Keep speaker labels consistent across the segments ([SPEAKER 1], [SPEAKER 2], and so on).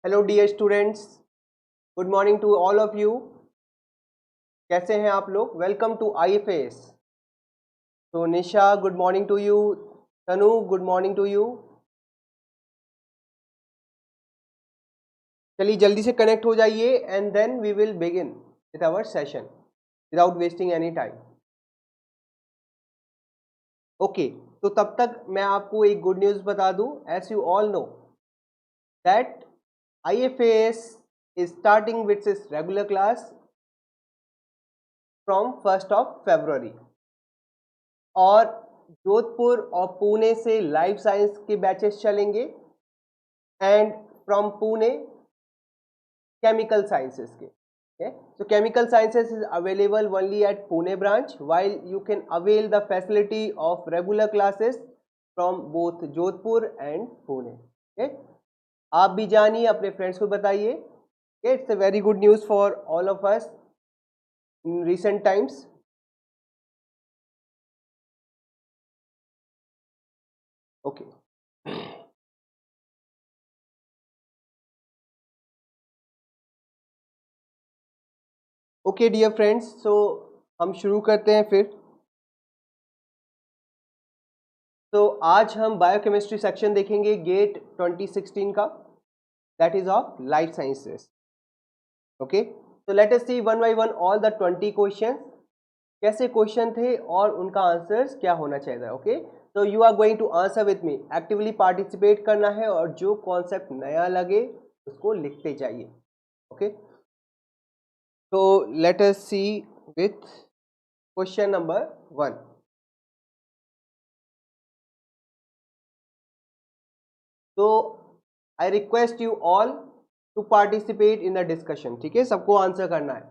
[SPEAKER 1] Hello dear students, good morning to all of you. कैसे हैं आप लोग? Welcome to IFS. तो Nisha, good morning to you. Tanu, good morning to you. चलिए जल्दी से कनेक्ट हो जाइए and then we will begin with our session without wasting any time. Okay, तो तब तक मैं आपको एक गुड न्यूज़ बता दूं। As you all know that IFS is starting with its regular class from 1st of February। और जोधपुर और पुणे से लाइफ साइंस के बैचेस चलेंगे and from Pune chemical sciences के। so chemical sciences is available only at Pune branch, while you can avail the facility of regular classes from both Jodhpur and Pune। okay? आप भी जानिए, अपने friends को बताइए। It's a very good news for all of us in recent times. Okay, okay dear friends, so हम शुरू करते हैं फिर। तो आज हम बायोकेमिस्ट्री सेक्शन देखेंगे गेट 2016 का, that is of life sciences. Okay, तो let us see one by one all the 20 questions. कैसे क्वेश्चन थे और उनका आंसर्स क्या होना चाहिए। ओके, तो you are going to answer with me, actively participate करना है और जो कॉन्सेप्ट नया लगे उसको लिखते जाइए। ओके, तो let us see with question number 1। तो I request you all to participate in the discussion. ठीक है, सबको आंसर करना है,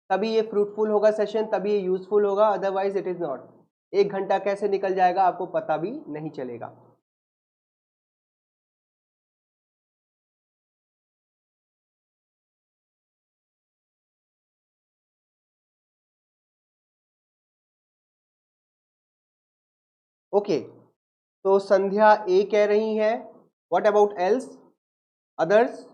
[SPEAKER 1] तभी ये फ्रूटफुल होगा सेशन, तभी ये यूजफुल होगा, अदरवाइज इट इज नॉट। एक घंटा कैसे निकल जाएगा आपको पता भी नहीं चलेगा। ओके, तो संध्या ए कह रही है, व्हाट अबाउट एल्स, अदर्स?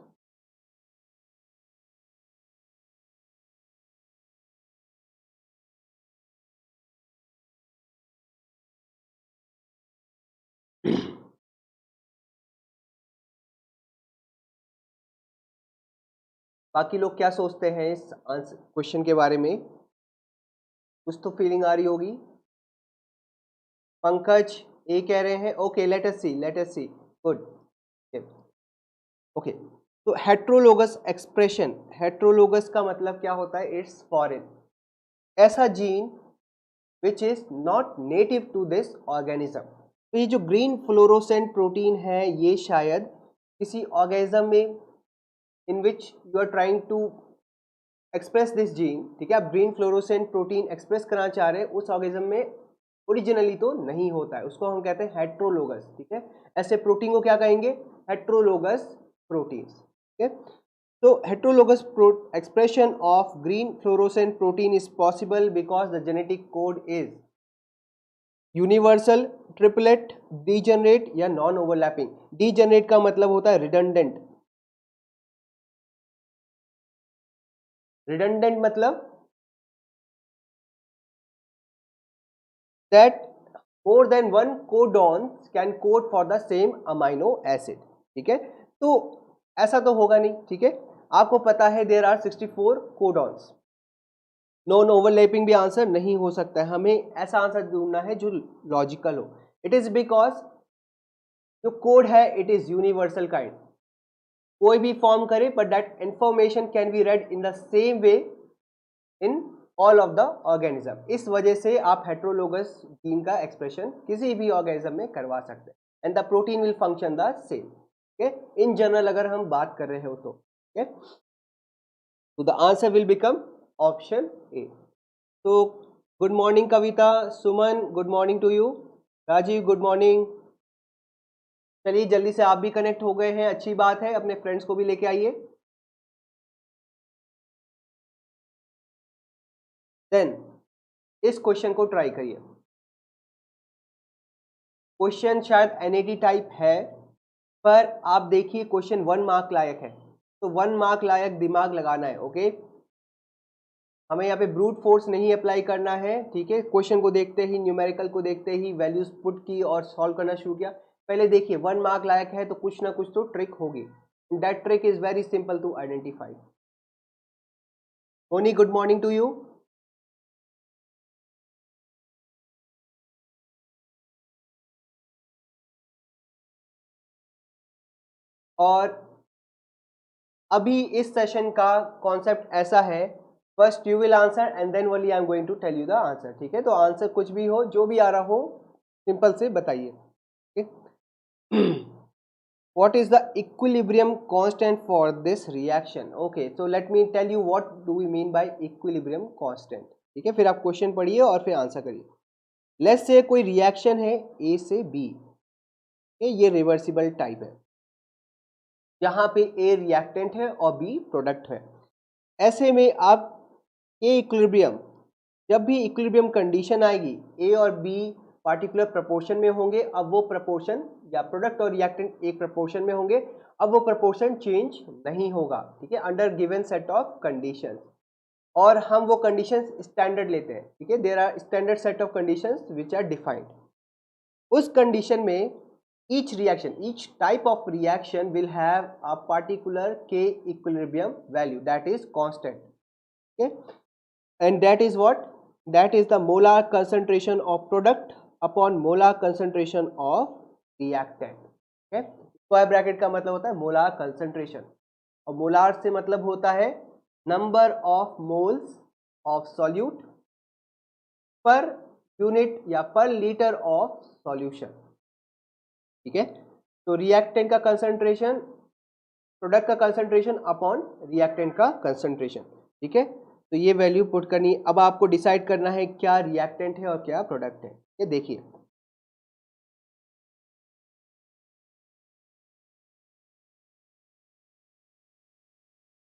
[SPEAKER 1] बाकी लोग क्या सोचते हैं इस आंसर क्वेश्चन के बारे में? कुछ तो फीलिंग आ रही होगी। पंकज ए कह रहे हैं, okay let us see, let us see, good. Okay, तो हेट्रोलोगस एक्सप्रेशन, हेट्रोलोगस का मतलब क्या होता है? इट्स फॉरेन, ऐसा gene which is not native to this organism. तो ये जो ग्रीन फ्लोरोसेंट प्रोटीन है ये शायद किसी ऑर्गेनिज्म में in which you are trying to express this gene, ठीक है, आप ग्रीन फ्लोरोसेंट प्रोटीन एक्सप्रेस करना चाह रहे हैं, उस ऑर्गेनिज्म में ओरिजिनली तो नहीं होता है, उसको हम कहते हैं हेट्रोलोगस। ठीक है, ऐसे प्रोटीन को क्या कहेंगे? Heterologous proteins. ठीक है, so heterologous expression of green fluorescent protein is possible because the genetic code is universal, triplet, degenerate या नॉन ओवरलैपिंग। डीजेनरेट का मतलब होता है रिडंडेंट। रिडंडेंट मतलब that more than one codon can code for the same amino acid. ठीक है, तो ऐसा तो होगा नहीं। ठीक है, आपको पता है there are 64 codons. Non overlapping भी आंसर नहीं हो सकता है, हमें ऐसा आंसर ढूंढना है जो लॉजिकल हो। इट इज बिकॉज जो कोड है इट इज यूनिवर्सल काइंड, कोई भी फॉर्म करे but that information can be red in the same way in all of the organism. इस वजह से आप हेट्रोलोगस जीन का एक्सप्रेशन किसी भी ऑर्गेनिज्म में करवा सकते हैं and the protein will function the same. Okay, in general अगर हम बात कर रहे हो तो ओके, तो the answer will become option A. तो good morning Kavita, Suman good morning to you, Rajeev good morning. चलिए जल्दी से आप भी कनेक्ट हो गए हैं, अच्छी बात है, अपने फ्रेंड्स को भी लेके आइए। देन इस क्वेश्चन को ट्राई करिए। क्वेश्चन शायद एनएटी टाइप है, पर आप देखिए क्वेश्चन 1 मार्क लायक है, तो 1 मार्क लायक दिमाग लगाना है। ओके, हमें यहाँ पे ब्रूट फोर्स नहीं अप्लाई करना है, ठीक है। क्वेश्चन को देखते ही, न्यूमेरिकल को देखते ही वैल्यूज पुट की और सॉल्व करना शुरू किया। पहले देखिए 1 मार्क लायक है तो कुछ ना कुछ तो ट्रिक होगी। That trick is very simple to identify. Moni, good morning to you. और अभी इस सेशन का कॉन्सेप्ट ऐसा है, first you will answer and then only I am going to tell you the answer, ठीक है। तो आंसर कुछ भी हो, जो भी आ रहा हो, सिंपल से बताइए, ठीक है। What is the equilibrium constant for this reaction? Okay, so let me tell you what do we mean by equilibrium constant, ठीक है। फिर आप क्वेश्चन पढ़िए और फिर आंसर करिए। लेट्स से कोई रिएक्शन है ए से बी, ये रिवर्सिबल टाइप है, यहाँ पे ए रिएक्टेंट है और बी प्रोडक्ट है। ऐसे में आप ए इक्विलिब्रियम, जब भी इक्विलिब्रियम कंडीशन आएगी, ए और बी पार्टिकुलर प्रपोर्शन में होंगे, अब वो प्रपोर्शन, या प्रोडक्ट और रिएक्टेंट एक प्रपोर्शन में होंगे, अब वो प्रपोर्शन चेंज नहीं होगा, ठीक है, under given set of conditions. और हम वो कंडीशंस स्टैंडर्ड लेते हैं, ठीक है। There are standard set of conditions which are defined. उस कंडीशन में each reaction, each type of reaction will have a particular K equilibrium value that is constant, okay, and that is what, that is the molar concentration of product upon molar concentration of reactant, okay। Square bracket का मतलब होता है molar concentration, और molar से मतलब होता है number of moles of solute per unit या पर लीटर ऑफ सॉल्यूशन, ठीक है। तो रिएक्टेंट का कंसंट्रेशन, प्रोडक्ट का कंसंट्रेशन अपॉन रिएक्टेंट का कंसंट्रेशन, ठीक है। तो ये वैल्यू पुट करनी। अब आपको डिसाइड करना है क्या रिएक्टेंट है और क्या प्रोडक्ट है। ये देखिए,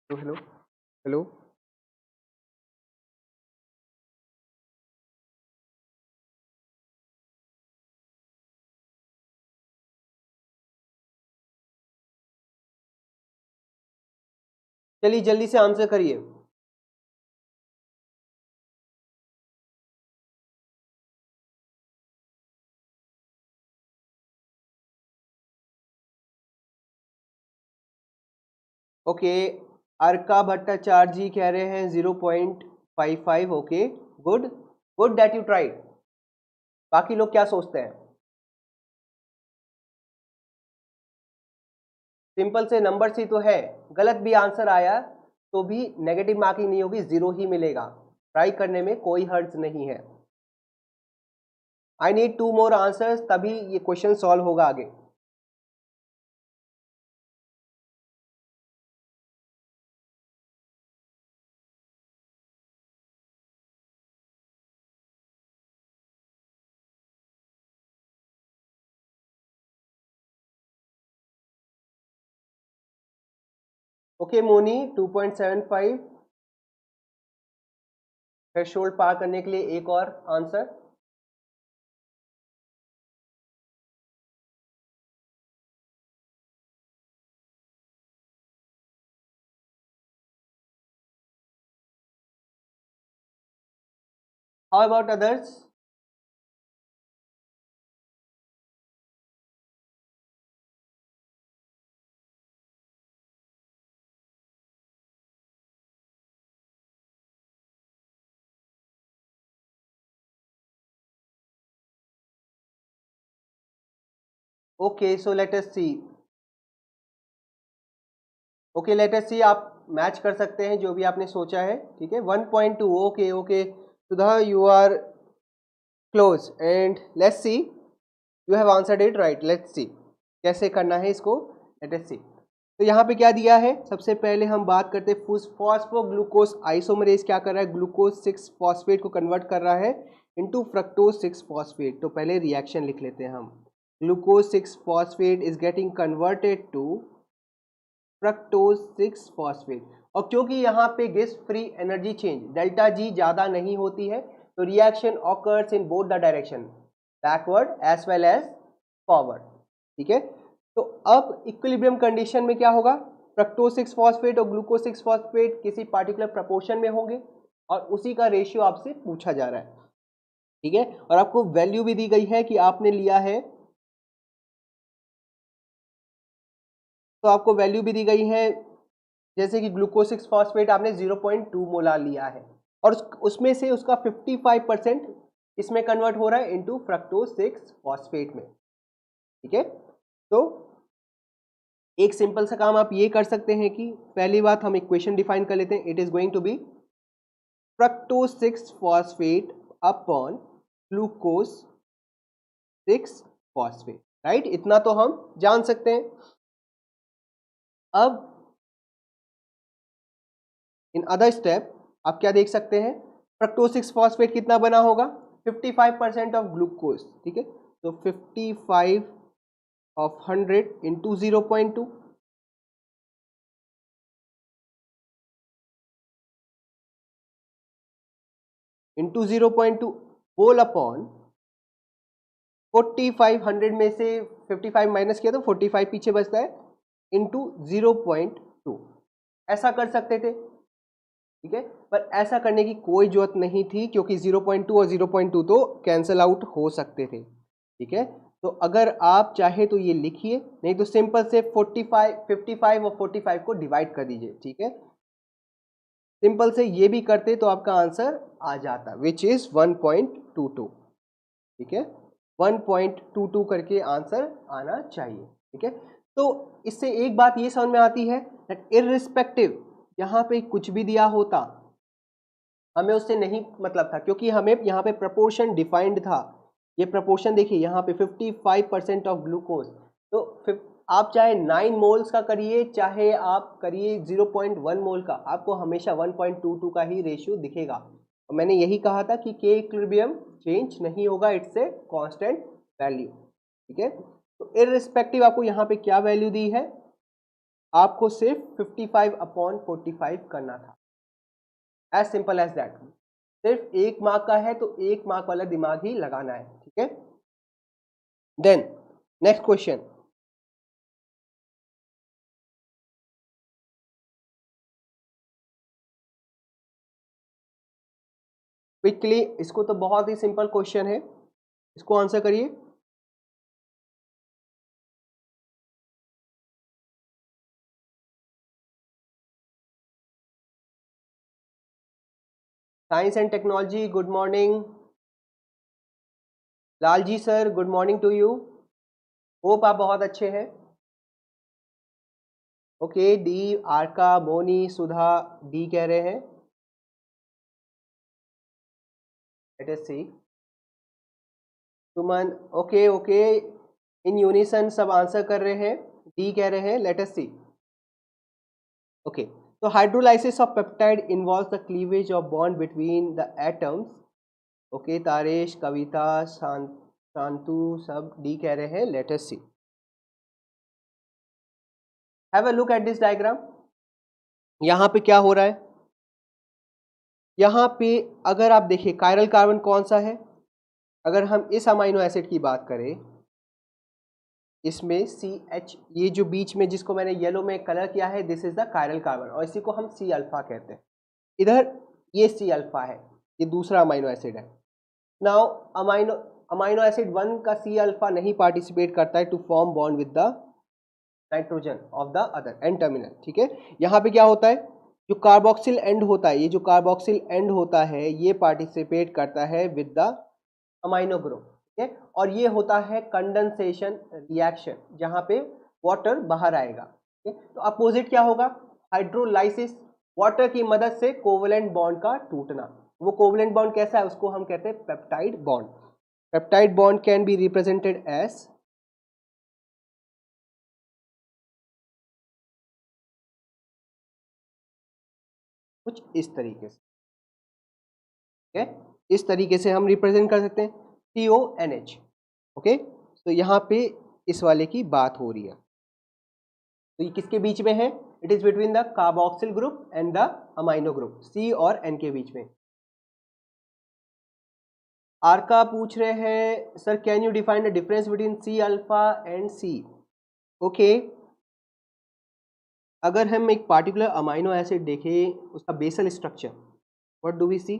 [SPEAKER 1] तो हेलो हेलो, चलिए जल्दी से आंसर करिए। ओके, अर्का भट्टाचार्य जी कह रहे हैं 0.55। Okay, good, good that you tried. बाकी लोग क्या सोचते हैं? सिंपल से नंबर सी तो है, गलत भी आंसर आया तो भी नेगेटिव मार्किंग नहीं होगी, 0 ही मिलेगा। ट्राई करने में कोई हर्ज नहीं है। आई नीड 2 मोर आंसर्स, तभी ये क्वेश्चन सॉल्व होगा आगे। ओके मोनी, 2.75 थ्रेशोल्ड पार करने के लिए एक और answer. How about others? Okay, so let us see. Okay, let us see, आप मैच कर सकते हैं जो भी आपने सोचा है, ठीक है। 1.2, okay okay Sudha, you are close and let's see, you have answered it right. Let's see कैसे करना है इसको, लेट अस सी। तो यहाँ पे क्या दिया है, सबसे पहले हम बात करते हैं फॉस्फोग्लूकोज आइसोमरेज क्या कर रहा है, ग्लूकोज 6 फॉस्फेट को कन्वर्ट कर रहा है इनटू फ्रक्टोज 6 फॉस्फेट। तो पहले रिएक्शन लिख लेते हैं हम, glucose 6 phosphate is getting converted to fructose 6 phosphate. और क्योंकि यहाँ पे गेस free energy change delta G ज़्यादा नहीं होती है, तो reaction occurs in both the direction, backward as well as forward, ठीक है। तो अब इक्विलिब्रियम कंडीशन में क्या होगा, फ्रक्टोज 6 फॉस्फेट और ग्लूकोज 6 फॉस्फेट किसी पार्टिकुलर प्रपोर्शन में होंगे और उसी का रेशियो आपसे पूछा जा रहा है, ठीक है। और आपको वैल्यू भी दी गई है कि आपने लिया है, तो आपको वैल्यू भी दी गई है, जैसे कि ग्लूकोज 6 फॉस्फेट आपने 0.2 मोलार लिया है और उसमें से उसका 55% इसमें कन्वर्ट हो रहा है इनटू फ्रक्टोज 6 फॉस्फेट में, ठीक है। तो एक सिंपल सा काम आप ये कर सकते हैं कि पहली बात हम इक्वेशन डिफाइन कर लेते हैं, it is going to be fructose 6 phosphate upon glucose 6 phosphate, right. इतना तो हम जान सकते हैं। अब इन अदर स्टेप आप क्या देख सकते हैं, फ्रक्टोज 6 फॉस्फेट कितना बना होगा, 55% ऑफ ग्लूकोज, ठीक है। तो 55 of 100 into 0.2, into 0.2 whole upon 45, 100 में से 55 माइनस किया तो 45 पीछे बचता है, इंटू 0.2। ऐसा कर सकते थे, ठीक है, पर ऐसा करने की कोई जरूरत नहीं थी क्योंकि 0.2 और 0.2 तो कैंसल आउट हो सकते थे, ठीक है। तो अगर आप चाहे तो ये लिखिए, नहीं तो सिंपल से 55 और 45 को डिवाइड कर दीजिए, ठीक है। सिंपल से ये भी करते तो आपका आंसर आ जाता, विच इज 1.22, ठीक है। 1.22 करके आंसर आना चाहिए, ठीक है। तो इससे एक बात ये समझ में आती है दैट इररिस्पेक्टिव यहाँ पे कुछ भी दिया होता हमें उससे नहीं मतलब था, क्योंकि हमें यहाँ पे प्रपोर्शन डिफाइंड था। ये प्रपोर्शन देखिए यहाँ पे 55% ऑफ ग्लूकोज, तो आप चाहे 9 मोल्स का करिए चाहे आप करिए 0.1 मोल का, आपको हमेशा 1.22 का ही रेशियो दिखेगा। और मैंने यही कहा था कि के इक्विलिब्रियम चेंज नहीं होगा, इट्स ए कांस्टेंट वैल्यू, ठीक है। तो इररिस्पेक्टिव आपको यहाँ पे क्या वैल्यू दी है, आपको सिर्फ 55/45 करना था, एज सिंपल एज दैट। सिर्फ 1 मार्क का है तो 1 मार्क वाला दिमाग ही लगाना है, ठीक है। देन नेक्स्ट क्वेश्चन, क्विकली, इसको तो बहुत ही सिंपल क्वेश्चन है, इसको आंसर करिए। Science and technology, good morning. Lalji sir, good morning to you, hope आप बहुत अच्छे हैं। ओके, डी, आरका, मोनी, सुधा डी कह रहे हैं, let us see. Suman, okay okay, in unison सब आंसर कर रहे हैं, डी कह रहे हैं, लेट अस सी। ओके, तो hydrolysis of peptide involves the cleavage of bond between the atoms. Okay, Taresh, Kavita, Shantu सब डी कह रहे हैं, let us see. Have a look at this diagram. यहां पे क्या हो रहा है, यहां पे अगर आप देखिए कायरल कार्बन कौन सा है, अगर हम इस अमाइनो एसिड की बात करें, इसमें CH, ये जो बीच में जिसको मैंने येलो में कलर किया है, this is the chiral carbon और इसी को हम C अल्फा कहते हैं। इधर ये C अल्फा है, ये दूसरा अमाइनो एसिड है। नाउ अमाइनो एसिड 1 का C अल्फा नहीं पार्टिसिपेट करता है to form bond with the nitrogen of the other N terminal, ठीक है। यहाँ पे क्या होता है, जो कार्बोक्सिल एंड होता है, ये जो कार्बोक्सिल एंड होता है ये पार्टिसिपेट करता है विद द अमाइनो ग्रुप, ठीक है। और ये होता है कंडेंसेशन रिएक्शन, जहाँ पे वाटर बाहर आएगा, ठीक है। तो अपोजिट क्या होगा, हाइड्रोलाइसिस, वाटर की मदद से कोवलेंट बॉन्ड का टूटना। वो कोवलेंट बॉन्ड कैसा है, उसको हम कहते हैं peptide bond. Peptide bond can be represented as, कुछ इस तरीके से, ठीक है, इस तरीके से हम रिप्रेजेंट कर सकते हैं CONH, ओके। तो यहाँ पे इस वाले की बात हो रही है, तो ये किसके बीच में है, it is between the carboxyl group and the amino group, C और N के बीच में। आरका पूछ रहे हैं sir can you define the difference between C alpha and C। Okay, अगर हम एक पार्टिकुलर अमाइनो एसिड देखें, उसका basal structure, what do we see?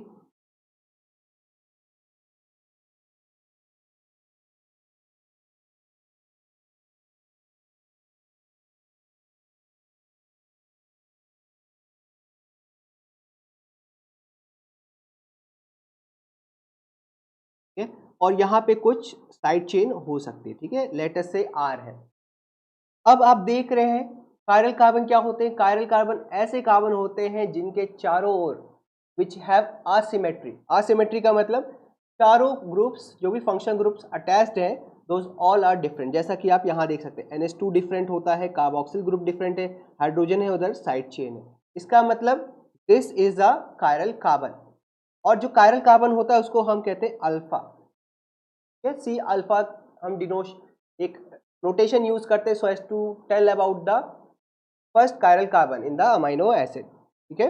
[SPEAKER 1] ठीक है, और यहाँ पे कुछ साइड चेन हो सकती है, ठीक है, लेटर से आर है। अब आप देख रहे हैं कायरल कार्बन क्या होते हैं? कायरल कार्बन ऐसे कार्बन होते हैं जिनके चारों ओर विच हैव आसिमेट्री। आसिमेट्री का मतलब चारों ग्रुप्स जो भी फंक्शन ग्रुप्स अटैच्ड हैं दोज ऑल आर डिफरेंट। जैसा कि आप यहाँ देख सकते हैं NH2 डिफरेंट होता है, कार्बोक्सिल ग्रुप डिफरेंट है, हाइड्रोजन है, उधर साइड चेन है। इसका मतलब this is a chiral carbon. और जो कायरल कार्बन होता है उसको हम कहते हैं अल्फा। सी अल्फा हम डिनोश एक नोटेशन यूज करते हैं so as to tell about the first chiral carbon in the amino acid. ठीक है,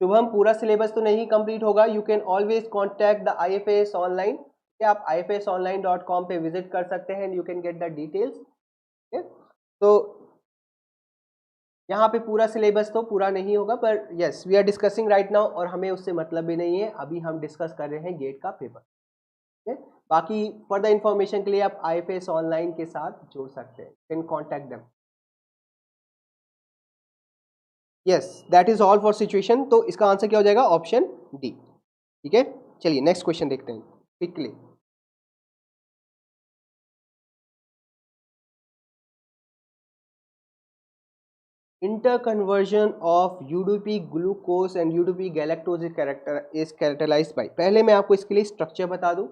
[SPEAKER 1] शुभम पूरा सिलेबस तो नहीं कंप्लीट होगा, you can always contact the IFAS online. आप ifasonline.com पे विजिट कर सकते हैं, you can get the details. तो यहाँ पे पूरा सिलेबस तो पूरा नहीं होगा, पर yes we are discussing right now, और हमें उससे मतलब भी नहीं है, अभी हम डिस्कस कर रहे हैं गेट का पेपर। ठीक है, बाकी फर्दर इंफॉर्मेशन के लिए आप IFAS ऑनलाइन के साथ जुड़ सकते हैं, can contact them. Yes that is all for situation, तो इसका आंसर क्या हो जाएगा? Option D. ठीक है, चलिए नेक्स्ट क्वेश्चन देखते हैं quickly. Interconversion of UDP glucose and UDP galactose is characterized by. पहले मैं आपको इसके लिए स्ट्रक्चर बता दूं,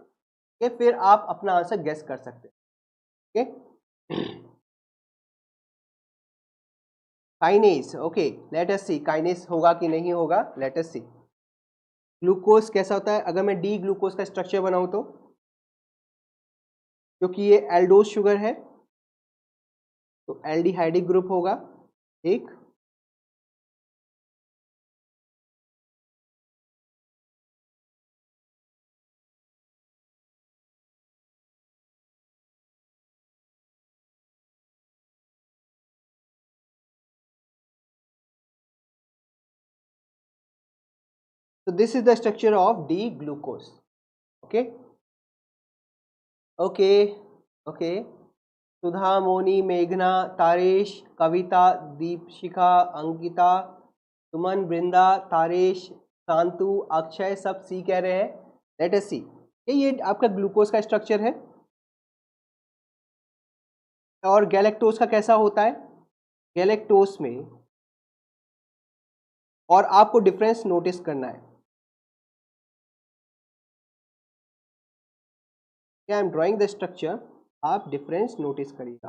[SPEAKER 1] फिर आप अपना आंसर गेस कर सकते हैं। काइनेज, ओके लेट अस सी काइनेज होगा कि नहीं होगा, लेट अस सी। ग्लूकोज कैसा होता है? अगर मैं डी ग्लूकोज का स्ट्रक्चर बनाऊं तो, क्योंकि ये एल्डोज शुगर है तो एल्डिहाइडिक ग्रुप होगा। ठीक, so this is the structure of D glucose. Okay, okay, okay. सुधा, मोनी, मेघना, तारेश, कविता, दीपशिखा, अंकिता, सुमन, वृंदा, तारेश, शांतु, अक्षय सब सी कह रहे हैं। लेट अस सी, ये आपका ग्लूकोज का स्ट्रक्चर है। और गैलेक्टोज का कैसा होता है? गैलेक्टोज में, और आपको डिफरेंस नोटिस करना है। I am drawing the structure, आप डिफरेंस नोटिस करिएगा।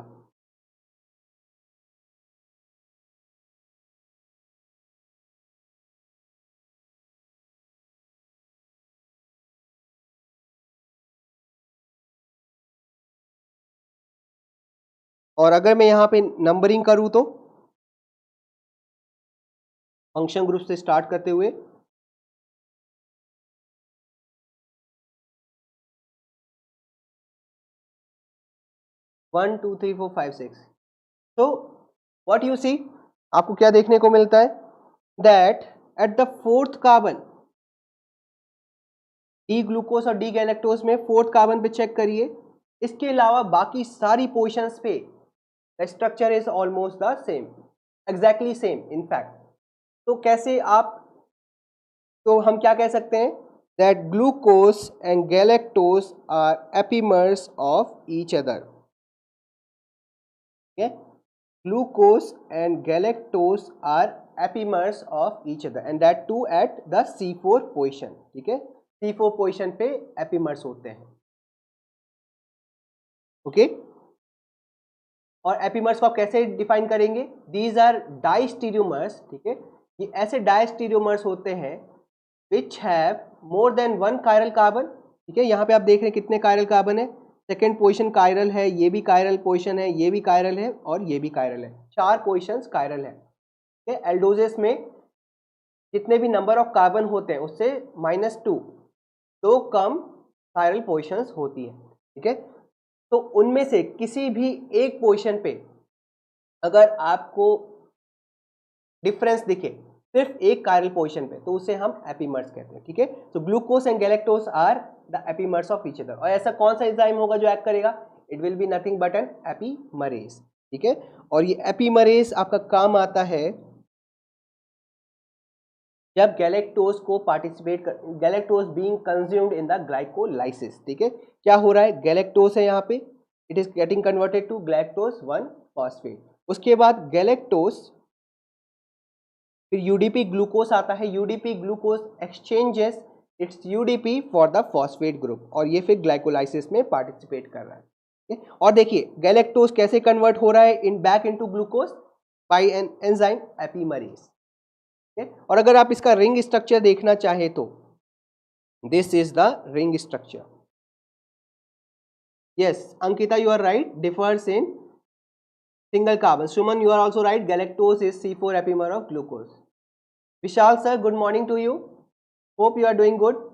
[SPEAKER 1] और अगर मैं यहाँ पे नंबरिंग करूँ तो फंक्शन ग्रुप से स्टार्ट करते हुए, one two three four five six. तो व्हाट यू सी, आपको क्या देखने को मिलता है? That at the fourth carbon, D glucose और डी गैलेक्टोज में फोर्थ कार्बन पे चेक करिए, इसके अलावा बाकी सारी पोजिशंस पे the structure is almost the same, exactly same in fact. तो कैसे आप, तो हम क्या कह सकते हैं? That glucose and galactose are epimers of each other. Glucose and galactose are epimers of each other and that too at the C4 position। ठीक है, C4 पोजिशन पे एपिमर्स होते हैं। ओके, और एपिमर्स को आप कैसे डिफाइन करेंगे? These are diastereomers. ठीक है, ये ऐसे डाइस्टीरियोमर्स होते हैं which have more than one chiral carbon. ठीक है, यहाँ पे आप देख रहे हैं कितने कायरल कार्बन है? सेकेंड पोजीशन कायरल है, ये भी कायरल पोजीशन है, ये भी कायरल है, और ये भी कायरल है, चार पोजीशंस कायरल है। ठीक है, एल्डोजेस में जितने भी नंबर ऑफ कार्बन होते हैं उससे -2, दो कम कायरल पोजीशंस होती है, ठीक है। तो उनमें से किसी भी एक पोजीशन पे अगर आपको डिफरेंस दिखे सिर्फ एक कायरल पोजीशन पे, तो उसे हम एपीमर्स कहते हैं, ठीक है। तो glucose and galactose are the epimers of each other. और ऐसा कौन सा एंजाइम होगा जो एक्ट करेगा? It will be nothing but an epimerase, ठीक है। और ये एपीमरेज आपका काम आता है जब गैलेक्टोज को galactose being consumed in the glycolysis, ठीक है। क्या हो रहा है? गैलेक्टोज है यहाँ पे, it is getting converted to galactose 1 phosphate. उसके बाद गैलेक्टोज, फिर यूडीपी ग्लूकोज आता है, UDP glucose exchanges its UDP for the phosphate group, और ये फिर ग्लाइकोलाइसिस में पार्टिसिपेट कर रहा है। और देखिए गैलेक्टोज कैसे कन्वर्ट हो रहा है in back into glucose? By an enzyme epimerase. और अगर आप इसका रिंग स्ट्रक्चर देखना चाहे तो this is the ring structure. Yes Ankita, you are right, differs in single carbon. Suman, you are also right, galactose is C4 epimer of glucose. Vishal sir, good morning to you, hope you are doing good,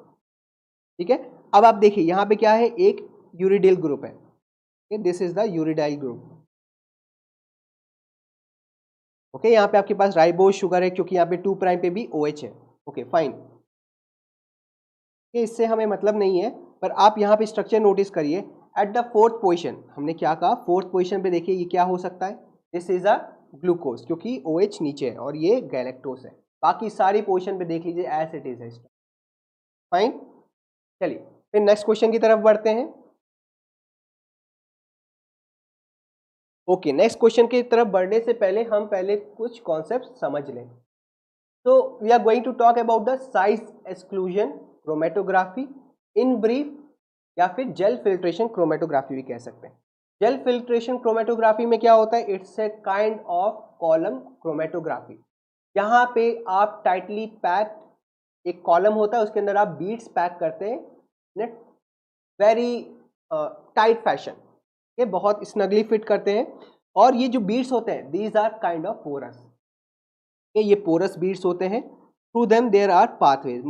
[SPEAKER 1] ठीक है। अब आप देखिए यहाँ पे क्या है, एक यूरिडिल ग्रुप है, this is the uridyl group, okay. यहाँ पे आपके पास राइबोज शुगर है क्योंकि यहाँ पे 2 प्राइम पे भी OH है, ओके फाइन। इससे हमें मतलब नहीं है, पर आप यहाँ पे स्ट्रक्चर नोटिस करिए। एट द 4th पोजीशन, हमने क्या कहा, 4th पोजीशन पे देखिए ये क्या हो सकता है, दिस इज अ ग्लूकोज क्योंकि OH नीचे है, और ये गैलेक्टोज है। बाकी सारी पोजीशन पे देख लीजिए एज इट इज है, फाइन। चलिए फिर नेक्स्ट क्वेश्चन की तरफ बढ़ते हैं। ओके, नेक्स्ट क्वेश्चन की तरफ बढ़ने से पहले हम पहले कुछ कॉन्सेप्ट समझ लें। तो we are going to talk about the size exclusion chromatography in brief, या फिर जेल फिल्ट्रेशन क्रोमेटोग्राफी भी कह सकते हैं। जेल फिल्ट्रेशन क्रोमेटोग्राफी में क्या होता है? It's a kind of column chromatography. यहाँ पे आप टाइटली पैक्ड एक कॉलम होता है, उसके अंदर आप बीड्स पैक करते हैं इन वेरी टाइट फैशन, ये बहुत स्नगली फिट करते हैं। और ये जो बीड्स होते हैं these are kind of porous, ये पोरस बीड्स होते हैं। Through them there are pathways,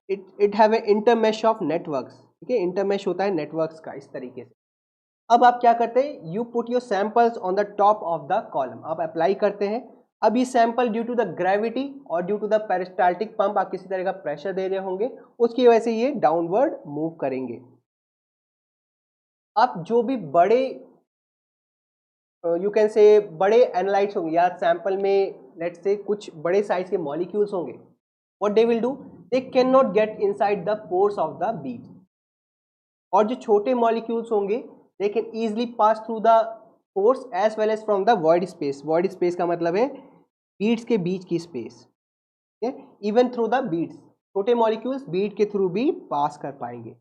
[SPEAKER 1] it have a intermesh of networks, ठीक है। इंटरमेश होता है नेटवर्क्स का इस तरीके से। अब आप क्या करते हैं, you put your samples on the top of the column, आप अप्लाई करते हैं। अब ये sample due to the gravity और due to the peristaltic pump, आप किसी तरह का प्रेशर दे रहे होंगे, उसकी वजह से ये डाउनवर्ड मूव करेंगे। अब जो भी बड़े यू कैन से बड़े एनालाइट्स होंगे, या सैंपल में लेट्स से कुछ बड़े साइज के मॉलिक्यूल्स होंगे, what they will do, they can not get inside the pores of the bead. और जो छोटे मॉलिक्यूल्स होंगे they can easily pass through the pores as well as from the void space. Void space का मतलब है beads के बीच की space, ठीक है। इवन थ्रू द बीड्स, छोटे मॉलिक्यूल्स बीड के थ्रू भी पास कर पाएंगे।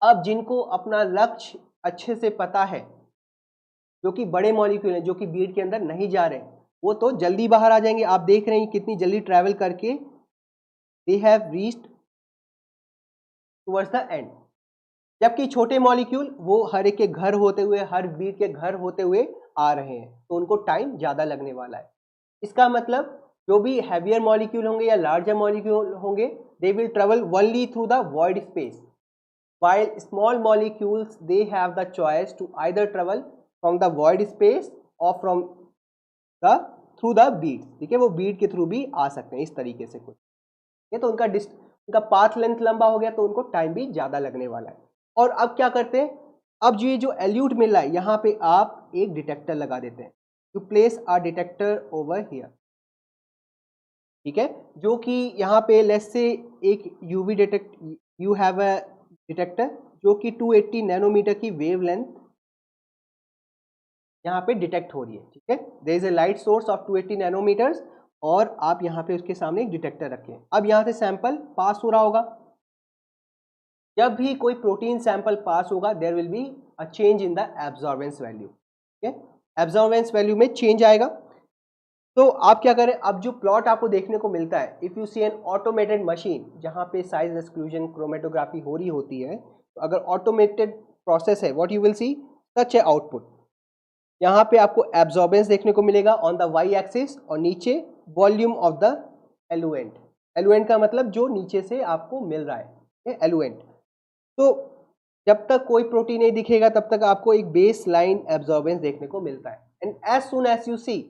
[SPEAKER 1] अब जिनको अपना लक्ष्य अच्छे से पता है, जो कि बड़े मॉलिक्यूल हैं, जो कि बीड के अंदर नहीं जा रहे, वो तो जल्दी बाहर आ जाएंगे। आप देख रहे हैं कितनी जल्दी ट्रैवल करके they have reached towards the end. जबकि छोटे मॉलिक्यूल वो हर एक के घर होते हुए, हर बीड के घर होते हुए आ रहे हैं, तो उनको टाइम ज़्यादा लगने वाला है। इसका मतलब जो भी हैवियर मॉलिक्यूल होंगे या लार्जर मॉलिक्यूल होंगे, they will travel only through the void space, while small molecules they have the choice to either travel from the void space or from the through the beads, ठीक है। वो बीड के through भी आ सकते हैं इस तरीके से कुछ, ये तो उनका पाथ लेंथ लंबा हो गया, तो उनको टाइम भी ज़्यादा लगने वाला है। और अब क्या करते हैं, अब जो एल्यूट मिल रहा है यहाँ पे आप एक डिटेक्टर लगा देते हैं, to place a detector over here, ठीक है। जो कि यहाँ पे लेट्स से एक UV you have a detector जो कि 280 नैनोमीटर की वेवलेंथ यहाँ पे डिटेक्ट हो रही है, ठीक है। There is a light source of 280 nanometers, और आप यहाँ पे उसके सामने एक डिटेक्टर रखें। अब यहाँ से सैंपल पास हो रहा होगा, जब भी कोई प्रोटीन सैंपल पास होगा there will be a change in the absorbance value, ठीक है। एब्जॉर्बेंस वैल्यू में चेंज आएगा। तो आप क्या करें, अब जो प्लॉट आपको देखने को मिलता है, if you see an automated machine जहाँ पे साइज एक्सक्लूजन क्रोमेटोग्राफी हो रही होती है, तो अगर ऑटोमेटेड प्रोसेस है, what you will C such A output. यहाँ पे आपको एब्जॉर्बेंस देखने को मिलेगा ऑन द वाई एक्सिस, और नीचे वॉल्यूम ऑफ द एलुएंट। एलुएंट का मतलब जो नीचे से आपको मिल रहा है, एलुएंट। तो जब तक कोई प्रोटीन नहीं दिखेगा तब तक आपको एक बेस लाइन एब्जॉर्बेंस देखने को मिलता है, and as soon as you see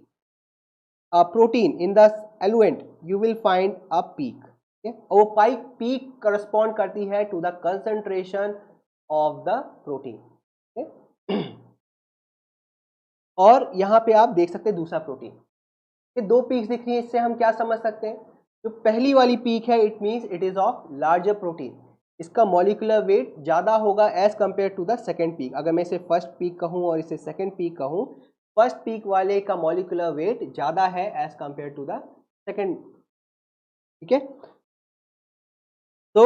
[SPEAKER 1] a protein in the eluent you will find a peak. वो पीक करस्पॉन्ड करती है to the concentration of the protein. और यहां पे आप देख सकते हैं दूसरा प्रोटीन, ये दो पीक्स दिख रही है. इससे हम क्या समझ सकते हैं, जो पहली वाली पीक है it means it is of larger protein, इसका मॉलिक्यूलर वेट ज्यादा होगा as compare to the second peak. अगर मैं इसे फर्स्ट पीक कहूं और इसे सेकेंड पीक कहूं, फर्स्ट पीक वाले का मॉलिक्यूलर वेट ज्यादा है as compare to the second. ठीक है, तो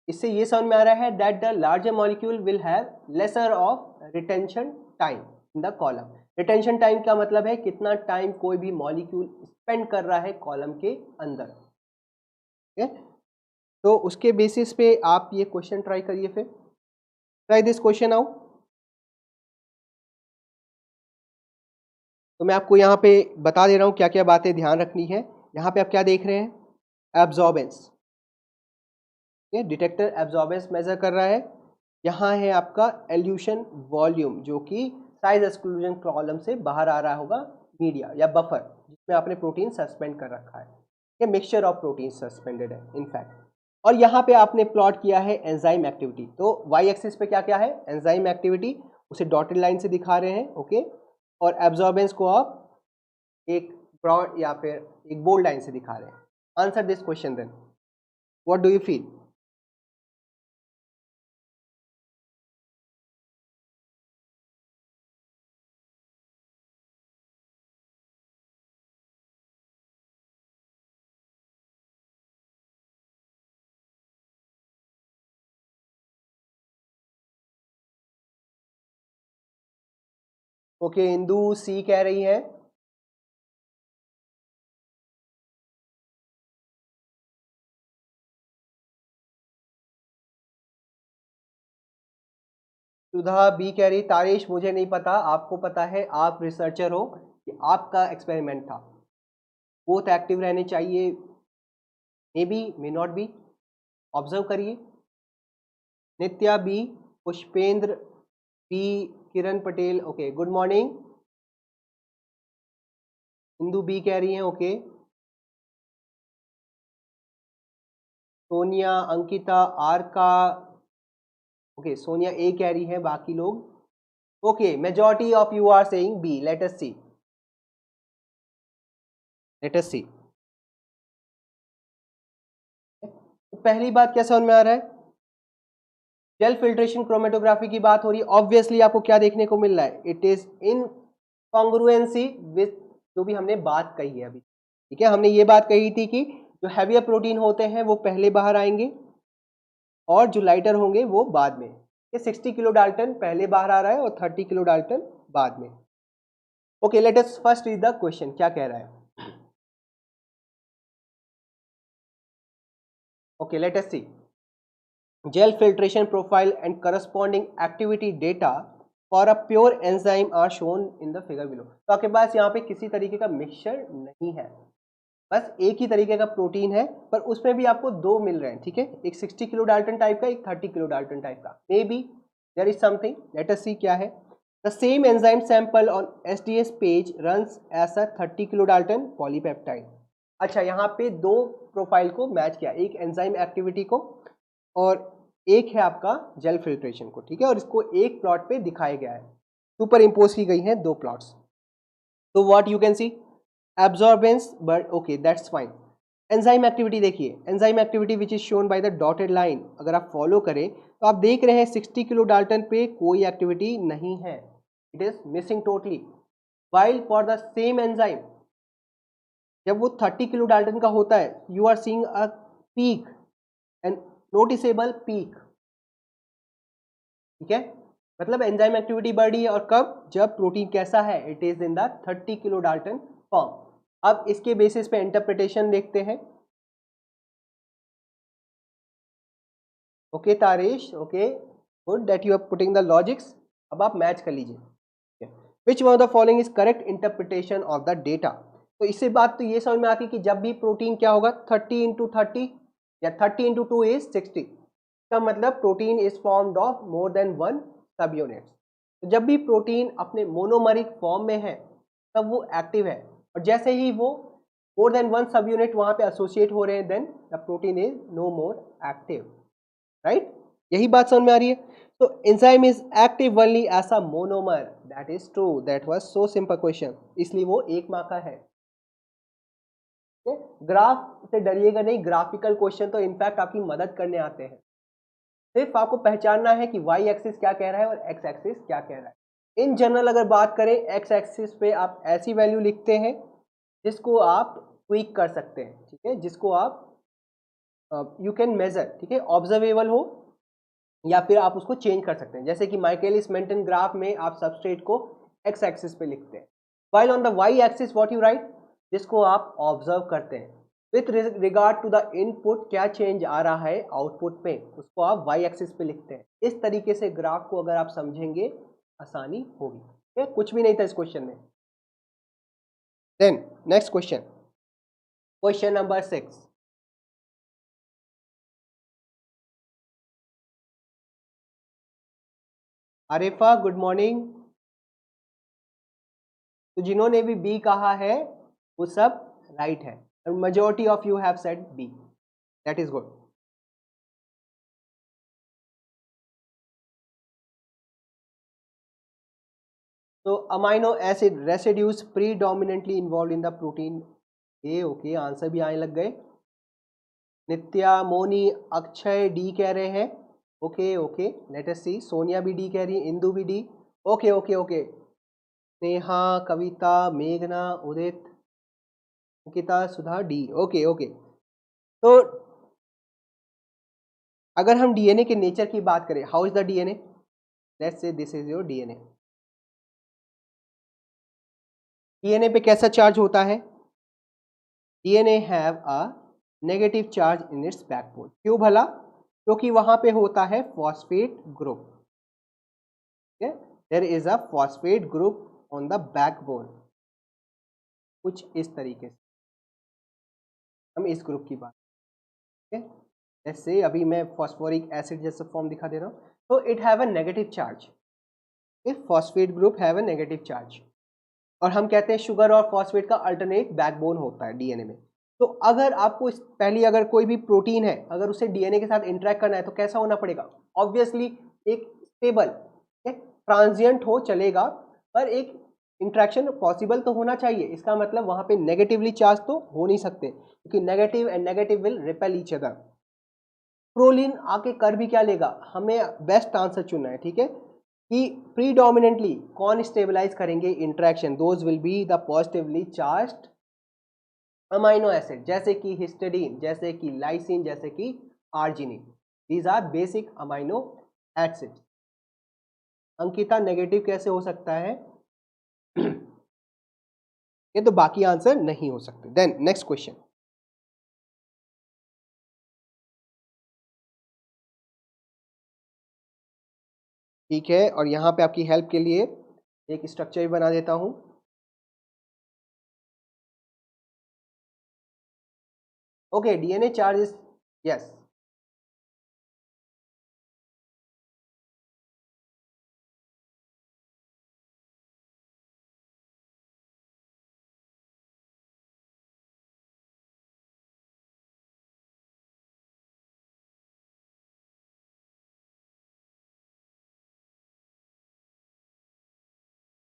[SPEAKER 1] इससे ये समझ में आ रहा है that the larger molecule will have laser of retention time in the column. Retention time का मतलब है कितना टाइम कोई भी मॉलिक्यूल स्पेंड कर रहा है कॉलम के अंदर. ठीक है, तो उसके बेसिस पे आप ये क्वेश्चन ट्राई करिए. फिर ट्राई दिस क्वेश्चन आउट. तो मैं आपको यहाँ पे बता दे रहा हूँ क्या क्या बातें ध्यान रखनी है. यहाँ पे आप क्या देख रहे हैं, एब्जॉर्बेंस. डिटेक्टर एब्जॉर्बेंस मेजर कर रहा है. यहाँ है आपका एल्यूशन वॉल्यूम जो कि साइज एक्सक्लूजन कॉलम से बाहर आ रहा होगा, मीडिया या बफर जिसमें आपने प्रोटीन सस्पेंड कर रखा है. ये मिक्सचर ऑफ प्रोटीन सस्पेंडेड है इनफैक्ट. और यहाँ पे आपने प्लॉट किया है एंजाइम एक्टिविटी. तो वाई एक्सिस पे क्या क्या है, एंजाइम एक्टिविटी, उसे डॉटेड लाइन से दिखा रहे हैं. ओके, और एब्जॉर्बेंस को आप एक ब्रॉड या फिर एक बोल्ड लाइन से दिखा रहे हैं. Answer this question then, what do you feel. Okay, Indu C कह रही है. सुधा बी कह रही. तारिश मुझे नहीं पता, आपको पता है, आप रिसर्चर हो, कि आपका एक्सपेरिमेंट था. बोथ एक्टिव रहने चाहिए, may be may not be, observe करिए. Nitya B, Pushpendra B, Kiran Patel. Okay, good morning. Indu B कह रही हैं. ओके, सोनिया, अंकिता, आर का. ओके, सोनिया ए कह रही है, बाकी लोग. Okay, majority of you are saying B. Let us see, let us see. पहली बात क्या समझ में आ रहा है, जेल फिल्ट्रेशन क्रोमेटोग्राफी की बात हो रही है. ऑब्वियसली आपको क्या देखने को मिल रहा है, it is in congruency with जो भी हमने बात कही है अभी. ठीक है, हमने ये बात कही थी कि जो हैवियर प्रोटीन होते हैं वो पहले बाहर आएंगे और जो लाइटर होंगे वो बाद में. ये 60 किलो डाल्टन पहले बाहर आ रहा है और 30 किलो डाल्टन बाद में. Okay, let us first read the question. क्या कह रहा है. Okay, let us C. Gel filtration profile and corresponding activity data for a pure enzyme are shown in the figure below. तो आपके पास यहाँ पे किसी तरीके का मिक्सचर नहीं है, बस एक ही तरीके का प्रोटीन है, पर उसमें भी आपको दो मिल रहे हैं. ठीक है, एक 60 किलो डाल्टन टाइप का, एक 30 किलो डाल्टन टाइप का. Maybe there is something. Let us see क्या है. The same enzyme sample on SDS page runs as a 30 kilo dalton polypeptide. अच्छा, यहाँ पे दो प्रोफाइल को मैच किया, एक एंजाइम एक्टिविटी को और एक है आपका जेल फिल्ट्रेशन को. ठीक है, और इसको एक प्लॉट पे दिखाया गया है, सुपर इम्पोज की गई हैं दो प्लॉट्स. तो what you can see, absorbance, but okay that's fine. Enzyme activity देखिए, enzyme activity which is shown by the dotted line, अगर आप फॉलो करें तो आप देख रहे हैं 60 किलो डाल्टन पे कोई एक्टिविटी नहीं है, it is missing totally. While for the same enzyme जब वो 30 किलो डाल्टन का होता है, you are seeing a peak and noticeable peak. ठीक है, मतलब एंजाइम एक्टिविटी बढ़ रही है, और कब, जब प्रोटीन कैसा है, it is in the 30 kilo dalton form. अब इसके बेसिस पे इंटरप्रिटेशन देखते हैं. Okay Tarish, okay good that you are putting the logics. अब आप मैच कर लीजिए. Which one of the following is correct interpretation of the data. तो इससे बात तो ये समझ में आती है कि जब भी प्रोटीन क्या होगा, 30 × 30 या 30 × 2 इज 60. इसका मतलब protein is formed of more than one सब यूनिट्स। तो जब भी प्रोटीन अपने मोनोमरिक फॉर्म में है तब वो एक्टिव है, और जैसे ही वो more than one sub unit वहां पे एसोसिएट हो रहे हैं then the protein is no more active, right. यही बात समझ में आ रही है। तो enzyme is active only as a monomer, that is true, that was so simple question, इसलिए वो 1 मार्क का है। ग्राफ से डरिएगा नहीं, ग्राफिकल क्वेश्चन तो इनफैक्ट आपकी मदद करने आते हैं। सिर्फ आपको पहचानना है कि वाई एक्सिस क्या कह रहा है और एक्स एक्सिस क्या कह रहा है। इन जनरल अगर बात करें, एक्स एक्सिस पे आप ऐसी वैल्यू लिखते हैं जिसको आप ट्वीक कर सकते हैं, ठीक है, जिसको आप यू कैन मेजर, ठीक है, ऑब्जर्वेबल हो, या फिर आप उसको चेंज कर सकते हैं। जैसे कि माइकलिस मेंटन ग्राफ में आप सबस्ट्रेट को एक्स एक्सिस पे लिखते हैं, while on the Y axis what you write, जिसको आप ऑब्जर्व करते हैं। With regard to the input क्या चेंज आ रहा है आउटपुट में, उसको आप वाई एक्सिस पे लिखते हैं। इस तरीके से ग्राफ को अगर आप समझेंगे आसानी होगी, ठीक है। कुछ भी नहीं था इस क्वेश्चन में। Then next question, question number 6। Arifa good morning. तो जिन्होंने भी बी कहा है वो सब राइट है, and majority of you have said B, that is good. So amino acid residues predominantly involved in the protein A, okay, answer भी आने लग गए। नित्या, मोनी, अक्षय डी कह रहे हैं, okay okay, let us see. Sonia भी डी कह रही है, इंदु भी D, okay okay okay. Neha, Kavita, मेघना, Udit, Ankita, Sudha D, okay okay. तो अगर हम डीएनए के नेचर की बात करें, how is the DNA, let's say this is your DNA. DNA पे कैसा चार्ज होता है, DNA have a negative charge in its backbone. क्यों भला, क्योंकि वहां पे होता है phosphate group, there is a phosphate group on the backbone, कुछ इस तरीके से। हम इस ग्रुप की बात, ठीक है, जैसे अभी मैं फॉस्फोरिक एसिड जैसा फॉर्म दिखा दे रहा हूं, तो it have a negative charge, phosphate group have a negative charge, और हम कहते हैं शुगर और फॉस्फेट का अल्टरनेट बैकबोन होता है डीएनए में। तो अगर आपको पहली अगर कोई भी प्रोटीन है अगर उसे डीएनए के साथ इंटरेक्ट करना है तो कैसा होना पड़ेगा, ऑब्वियसली एक स्टेबल, ट्रांजिएंट हो चलेगा, पर एक इंट्रैक्शन पॉसिबल तो होना चाहिए। इसका मतलब वहां पे नेगेटिवली चार्ज तो हो नहीं सकते, क्योंकि negative and negative will repel each other. Proline आके कर भी क्या लेगा, हमें बेस्ट आंसर चुनना है, ठीक है, कि प्रीडोमिनेंटली कौन स्टेबलाइज करेंगे interaction, those will be the positively charged amino acid, जैसे कि हिस्टिडीन, जैसे कि लाइसिन, जैसे कि arginine, these are basic amino acid. Ankita negative कैसे हो सकता है ये तो बाकी आंसर नहीं हो सकते। देन नेक्स्ट क्वेश्चन, ठीक है, और यहां पे आपकी हेल्प के लिए एक स्ट्रक्चर भी बना देता हूं। ओके, डीएनए चार्जेस, यस,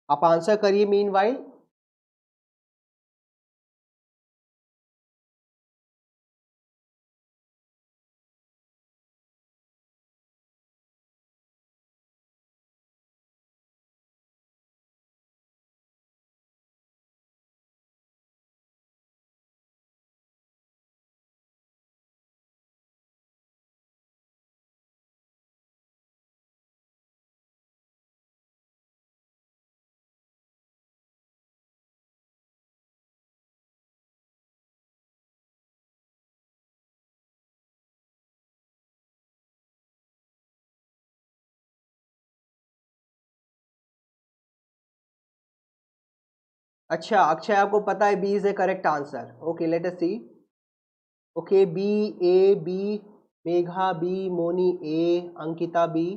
[SPEAKER 1] आप आंसर करिए मीन वाइल। अच्छा अक्षय, आपको पता है B is a correct answer, okay let us see. Okay B, A B, Megha B, Moni A, Ankita B,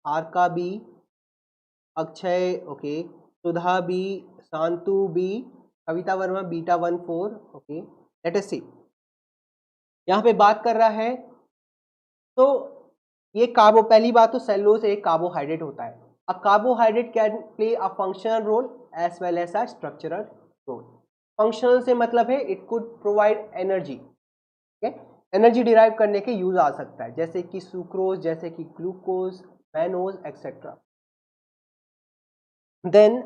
[SPEAKER 1] Arka B, Akshay okay, Sudha B, Shantu B, Kavita Verma β14 okay. Let us see, यहाँ पे बात कर रहा है तो ये पहली बात तो सेलुलोज एक कार्बोहाइड्रेट होता है। A carbohydrate can play a functional role as well as a structural role. Functional से मतलब है it could provide energy, energy derive करने के यूज आ सकता है, जैसे कि सुक्रोज, जैसे कि ग्लूकोज, मैनोज एक्सेट्रा। देन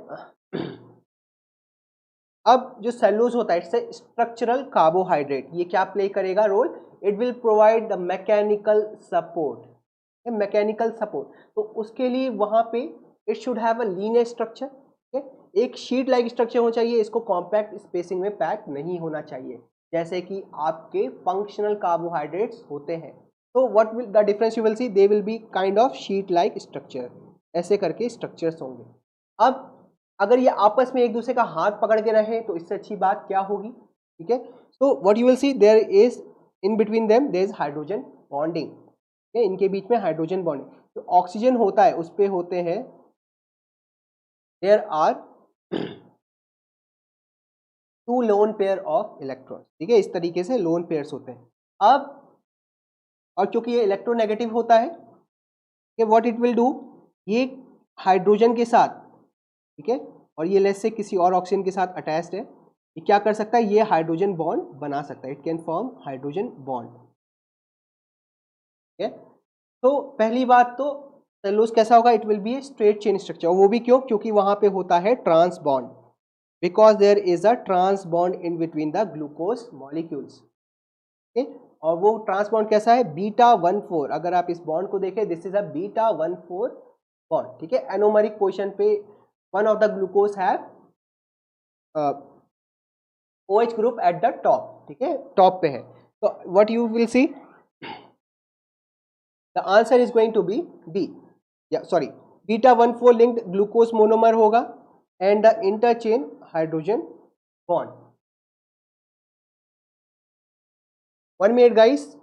[SPEAKER 1] अब जो सेलुलोज होता है इट्स स्ट्रक्चरल कार्बोहाइड्रेट, ये क्या प्ले करेगा role? It will provide the mechanical support, mechanical support. तो उसके लिए वहां पे it should have a linear structure, एक शीट लाइक स्ट्रक्चर होना चाहिए, इसको कॉम्पैक्ट स्पेसिंग में पैक नहीं होना चाहिए, जैसे कि आपके फंक्शनल कार्बोहाइड्रेट्स होते हैं। तो what will the difference you will C, they will be kind of sheet like structure, ऐसे करके स्ट्रक्चर्स होंगे। अब अगर ये आपस में एक दूसरे का हाथ पकड़ के रहे तो इससे अच्छी बात क्या होगी, ठीक है। So what you will see, there is in between them there is hydrogen bonding, इनके बीच में हाइड्रोजन बॉन्डिंग। जो ऑक्सीजन होता है उस पे होते हैं, there are two lone pair of electrons, ठीक है, इस तरीके से लोन पेयर्स होते हैं। अब और क्योंकि ये इलेक्ट्रोनेगेटिव होता है, व्हाट इट विल डू, ये हाइड्रोजन के साथ, ठीक है, और ये लेस से किसी और ऑक्सीजन के साथ अटैच्ड है, ये क्या कर सकता है, ये हाइड्रोजन बॉन्ड बना सकता है, it can form hydrogen bond, ठीक है। तो पहली बात तो सेलुलोज कैसा होगा, it will be a straight chain structure, वो भी क्यों, क्योंकि वहां पे होता है trans bond, because there is a trans bond in between the glucose molecules, ठीक। और वो ट्रांस बॉन्ड कैसा है, β14, अगर आप इस बॉन्ड को देखें, दिस इज अ β14 बॉन्ड, ठीक है। एनोमरिक पोजीशन पे one of the glucose have OH group at the top, ठीक है, टॉप पे है। तो what you will see, the answer is going to be B, या सॉरी, β14 लिंक्ड ग्लूकोज मोनोमर होगा and the interchain hydrogen bond. 1 minute guys,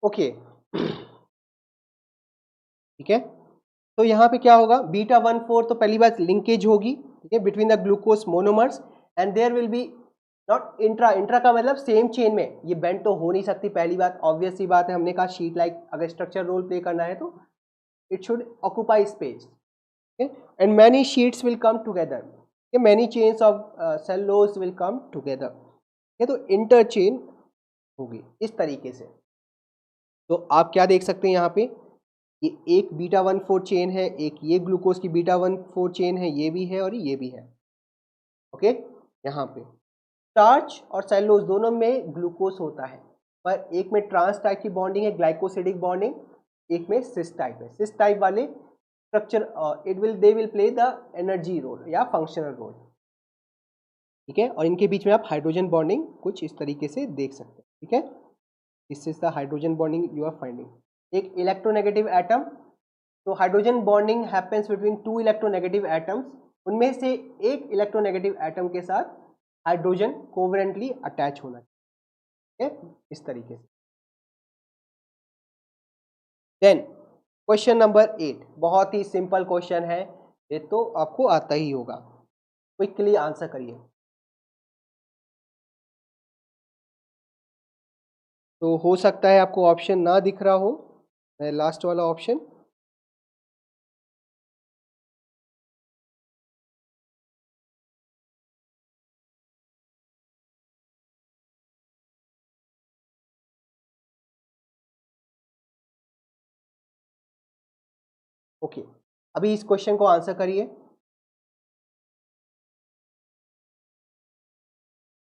[SPEAKER 1] okay, ठीक है। तो यहाँ पे क्या होगा, β14 तो पहली बात लिंकेज होगी, ठीक है, between the glucose monomers, and there will be not intra, intra का मतलब सेम चेन में ये बेंड तो हो नहीं सकती, पहली बात ऑब्वियस सी बात है, हमने कहा शीट लाइक अगर स्ट्रक्चर रोल प्ले करना है तो it should occupy space, and many sheets will come together, many chains of cellulose will come together, तो इंटरचेन होगी इस तरीके से। तो आप क्या देख सकते हैं यहाँ पे, ये एक β14 चेन है, एक ये ग्लूकोज की β14 चेन है, ये भी है और ये भी है, ओके। यहाँ पे स्टार्च और सेलुलोज दोनों में ग्लूकोज होता है, पर एक में ट्रांस टाइप की बॉन्डिंग है, ग्लाइकोसिडिक बॉन्डिंग, एक में सिस टाइप है। सिस टाइप वाले structure they will play the energy role या फंक्शनल रोल, ठीक है। और इनके बीच में आप हाइड्रोजन बॉन्डिंग कुछ इस तरीके से देख सकते हैं, ठीक है। This is the hydrogen bonding you are finding. एक इलेक्ट्रोनेगेटिव एटम, तो hydrogen bonding happens between two electronegative atoms, उनमें से एक इलेक्ट्रोनेगेटिव एटम के साथ हाइड्रोजन कोवेलेंटली अटैच होना चाहिए, इस तरीके से। देन क्वेश्चन नंबर 8, बहुत ही सिंपल क्वेश्चन है, ये तो आपको आता ही होगा, क्विकली आंसर करिए। तो हो सकता है आपको ऑप्शन ना दिख रहा हो, लास्ट वाला ऑप्शन, ओके, अभी इस क्वेश्चन को आंसर करिए।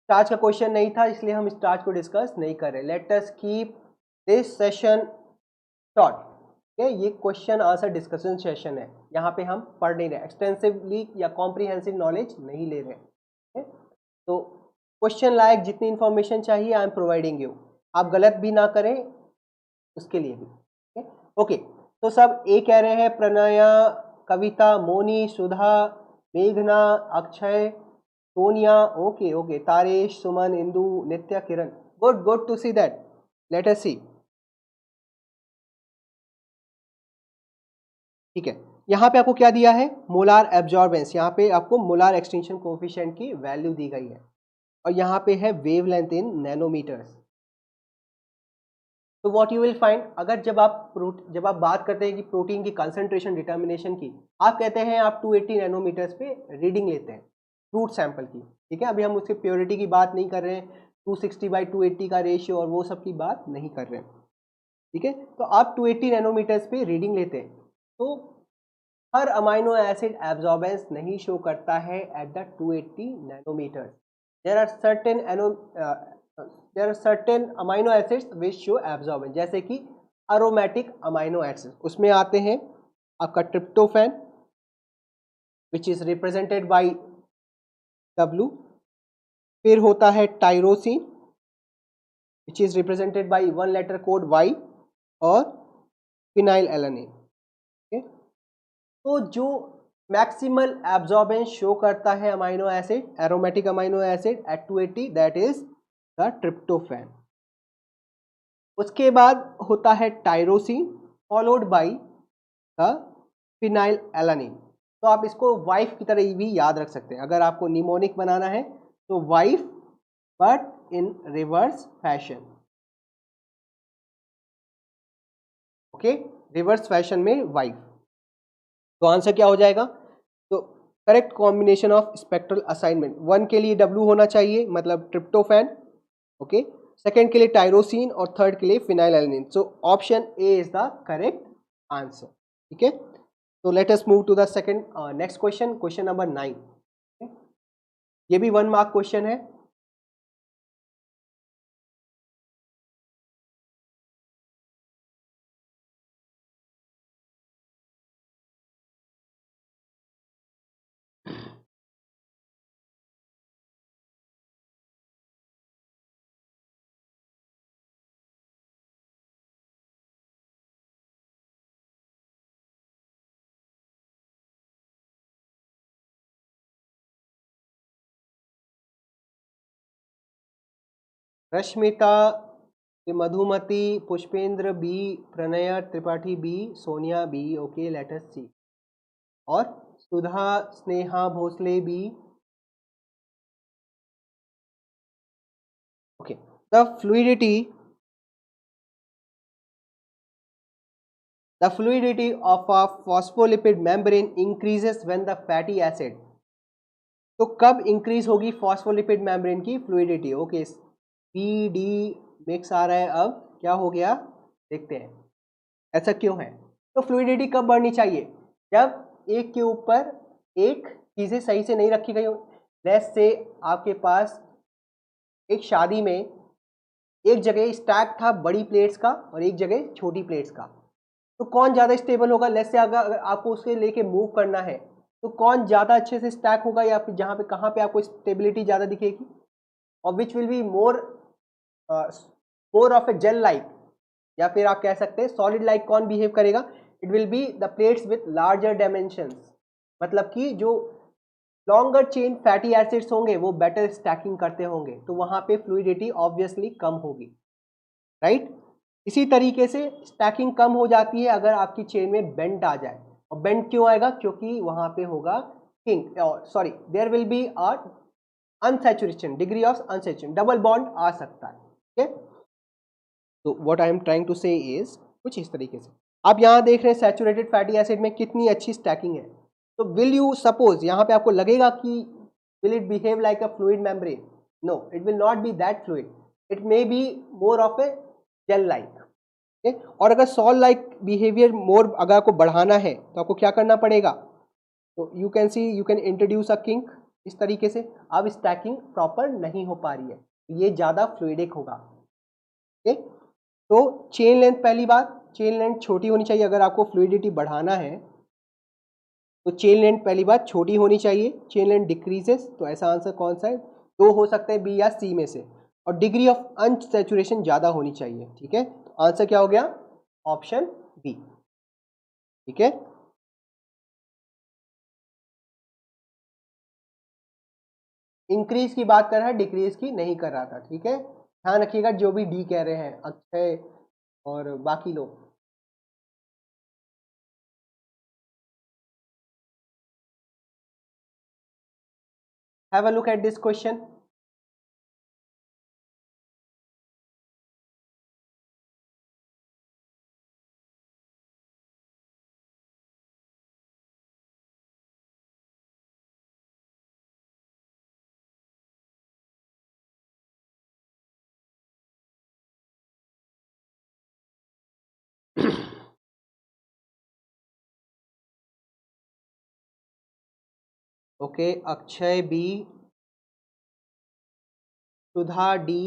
[SPEAKER 1] स्टार्च का क्वेश्चन नहीं था इसलिए हम स्टार्च को डिस्कस नहीं कर रहे। Let us keep this session short. ये क्वेश्चन आंसर डिस्कशन सेशन है, यहाँ पे हम पढ़ नहीं रहे, एक्सटेंसिवली या कॉम्प्रिहेंसिव नॉलेज नहीं ले रहे। तो क्वेश्चन लायक जितनी इंफॉर्मेशन चाहिए आई एम प्रोवाइडिंग यू, आप गलत भी ना करें उसके लिए भी। ओके, तो सब ए कह रहे हैं, प्रणया, कविता, मोनी, सुधा, मेघना, Akshay, Sonia, okay okay, Taresh, Suman, Indu, Nitya, Kiran, good good to see that. Let us see. ठीक है, यहाँ पे आपको क्या दिया है, मोलार एब्जॉर्बेंस, यहाँ पे आपको मोलार एक्सटिंक्शन कोएफिशिएंट की वैल्यू दी गई है, और यहाँ पे है वेवलेंथ इन नैनोमीटर्स। तो व्हाट यू विल फाइंड, अगर जब आप बात करते हैं कि प्रोटीन की कंसंट्रेशन डिटर्मिनेशन की, आप कहते हैं आप 280 नैनोमीटर्स पे रीडिंग लेते हैं फ्रूट सैंपल की। ठीक है, अभी हम उसके प्योरिटी की बात नहीं कर रहे हैं, 260/280 का रेशियो और वो सब की बात नहीं कर रहे हैं। ठीक है, तो आप 280 नैनोमीटर्स पे रीडिंग लेते हैं, तो हर अमाइनो एसिड एब्जॉर्बेंस नहीं शो करता है at the 280 nanometers. There are certain amino acids which show absorbance, जैसे कि अरोमेटिक अमाइनो एसिड्स, उसमें आते हैं आपका tryptophan which is represented by W, फिर होता है tyrosine which is represented by 1 letter code Y, और फिनाइल एलानिन। तो जो मैक्सिमल एब्जॉर्बेंस शो करता है amino acid, aromatic amino acid at 280, that is the tryptophan. उसके बाद होता है tyrosine followed by the phenyl alanine. तो आप इसको वाइफ की तरह भी याद रख सकते हैं, अगर आपको निमोनिक बनाना है तो wife but in reverse fashion. Okay, reverse fashion में वाइफ। तो आंसर क्या हो जाएगा, तो correct combination of spectral assignment, 1 के लिए W होना चाहिए, मतलब ट्रिप्टोफैन, ओके, सेकेंड के लिए टायरोसिन, और थर्ड के लिए phenylalanine. So option A is the correct answer. ठीक है, तो let us move to the second next question, question number 9। ये भी 1 मार्क क्वेश्चन है। Rashmita, Madhumati, Pushpendra B, Pranay Tripathi B, Sonia B, okay let us see, और Sudha, Sneha Bhosle B. Okay, the fluidity of a phospholipid membrane increases when the fatty acid, तो कब increase होगी phospholipid membrane की fluidity. Okay, P D mix आ रहा है, अब क्या हो गया देखते हैं, ऐसा क्यों है। तो फ्लूइडिटी कब बढ़नी चाहिए, जब एक के ऊपर एक चीजें सही से नहीं रखी गई हो। लेट्स से आपके पास एक शादी में एक जगह स्टैक था बड़ी प्लेट्स का और एक जगह छोटी प्लेट्स का, तो कौन ज़्यादा स्टेबल होगा। लेट्स से अगर आपको उसके लेके मूव करना है तो कौन ज़्यादा अच्छे से स्टैक होगा, या फिर जहाँ पे कहाँ पे आपको स्टेबिलिटी ज़्यादा दिखेगी, और which will be more of a gel like, या फिर आप कह सकते हैं सॉलिड लाइक कौन बिहेव करेगा, it will be the plates with larger dimensions, मतलब कि जो लॉन्गर चेन फैटी एसिड्स होंगे वो बेटर स्टैकिंग करते होंगे, तो वहाँ पे फ्लूइडिटी ऑब्वियसली कम होगी, राइट। इसी तरीके से स्टैकिंग कम हो जाती है अगर आपकी चेन में बेंड आ जाए, और बेंड क्यों आएगा, क्योंकि वहां पे होगा kink, sorry there will be a unsaturation, degree of unsaturation, double bond आ सकता है। ठीक है, तो what I am trying to say is कुछ इस तरीके से। आप यहाँ देख रहे हैं सैचुरेटेड फैटी एसिड में कितनी अच्छी स्टैकिंग है, तो विल यू सपोज यहाँ पे आपको लगेगा कि will it behave like a fluid membrane, no it will not be that fluid, it may be more of a gel like. और अगर सॉल लाइक बिहेवियर मोर अगर आपको बढ़ाना है तो आपको क्या करना पड़ेगा, तो you can C you can introduce a kink इस तरीके से। अब स्टैकिंग प्रॉपर नहीं हो पा रही है, ये ज़्यादा फ्लूइडिक होगा। ओके, तो चेन लेंथ, पहली बात चेन लेंथ छोटी होनी चाहिए। अगर आपको फ्लूइडिटी बढ़ाना है तो चेन लेंथ पहली बात छोटी होनी चाहिए। चेन लेंथ डिक्रीजेस, तो ऐसा आंसर कौन सा है, दो हो सकते हैं, बी या सी में से। और डिग्री ऑफ अनसैचुरेशन ज़्यादा होनी चाहिए। ठीक है, तो आंसर क्या हो गया, ऑप्शन बी। ठीक है, इंक्रीज की बात कर रहा है, डिक्रीज की नहीं कर रहा था। ठीक है, ध्यान रखिएगा जो भी डी कह रहे हैं अक्षय और बाकी लोग। Have a look at this question. Okay, Akshay B, Sudha D,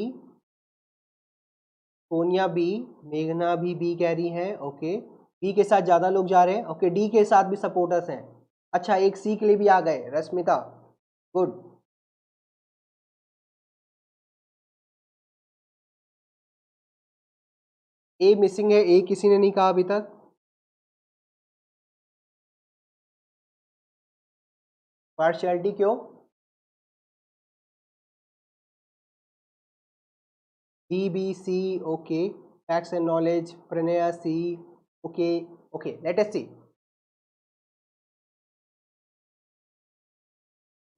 [SPEAKER 1] Sonia B, मेघना भी बी कह रही हैं। ओके, बी के साथ ज़्यादा लोग जा रहे हैं। ओके, डी के साथ भी सपोर्टर्स हैं। अच्छा, एक सी के लिए भी आ गए, रश्मिता, गुड। ए मिसिंग है, ए किसी ने नहीं कहा अभी तक। पार्शियलिटी क्यों, B B C, okay, facts and knowledge, Pranaya C, okay. Okay, let us see.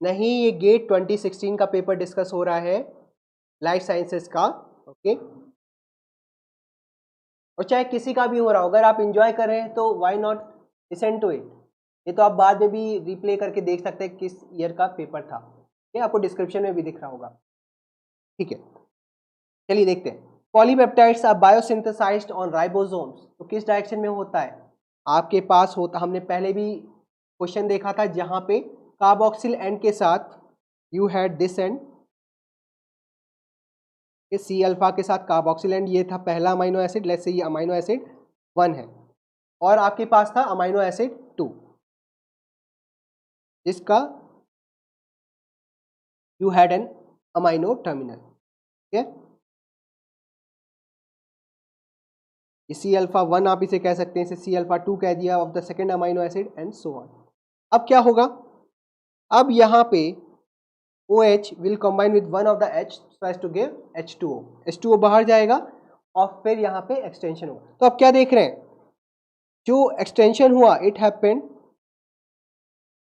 [SPEAKER 1] नहीं, ये गेट 2016 का पेपर डिस्कस हो रहा है, लाइफ साइंसेस का। ओके, और चाहे किसी का भी हो रहा हो, अगर आप इंजॉय कर रहे हैं तो why not listen to it. ये तो आप बाद में भी रिप्ले करके देख सकते हैं किस ईयर का पेपर था, ये आपको डिस्क्रिप्शन में भी दिख रहा होगा। ठीक है, चलिए देखते हैं। Polypeptides are biosynthesised on ribosomes, तो किस डायरेक्शन में होता है आपके पास होता, हमने पहले भी क्वेश्चन देखा था जहां पे कार्बोक्सिल एंड के साथ you had this end, C alpha के साथ कार्बोक्सिल एंड, ये था पहला अमाइनो एसिड, लेट्स से ये अमाइनो एसिड 1 है, और आपके पास था अमाइनो एसिड 2 जिसका you had an amino terminal. ठीक है, ये सी अल्फा 1 आप इसे कह सकते हैं, इसे सी अल्फा 2 कह दिया of the second amino acid and so on. अब क्या होगा, अब यहाँ पे OH will combine with one of the H so as to give H2O, H2O बाहर जाएगा और फिर यहाँ पे एक्सटेंशन होगा। तो अब क्या देख रहे हैं, जो एक्सटेंशन हुआ इट हैपेंड,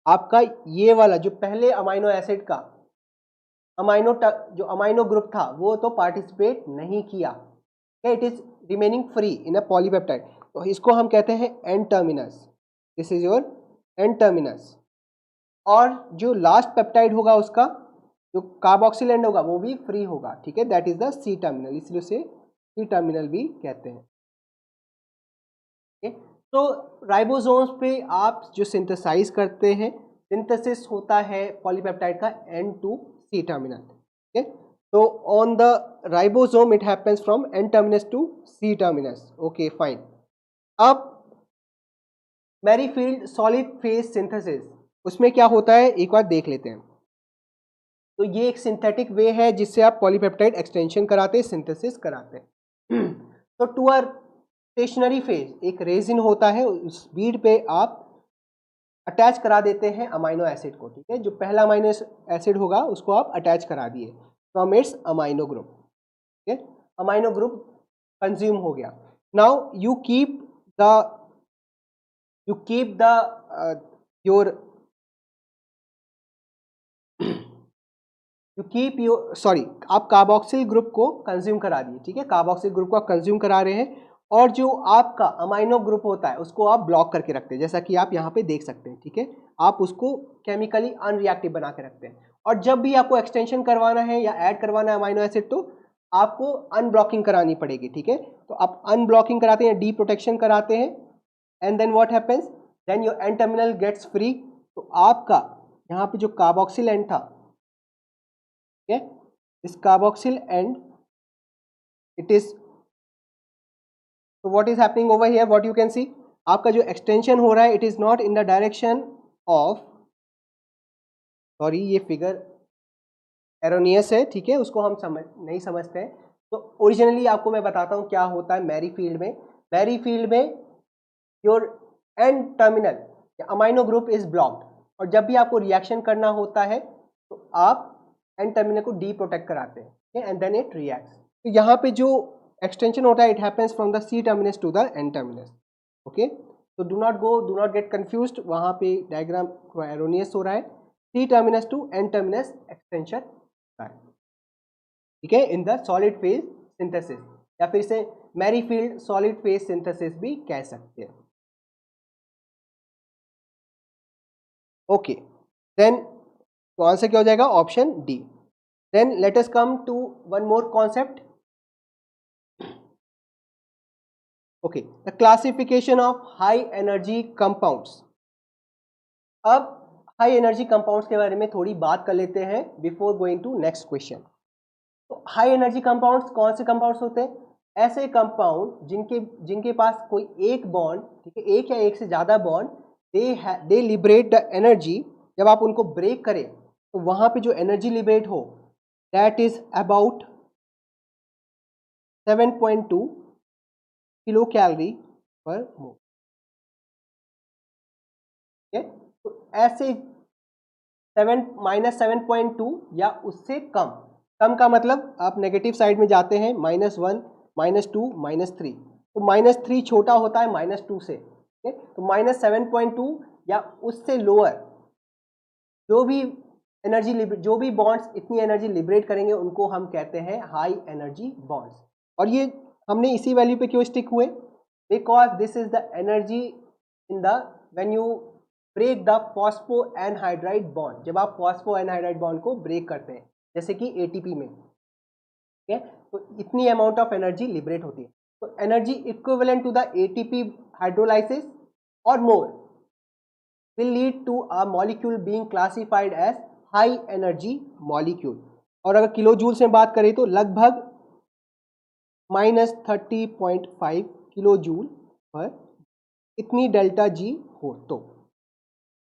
[SPEAKER 1] आपका ये वाला जो पहले अमाइनो एसिड का जो अमाइनो ग्रुप था वो तो पार्टिसिपेट नहीं किया, it is remaining free in a polypeptide, तो इसको हम कहते हैं N terminus, this is your N terminus. और जो लास्ट पेप्टाइड होगा उसका जो कार्बोक्सिल एंड होगा वो भी फ्री होगा। ठीक है, that is the C terminal, इसलिए उसे सी टर्मिनल भी कहते हैं। तो राइबोसोम्स पे आप जो सिंथेसाइज करते हैं, सिंथेसिस होता है पॉलीपेप्टाइड का N2C टर्मिनल। ठीक है, तो on the ribosome it happens from N terminus to C terminus. Okay fine. अब मैरीफील्ड सॉलिड फेज सिंथेसिस, उसमें क्या होता है एक बार देख लेते हैं। तो ये एक सिंथेटिक वे है जिससे आप पॉलीपेप्टाइड एक्सटेंशन कराते हैं, सिंथेसिस कराते हैं। तो टू आर स्टेशनरी फेज, एक रेजिन होता है, उस बीड पे आप अटैच करा देते हैं अमाइनो एसिड को। ठीक है, जो पहला अमाइनो एसिड होगा उसको आप अटैच करा दिए फ्रॉम इट्स अमाइनो ग्रुप। ठीक है, अमाइनो ग्रुप कंज्यूम हो गया। Now you keep the your आप कार्बोक्सिल ग्रुप को कंज्यूम करा दिए। ठीक है, कार्बोक्सिल ग्रुप को आप कंज्यूम करा रहे हैं, और जो आपका अमाइनो ग्रुप होता है उसको आप ब्लॉक करके रखते हैं, जैसा कि आप यहाँ पे देख सकते हैं। ठीक है, आप उसको केमिकली अनरिएक्टिव बना के रखते हैं, और जब भी आपको एक्सटेंशन करवाना है या ऐड करवाना है अमाइनो एसिड, तो आपको अनब्लॉकिंग करानी पड़ेगी, ठीक है। तो आप अनब्लॉकिंग कराते हैं, डी प्रोटेक्शन कराते हैं, and then what happens, then your N terminal gets free. तो आपका यहाँ पे जो कार्बोक्सिल एंड था, ठीक है, इस कार्बोक्सिल एंड इट इज, तो what is happening over here, what you can सी, आपका जो एक्सटेंशन हो रहा है it is not in the direction of, sorry ये फिगर एरोनियस है, ठीक है, उसको हम नहीं समझते हैं। तो ओरिजिनली आपको मैं बताता हूँ क्या होता है मैरी फील्ड में। मैरी फील्ड में your N terminal amino group is blocked, और जब भी आपको रिएक्शन करना होता है तो आप एन टर्मिनल को डी प्रोटेक्ट कराते हैं, एंड देन इट रिएक्ट्स। तो यहाँ पे जो एक्सटेंशन होता है it happens from the C terminus to the N terminus, okay. तो डू नॉट गेट कंफ्यूज्ड, वहाँ पे डायग्राम थोड़ा एरोनियस हो रहा है, C terminus to N terminus extension, ठीक है, in the solid phase synthesis, या फिर से Merrifield solid phase synthesis भी कह सकते हैं, ओके। देन तो आंसर क्या हो जाएगा, option D. Then let us come to one more concept, okay, the classification of high energy compounds. अब हाई एनर्जी कंपाउंड्स के बारे में थोड़ी बात कर लेते हैं before going to next question. तो हाई एनर्जी कंपाउंड्स कौन से कंपाउंड्स होते हैं, ऐसे कंपाउंड जिनके पास कोई एक बॉन्ड, ठीक है, एक या एक से ज्यादा bond, they liberate the energy, जब आप उनको ब्रेक करें तो वहां पे जो एनर्जी लिबरेट हो that is about 7.2 kilo calorie पर मोल, ठीक है। तो ऐसे 7 - 7.2 या उससे कम का मतलब आप नेगेटिव साइड में जाते हैं, -1 -2 -3, तो -3 छोटा होता है -2 से, ठीक है। तो -7.2 या उससे लोअर जो भी बॉन्ड्स इतनी एनर्जी लिबरेट करेंगे उनको हम कहते हैं हाई एनर्जी बॉन्ड्स। और ये हमने इसी वैल्यू पे क्यों स्टिक हुए, because this is the energy in the when you break the phosphoanhydride bond, जब आप फॉस्फो एनहाइड्राइड बॉन्ड को ब्रेक करते हैं जैसे कि एटीपी में, ठीक है, तो इतनी अमाउंट ऑफ एनर्जी लिबरेट होती है। तो energy equivalent to the ATP hydrolysis और more will lead to a molecule being classified as high energy molecule। और अगर किलो जूल से बात करें तो लगभग -30.5 किलो जूल पर इतनी डेल्टा जी हो तो,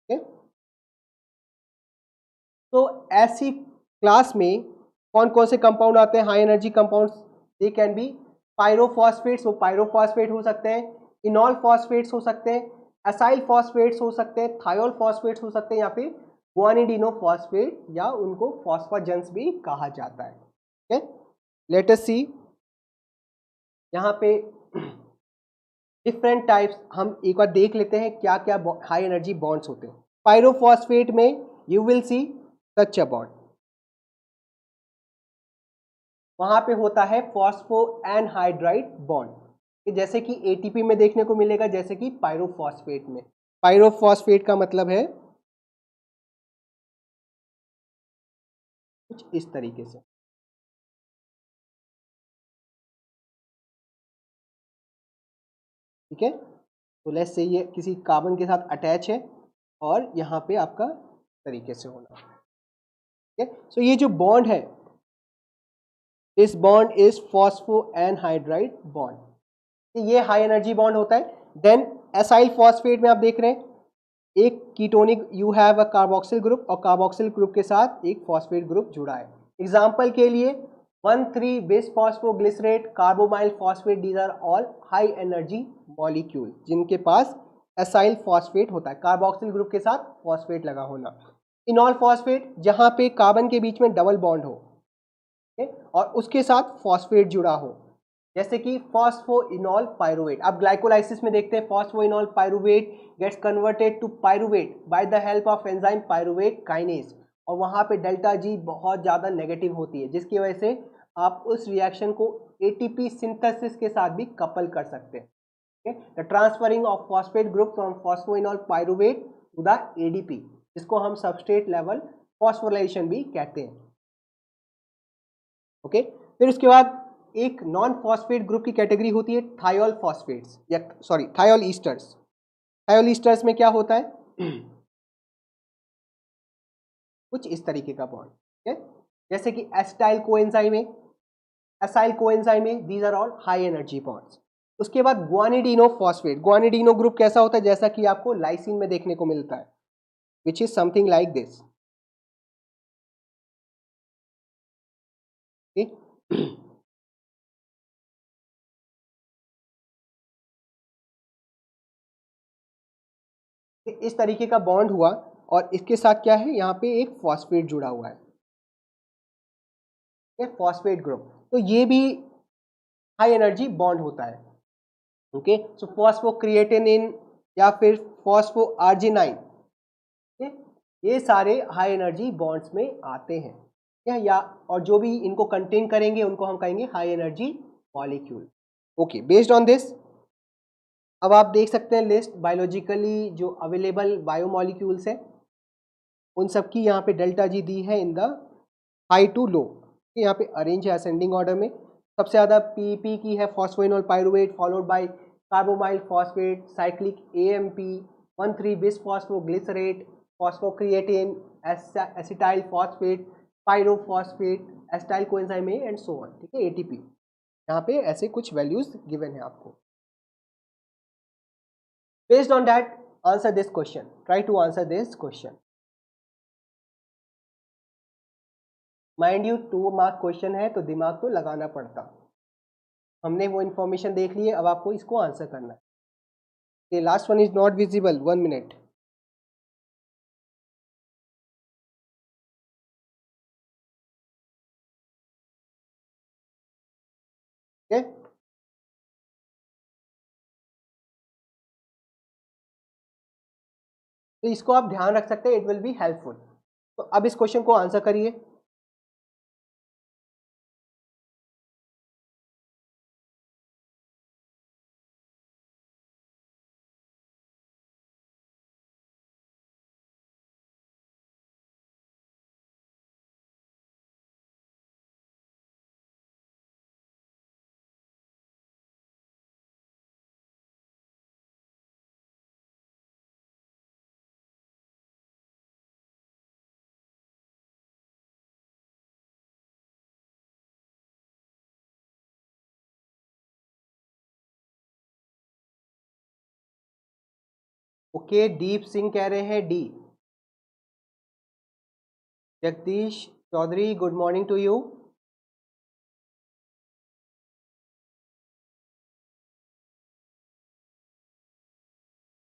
[SPEAKER 1] ठीक है। तो ऐसी क्लास में कौन कौन से कंपाउंड आते हैं high energy compounds, they can be pyrophosphates, वो पायरोफॉस्फेट हो सकते हैं, इनॉल फॉस्फेट्स हो सकते हैं, एसाइल फॉस्फेट्स हो सकते हैं, थायोल फॉस्फेट्स हो सकते हैं, या फिर गुआनिडिनो फॉस्फेट, या उनको फॉस्फोजेंस भी कहा जाता है, ठीक है। लेट अस सी, यहाँ पे डिफरेंट टाइप्स हम एक बार देख लेते हैं क्या क्या हाई एनर्जी बॉन्ड्स होते हैं। पायरोफॉस्फेट में you will C such a bond, वहां पे होता है फॉस्फो एनहाइड्राइड बॉन्ड, जैसे कि एटीपी में देखने को मिलेगा, जैसे कि पायरोफॉस्फेट में। पायरोफॉस्फेट का मतलब है कुछ इस तरीके से, ठीक है। तो लेट्स से ये किसी कार्बन के साथ अटैच है और यहाँ पे आपका तरीके से होना, ठीक है। सो ये जो बॉन्ड है, इस bond is phospho anhydride bond, ये हाई एनर्जी बॉन्ड होता है। देन एसाइल फॉस्फेट में आप देख रहे हैं एक ketonic, you have a carboxyl group, और कार्बोक्सिल ग्रुप के साथ एक फॉस्फेट ग्रुप जुड़ा है। एग्जांपल के लिए 1,3 bis phosphoglycerate, carbamoyl phosphate, these are all high energy molecule जिनके पास एसाइल फॉस्फेट होता है, कार्बोक्सिल ग्रुप के साथ फॉस्फेट लगा होना। इनॉल फॉस्फेट जहां पे कार्बन के बीच में डबल बॉन्ड हो, और उसके साथ फॉस्फेट जुड़ा हो, जैसे कि फॉस्फोइनॉल पायरुवेट। आप ग्लाइकोलाइसिस में देखते हैं phosphoenolpyruvate gets converted to pyruvate by the help of enzyme pyruvate kinase, और वहां पे डेल्टा जी बहुत ज़्यादा नेगेटिव होती है, जिसकी वजह से आप उस रिएक्शन को एटीपी सिंथेसिस के साथ भी कपल कर सकते हैं। The transferring of phosphate group from phosphoenolpyruvate to the ADP, जिसको हम सबस्ट्रेट लेवल फॉस्फोराइलेशन भी कहते हैं, ओके। फिर उसके बाद एक नॉन फॉस्फेट ग्रुप की कैटेगरी होती है थायोल फॉस्फेट्स, या sorry thiol esters. Thiol esters में क्या होता है कुछ इस तरीके का बॉन्ड, ठीक है, जैसे कि एसिटाइल कोएंजाइम में, एसाइल कोएंजाइम में, these are all high energy bonds. उसके बाद ग्वानिडीनो फॉस्फेट, ग्वानिडीनो ग्रुप कैसा होता है, जैसा कि आपको लाइसिन में देखने को मिलता है, which is something like this. इस तरीके का बॉन्ड हुआ और इसके साथ क्या है, यहाँ पे एक फॉस्फेट जुड़ा हुआ है, फॉस्फेट ग्रुप, तो ये भी हाई एनर्जी बॉन्ड होता है। ओके, सो फॉस्फोक्रिएटिनिन या फिर फॉस्फो आर्जिनाइन, ये सारे हाई एनर्जी बॉन्ड्स में आते हैं, या और जो भी इनको कंटेन करेंगे उनको हम कहेंगे high energy molecule. Okay, based on this अब आप देख सकते हैं लिस्ट बायोलॉजिकली जो अवेलेबल बायोमॉलिक्यूल्स हैं उन सब की यहाँ पे डेल्टा जी दी है in the high to low, यहाँ पे अरेंज है असेंडिंग ऑर्डर में। सबसे ज़्यादा पीपी की है phosphoenol pyruvate, followed by carbamoyl phosphate, cyclic AMP, 1,3 bisphosphoglycerate, phosphocreatine, acetyl phosphate, pyrophosphate, acetyl coenzyme A and so on, ठीक है, एटीपी। यहाँ पे ऐसे कुछ वैल्यूज गिवन है आपको। Based on that answer this question, try to answer this question. Mind you 2 mark question है तो दिमाग तो लगाना पड़ता। हमने वो इन्फॉर्मेशन देख ली है, अब आपको इसको आंसर करना है। ये last one is not visible, 1 minute. ठीक है, तो इसको आप ध्यान रख सकते हैं, इट विल बी हेल्पफुल। तो अब इस क्वेश्चन को आंसर करिए। ओके, दीप सिंह कह रहे हैं D. Jagdish Chaudhary, good morning to you.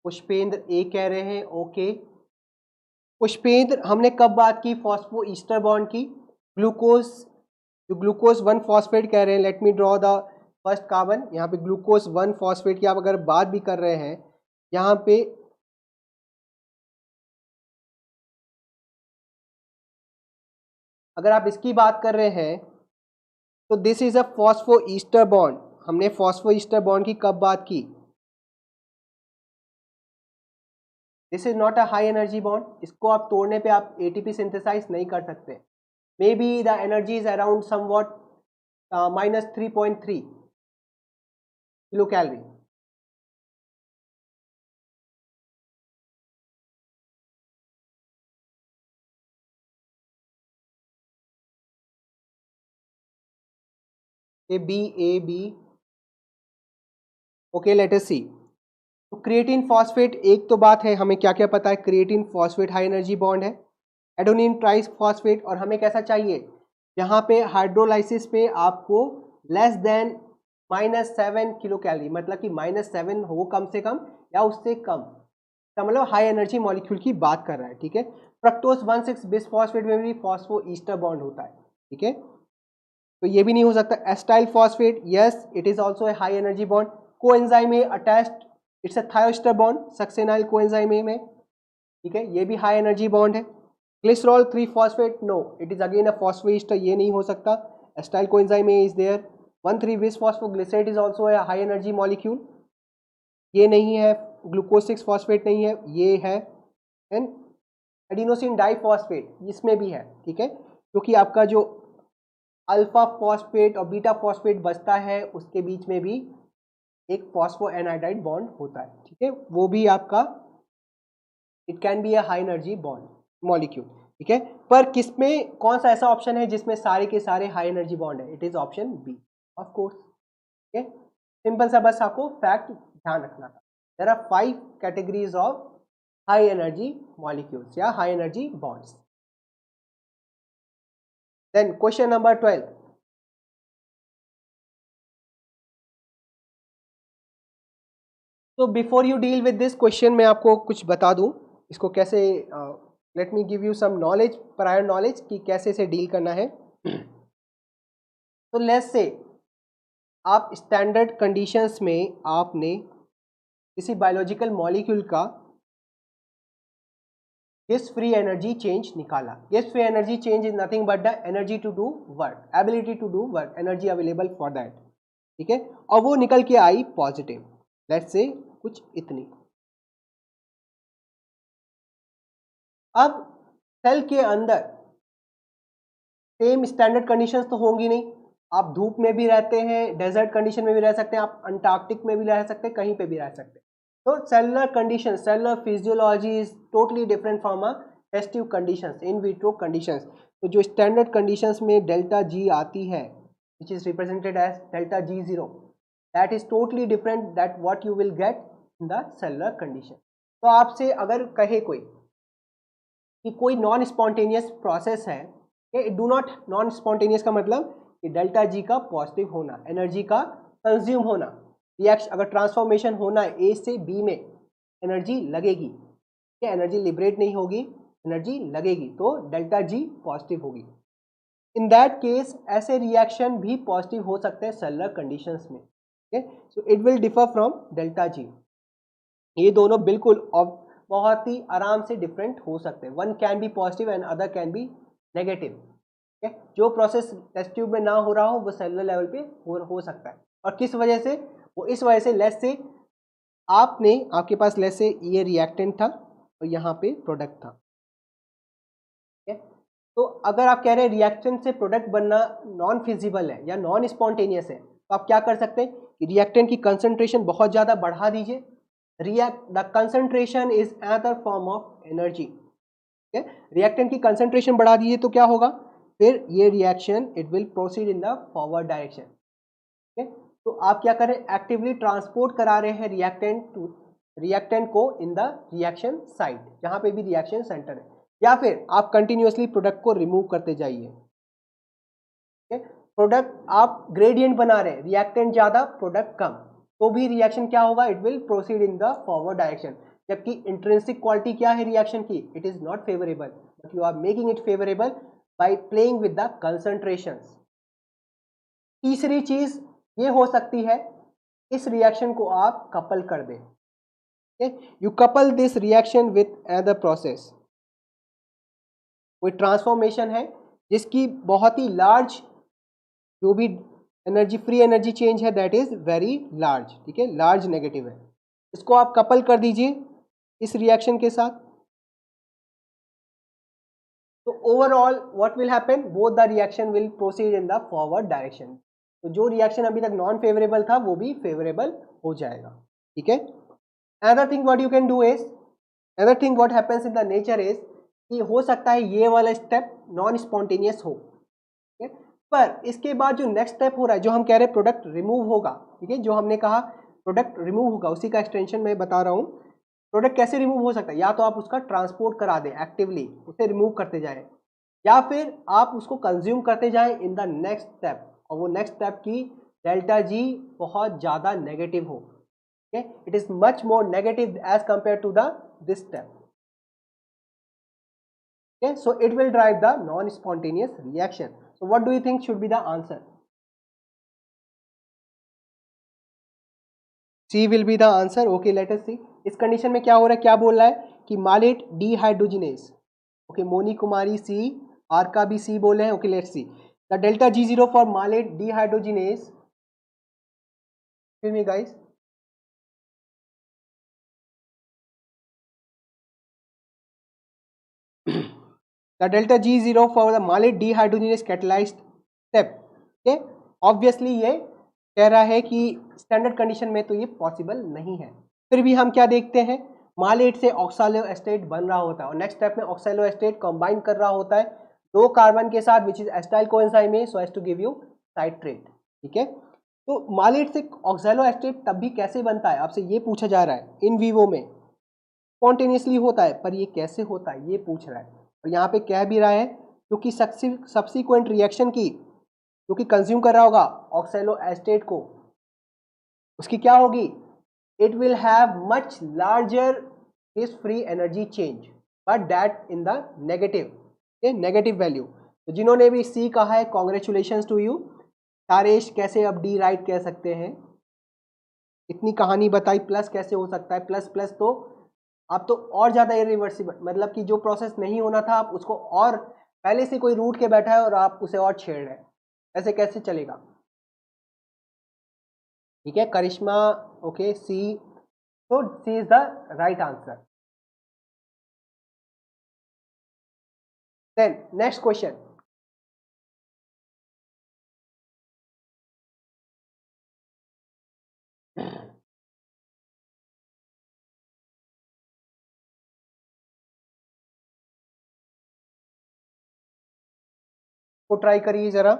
[SPEAKER 1] Pushpendra A कह रहे हैं ओके। पुष्पेंद्र, हमने कब बात की फॉस्फो ईस्टर बॉन्ड की? ग्लूकोज, जो ग्लूकोज 1 फॉस्फेट कह रहे हैं, let me draw the first carbon. यहाँ पे ग्लूकोज 1 फॉस्फेट की आप अगर बात भी कर रहे हैं, यहाँ पे अगर आप इसकी बात कर रहे हैं तो this is a phospho ester bond. हमने फॉस्फो ईस्टर बॉन्ड की कब बात की? This is not a high energy bond, इसको आप तोड़ने पे आप एटीपी सिंथेसाइज नहीं कर सकते। Maybe the energy is around somewhat -3.3 kilo calorie. A B okay, let us see. तो क्रिएटिन फॉस्फेट, एक तो बात है हमें क्या क्या पता है, creatine phosphate high energy bond है। एडोनिन ट्राइस फॉस्फेट, और हमें कैसा चाहिए, यहाँ पे हाइड्रोलाइसिस पे आपको लेस देन -7 किलो कैलोरी, मतलब कि -7 हो कम से कम या उससे कम, तो मतलब हाई एनर्जी मॉलिक्यूल की बात कर रहा है, ठीक है। फ्रक्टोज 1,6 बिसफॉस्फेट में भी फॉस्फो ईस्टर बॉन्ड होता है, ठीक है, तो ये भी नहीं हो सकता। Acetyl phosphate, yes it is also a high energy bond. Coenzyme A attached, it's a thioester bond, succinyl coenzyme A में, ठीक है, ये भी हाई एनर्जी बॉन्ड है। Glycerol 3 phosphate, no it is again a phosphoester, ये नहीं हो सकता। Acetyl coenzyme A is there. 1,3 bisphosphoglycerate is also a high energy molecule, ये नहीं है। ग्लूकोज 6 फॉस्फेट नहीं है, ये है। एंड एडिनोसिन डाइफॉस्फेट इसमें भी है, ठीक है, क्योंकि आपका जो अल्फा फॉस्फेट और बीटा फॉस्फेट बचता है, उसके बीच में भी एक फॉस्फोएनाइडाइड बॉन्ड होता है, ठीक है, वो भी आपका it can be a high energy bond molecule, ठीक है। पर किसमें कौन सा ऐसा ऑप्शन है जिसमें सारे के सारे हाई एनर्जी बॉन्ड है? It is option B, of course, ठीक है। सिंपल सा बस आपको फैक्ट ध्यान रखना था। There are 5 categories of high energy molecules या high energy bonds. Then question number 12, तो before you deal with this question मैं आपको कुछ बता दूं इसको कैसे, let me give you some knowledge, prior knowledge कि कैसे इसे डील करना है। तो लेट्स से आप स्टैंडर्ड कंडीशंस में आपने किसी बायोलॉजिकल मॉलिक्यूल का गैस फ्री एनर्जी चेंज निकाला। गैस free energy change is nothing but the energy to do work, ability to do work, energy available for that, ठीक है। और वो निकल के आई पॉजिटिव, लेट्स से कुछ इतनी। अब सेल के अंदर सेम स्टैंडर्ड कंडीशंस तो होंगी नहीं, आप धूप में भी रहते हैं, डेजर्ट कंडीशन में भी रह सकते हैं, आप अंटार्कटिक में भी रह सकते हैं, कहीं पे भी रह सकते हैं। तो cellular condition, cellular physiology is totally different from a test tube conditions, in vitro conditions. तो जो स्टैंडर्ड कंडीशंस में डेल्टा जी आती है which is represented as delta G zero, that is totally different that what you will get in the cellular condition. तो आपसे अगर कहे कोई कि कोई नॉन स्पॉन्टेनियस प्रोसेस है, डू नॉट, नॉन स्पॉन्टेनियस का मतलब कि डेल्टा जी का पॉजिटिव होना, एनर्जी का कंज्यूम होना, रिएक्शन अगर ट्रांसफॉर्मेशन होना है ए से बी में, एनर्जी लगेगी, क्या एनर्जी लिबरेट नहीं होगी, एनर्जी लगेगी, तो डेल्टा जी पॉजिटिव होगी। इन दैट केस ऐसे रिएक्शन भी पॉजिटिव हो सकते हैं सेलुलर कंडीशंस में, so it will differ from delta G. ये दोनों बिल्कुल बहुत ही आराम से डिफरेंट हो सकते हैं, one can be positive and other can be negative. जो प्रोसेस टेस्ट ट्यूब में ना हो रहा हो वो सेलुलर लेवल पे हो सकता है। और किस वजह से? वो इस वजह से, लेस से आपके पास लेस से ये रिएक्टेंट था और यहाँ पे प्रोडक्ट था, ठीक है। तो अगर आप कह रहे हैं रिएक्टेंट से प्रोडक्ट बनना नॉन फिजिबल है या नॉन स्पॉन्टेनियस है, तो आप क्या कर सकते हैं कि रिएक्टेंट की कंसंट्रेशन बहुत ज़्यादा बढ़ा दीजिए। The concentration is another form of energy, ठीक है। रिएक्टेंट की कंसंट्रेशन बढ़ा दीजिए तो क्या होगा, फिर ये reaction it will proceed in the forward direction, ठीक है। तो आप क्या करें, एक्टिवली ट्रांसपोर्ट करा रहे हैं रिएक्टेंट को इन द रिएक्शन साइट, जहां पे भी रिएक्शन सेंटर है, या फिर आप कंटिन्यूअसली प्रोडक्ट को रिमूव करते जाइए, ठीक है। प्रोडक्ट आप ग्रेडियंट बना रहे हैं, रिएक्टेंट ज्यादा प्रोडक्ट कम, तो भी रिएक्शन क्या होगा, it will proceed in the forward direction. जबकि इंट्रिंसिक क्वालिटी क्या है रिएक्शन की, it is not favourable, but you are making it favourable by playing with the concentrations. तीसरी चीज ये हो सकती है, इस रिएक्शन को आप कपल कर दें, you couple this reaction with other process. कोई ट्रांसफॉर्मेशन है जिसकी बहुत ही लार्ज, जो भी एनर्जी फ्री एनर्जी चेंज है दैट इज वेरी लार्ज, ठीक है, लार्ज नेगेटिव है, इसको आप कपल कर दीजिए इस रिएक्शन के साथ। तो overall what will happen, both the reaction will proceed in the forward direction. तो जो रिएक्शन अभी तक नॉन फेवरेबल था वो भी फेवरेबल हो जाएगा, ठीक है। Another thing what you can do is, another thing what happens in the nature is कि हो सकता है ये वाला स्टेप नॉन स्पॉन्टेनियस हो, ठीक है, पर इसके बाद जो नेक्स्ट स्टेप हो रहा है, जो हम कह रहे हैं प्रोडक्ट रिमूव होगा, ठीक है, जो हमने कहा प्रोडक्ट रिमूव होगा उसी का एक्सटेंशन मैं बता रहा हूँ। प्रोडक्ट कैसे रिमूव हो सकता है, या तो आप उसका ट्रांसपोर्ट करा दें, एक्टिवली उसे रिमूव करते जाएं, या फिर आप उसको कंज्यूम करते जाएं इन द नेक्स्ट स्टेप, और वो नेक्स्ट स्टेप की डेल्टा जी बहुत ज़्यादा नेगेटिव हो, it is much more negative as compare to the this step, so it will drive the non-spontaneous reaction. So what do you think should be the answer? C will be the answer. Okay, let us see. इस condition में क्या हो रहा है, क्या बोल रहा है कि malate dehydrogenase, okay, Moni Kumari C, Arka भी सी बोले हैं, okay, let's see the delta G zero for malate dehydrogenase, फिर मी guys, the delta G0 for the malate dehydrogenase catalyzed step. Okay, obviously ये कह रहा है कि स्टैंडर्ड कंडीशन में तो ये पॉसिबल नहीं है। फिर भी हम क्या देखते हैं, मालेट से ऑक्सालो एस्टेट बन रहा होता है और नेक्स्ट स्टेप में ऑक्सालो एस्टेट कंबाइन कर रहा होता है 2 कार्बन के साथ which is acetyl coenzyme A so as to give you citrate. ठीक है, तो मालेट से ऑक्सालो एस्टेट तब भी कैसे बनता है, आपसे ये पूछा जा रहा है। इन वीवो में स्पॉन्टेनियसली होता है, पर ये कैसे होता है ये पूछ रहा है। और यहाँ पे कह भी रहा है क्योंकि सब्सिक्वेंट रिएक्शन की जो कि कंज्यूम कर रहा होगा ऑक्सालो एस्टेट को, उसकी क्या होगी, it will have much larger is free energy change but that in the negative, okay, negative value। तो जिन्होंने भी सी कहा है कॉन्ग्रेचुलेशंस टू यू। तारेश कैसे अब डी राइट कह सकते हैं, इतनी कहानी बताई, प्लस कैसे हो सकता है, प्लस प्लस तो आप तो और ज़्यादा इरिवर्सिबल, मतलब कि जो प्रोसेस नहीं होना था आप उसको और पहले से कोई रूट के बैठा है और आप उसे और छेड़ रहे हैं, ऐसे कैसे चलेगा। ठीक है Karishma, okay C, so C is the right answer। Then next question, को ट्राई करिए जरा।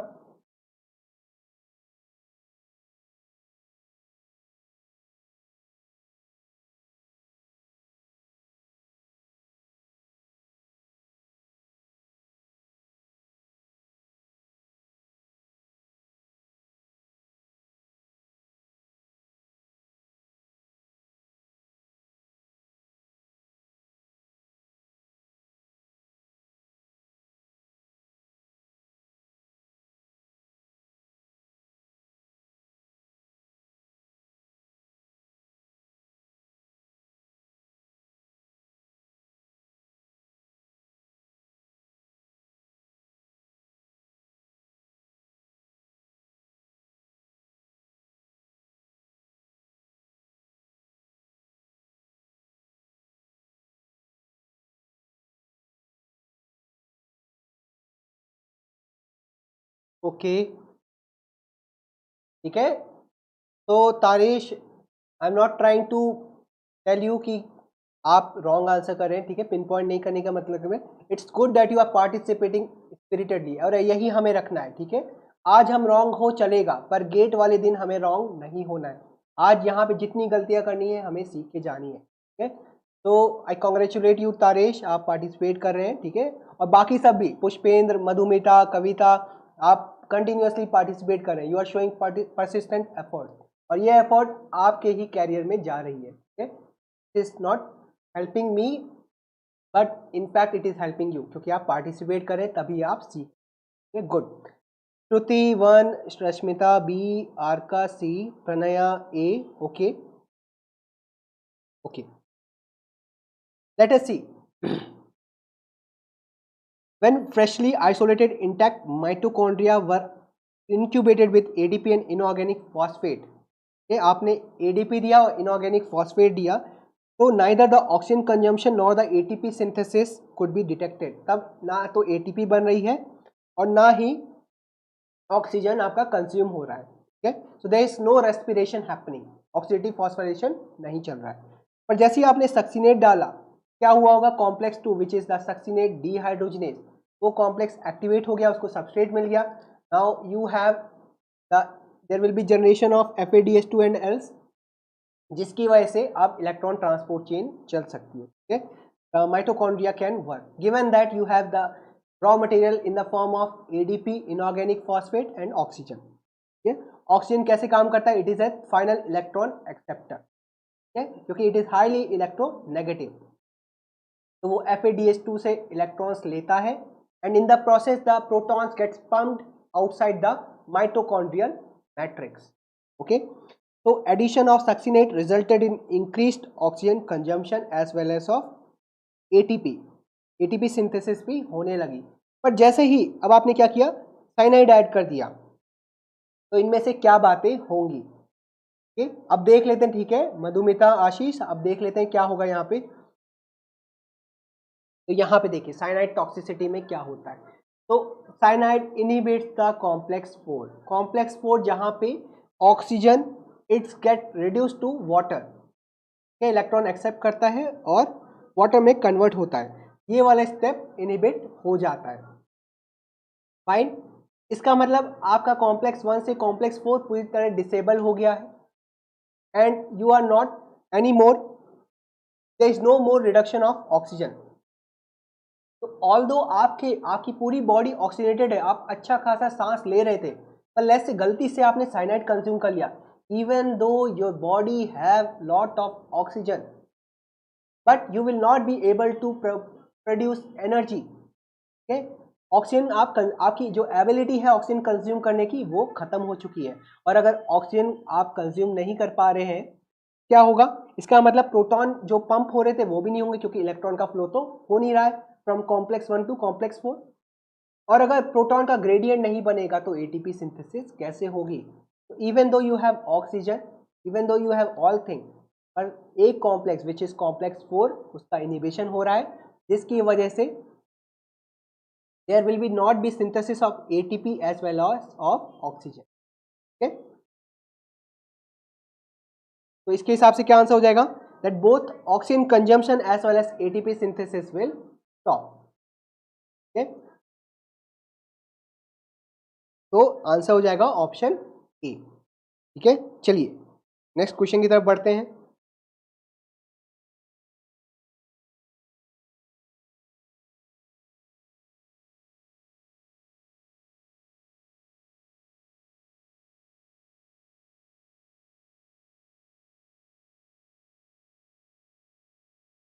[SPEAKER 1] ओके ठीक है, तो Tarish I am not trying to tell you कि आप रॉन्ग आंसर कर रहे हैं। ठीक है, पिन पॉइंट नहीं करने का मतलब है it's good that you are participating spiritedly और यही हमें रखना है। ठीक है, आज हम रॉन्ग हो चलेगा पर गेट वाले दिन हमें रॉन्ग नहीं होना है। आज यहाँ पे जितनी गलतियाँ करनी है हमें सीख के जानी है। ठीक है, तो आई कॉन्ग्रेचुलेट यू तारेश, आप पार्टिसिपेट कर रहे हैं। ठीक है, और बाकी सब भी पुष्पेंद्र, मधुमिता, कविता, आप कंटिन्यूसली पार्टिसिपेट कर रहे हैं। You are showing persistent effort और ये एफर्ट आपके ही कैरियर में जा रही है। ठीक है, it is not helping me but in fact it is helping you, क्योंकि आप पार्टिसिपेट करें तभी आप सीख। Good, Shruti 1, Rashmita B, Arka C, Pranaya A। Okay okay, let us see। When freshly isolated intact mitochondria were incubated with ADP and inorganic phosphate, ये आपने ADP दिया और inorganic phosphate दिया, तो neither the oxygen consumption nor the ATP synthesis could be detected। तब ना तो ATP बन रही है और ना ही ऑक्सीजन आपका कंज्यूम हो रहा है। ठीक है, so there is no respiration happening, oxidative phosphorylation नहीं चल रहा है। पर जैसे ही आपने सक्सीनेट डाला, क्या हुआ होगा, complex 2 which is the succinate dehydrogenase, वो कॉम्प्लेक्स एक्टिवेट हो गया, उसको सबस्ट्रेट मिल गया। Now you have their will B generation of FADH2 and else, जिसकी वजह से आप इलेक्ट्रॉन ट्रांसपोर्ट चेन चल सकती है। ठीक है, mitochondria can work given that you have the raw material in the form of ADP, inorganic phosphate and oxygen। ठीक है, ऑक्सीजन कैसे काम करता है, it is A final electron acceptor. ठीक है, क्योंकि इट इज हाईली इलेक्ट्रोनेगेटिव, तो वो FADH2 से इलेक्ट्रॉन्स लेता है and in the process the protons gets pumped outside the mitochondrial matrix. Okay, तो addition of succinate resulted in increased oxygen consumption as well as of ATP synthesis भी होने लगी। पर जैसे ही अब आपने क्या किया, साइनाइड ऐड कर दिया, तो इनमें से क्या बातें होंगी। ठीक है, अब देख लेते हैं। ठीक है, मधुमिता, आशीष, अब देख लेते हैं क्या होगा यहाँ पे। तो यहाँ पे देखिए साइनाइड टॉक्सिसिटी में क्या होता है। तो cyanide inhibits the complex 4। Complex 4 जहां पे oxygen it's get reduce to water के इलेक्ट्रॉन एक्सेप्ट करता है और वाटर में कन्वर्ट होता है, ये वाला स्टेप इनहिबिट हो जाता है। फाइन, इसका मतलब आपका कॉम्प्लेक्स 1 से कॉम्प्लेक्स 4 पूरी तरह डिसेबल हो गया है and you are not any more, there is no more reduction of oxygen. तो ऑल्दो आपकी पूरी बॉडी ऑक्सीडेटेड है, आप अच्छा खासा सांस ले रहे थे, पर लेट्स से गलती से आपने साइनाइड कंज्यूम कर लिया, even though your body have lot of oxygen but you will not be able to produce energy. Okay, oxygen आपकी जो एबिलिटी है ऑक्सीजन कंज्यूम करने की वो खत्म हो चुकी है, और अगर ऑक्सीजन आप कंज्यूम नहीं कर पा रहे हैं क्या होगा, इसका मतलब प्रोटॉन जो पंप हो रहे थे वो भी नहीं होंगे, क्योंकि इलेक्ट्रॉन का फ्लो तो हो नहीं रहा है फ्रॉम कॉम्प्लेक्स 1 टू कॉम्प्लेक्स 4। और अगर प्रोटॉन का ग्रेडियंट नहीं बनेगा तो एटीपी सिंथेसिस कैसे होगी। तो even though you have oxygen, even though you have all thing, पर एक कॉम्प्लेक्स विच इज कॉम्प्लेक्स 4 उसका इनिबिशन हो रहा है, जिसकी वजह से there will be not be synthesis of ATP as well as of oxygen। okay? तो इसके हिसाब से क्या आंसर हो जाएगा, that both oxygen consumption as well as ATP synthesis will stop। okay? तो आंसर हो जाएगा ऑप्शन ए। ठीक है, चलिए नेक्स्ट क्वेश्चन की तरफ बढ़ते हैं।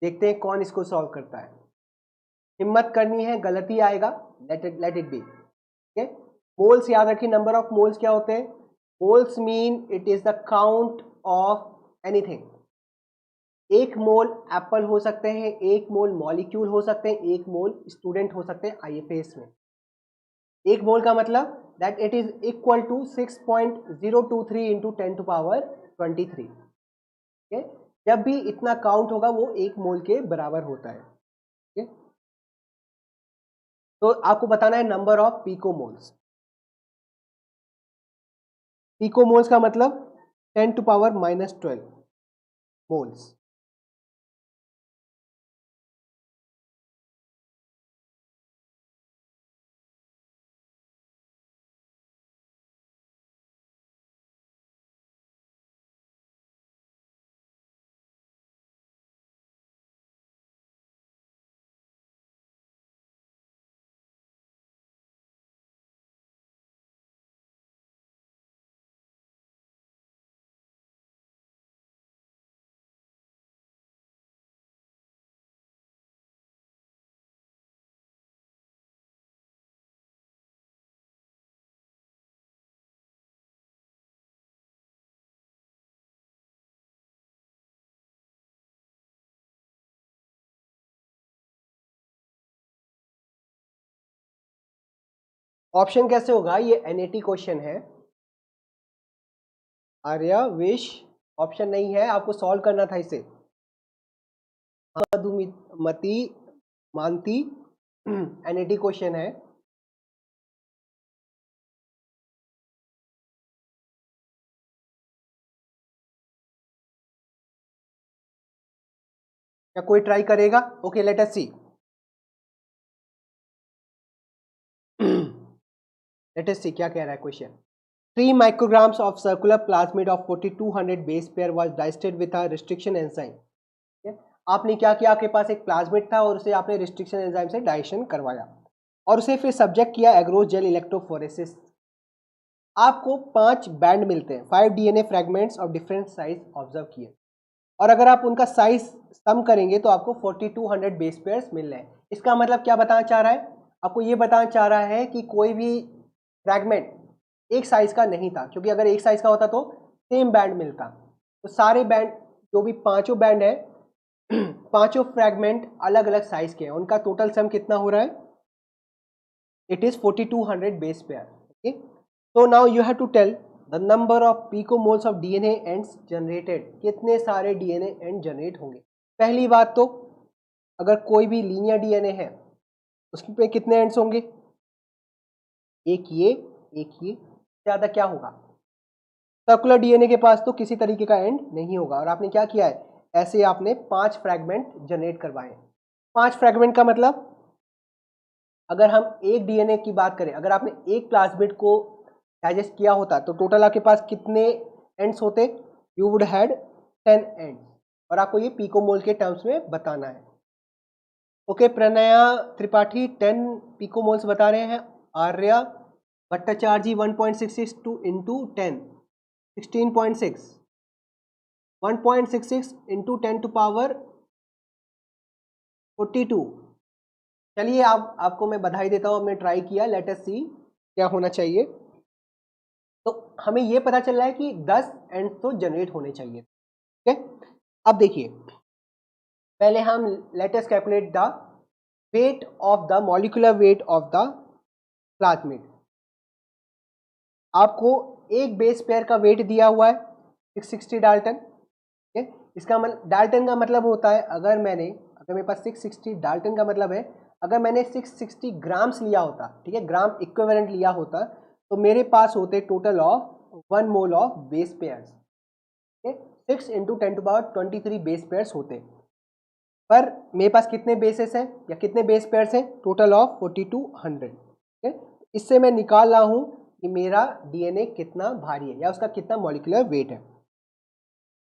[SPEAKER 1] देखते हैं कौन इसको सॉल्व करता है। हिम्मत करनी है, गलती आएगा, लेट इट बी। ठीक है, मोल्स याद रखिए, नंबर ऑफ मोल्स क्या होते हैं, moles mean it is the count of anything. एक मोल एप्पल हो सकते हैं, एक मोल मॉलिक्यूल हो सकते हैं, एक मोल स्टूडेंट हो सकते हैं आईएफएस में। एक मोल का मतलब that it is equal to 6.023 into 10 to power 23। जब भी इतना काउंट होगा वो एक मोल के बराबर होता है। ठीक है, तो आपको बताना है नंबर ऑफ पिकोमोल्स। पिकोमोल्स का मतलब 10 टू पावर -12 मोल्स। ऑप्शन कैसे होगा, ये एनएटी क्वेश्चन है। आर्या विश ऑप्शन नहीं है, आपको सॉल्व करना था इसे। मधुमती मानती एनएटी क्वेश्चन है। क्या कोई ट्राई करेगा? Okay, let us see. Let us see क्या कह रहा है question. 3 micrograms of circular plasmid of 4200 base pair was diced with a restriction enzyme। आपने क्या किया, आपके पास एक प्लाज्मिड था और उसे आपने रिस्ट्रिक्शन एंजाइम से डाइजेशन करवाया और उसे फिर सब्जेक्ट किया एग्रोस जेल इलेक्ट्रोफोरेसिस। आपको 5 बैंड मिलते हैं, 5 DNA fragments of different size observe किए, और अगर आप उनका साइज सम करेंगे तो आपको 4200 बेस पेयर्स मिल रहे हैं। इसका मतलब क्या बताना चाह रहा है, आपको ये बताना चाह रहा है कि कोई भी फ्रैगमेंट एक साइज का नहीं था, क्योंकि अगर एक साइज का होता तो सेम बैंड मिलता। तो सारे बैंड जो भी पांचों बैंड है पांचों फ्रैगमेंट अलग अलग साइज के हैं, उनका टोटल सम कितना हो रहा है, it is 4200 base pair. Okay, so now you have to tell the number of picomoles of DNA ends generated। कितने सारे DNA एंड जनरेट होंगे। पहली बात तो अगर कोई भी लीनियर DNA है उसमें कितने एंड्स होंगे, एक ये, ज़्यादा क्या होगा, सर्कुलर डीएनए के पास तो किसी तरीके का एंड नहीं होगा। और आपने क्या किया है, ऐसे आपने 5 फ्रैगमेंट जनरेट करवाए। 5 फ्रैगमेंट का मतलब अगर हम एक डीएनए की बात करें, अगर आपने एक प्लाज्मिड को डाइजेस्ट किया होता तो टोटल आपके पास कितने एंड्स होते, यू वुड हैड 10 एंड्स, और आपको ये पिकोमोल के टर्म्स में बताना है। ओके, प्रणया त्रिपाठी 10 पिकोमोल्स बता रहे हैं। Arya Bhattacharya 1.66 to into 10 16.6, 1.66 into 10 to power 42। चलिए आपको मैं बधाई देता हूँ, आपने ट्राई किया। लेट अस सी क्या होना चाहिए। तो हमें ये पता चल रहा है कि 10 एंड तो जनरेट होने चाहिए। ठीक है, अब देखिए, पहले हम let us calculate the weight of the molecular weight of the plasmid. आपको एक बेस पेयर का वेट दिया हुआ है 660 डाल्टन। ठीक है, इसका डाल्टन का मतलब होता है, अगर मेरे पास 660 डाल्टन का मतलब है अगर मैंने 660 ग्राम्स लिया होता, ठीक है, ग्राम इक्विवेलेंट लिया होता, तो मेरे पास होते total of 1 mole of base pairs. 6 into 10 to power 23 base pairs होते, पर मेरे पास कितने बेसेस हैं या कितने बेस पेयर्स हैं, टोटल ऑफ 4200। ठीक है, इससे मैं निकाल रहा हूं कि मेरा डीएनए कितना भारी है या उसका कितना मॉलिक्यूलर वेट है,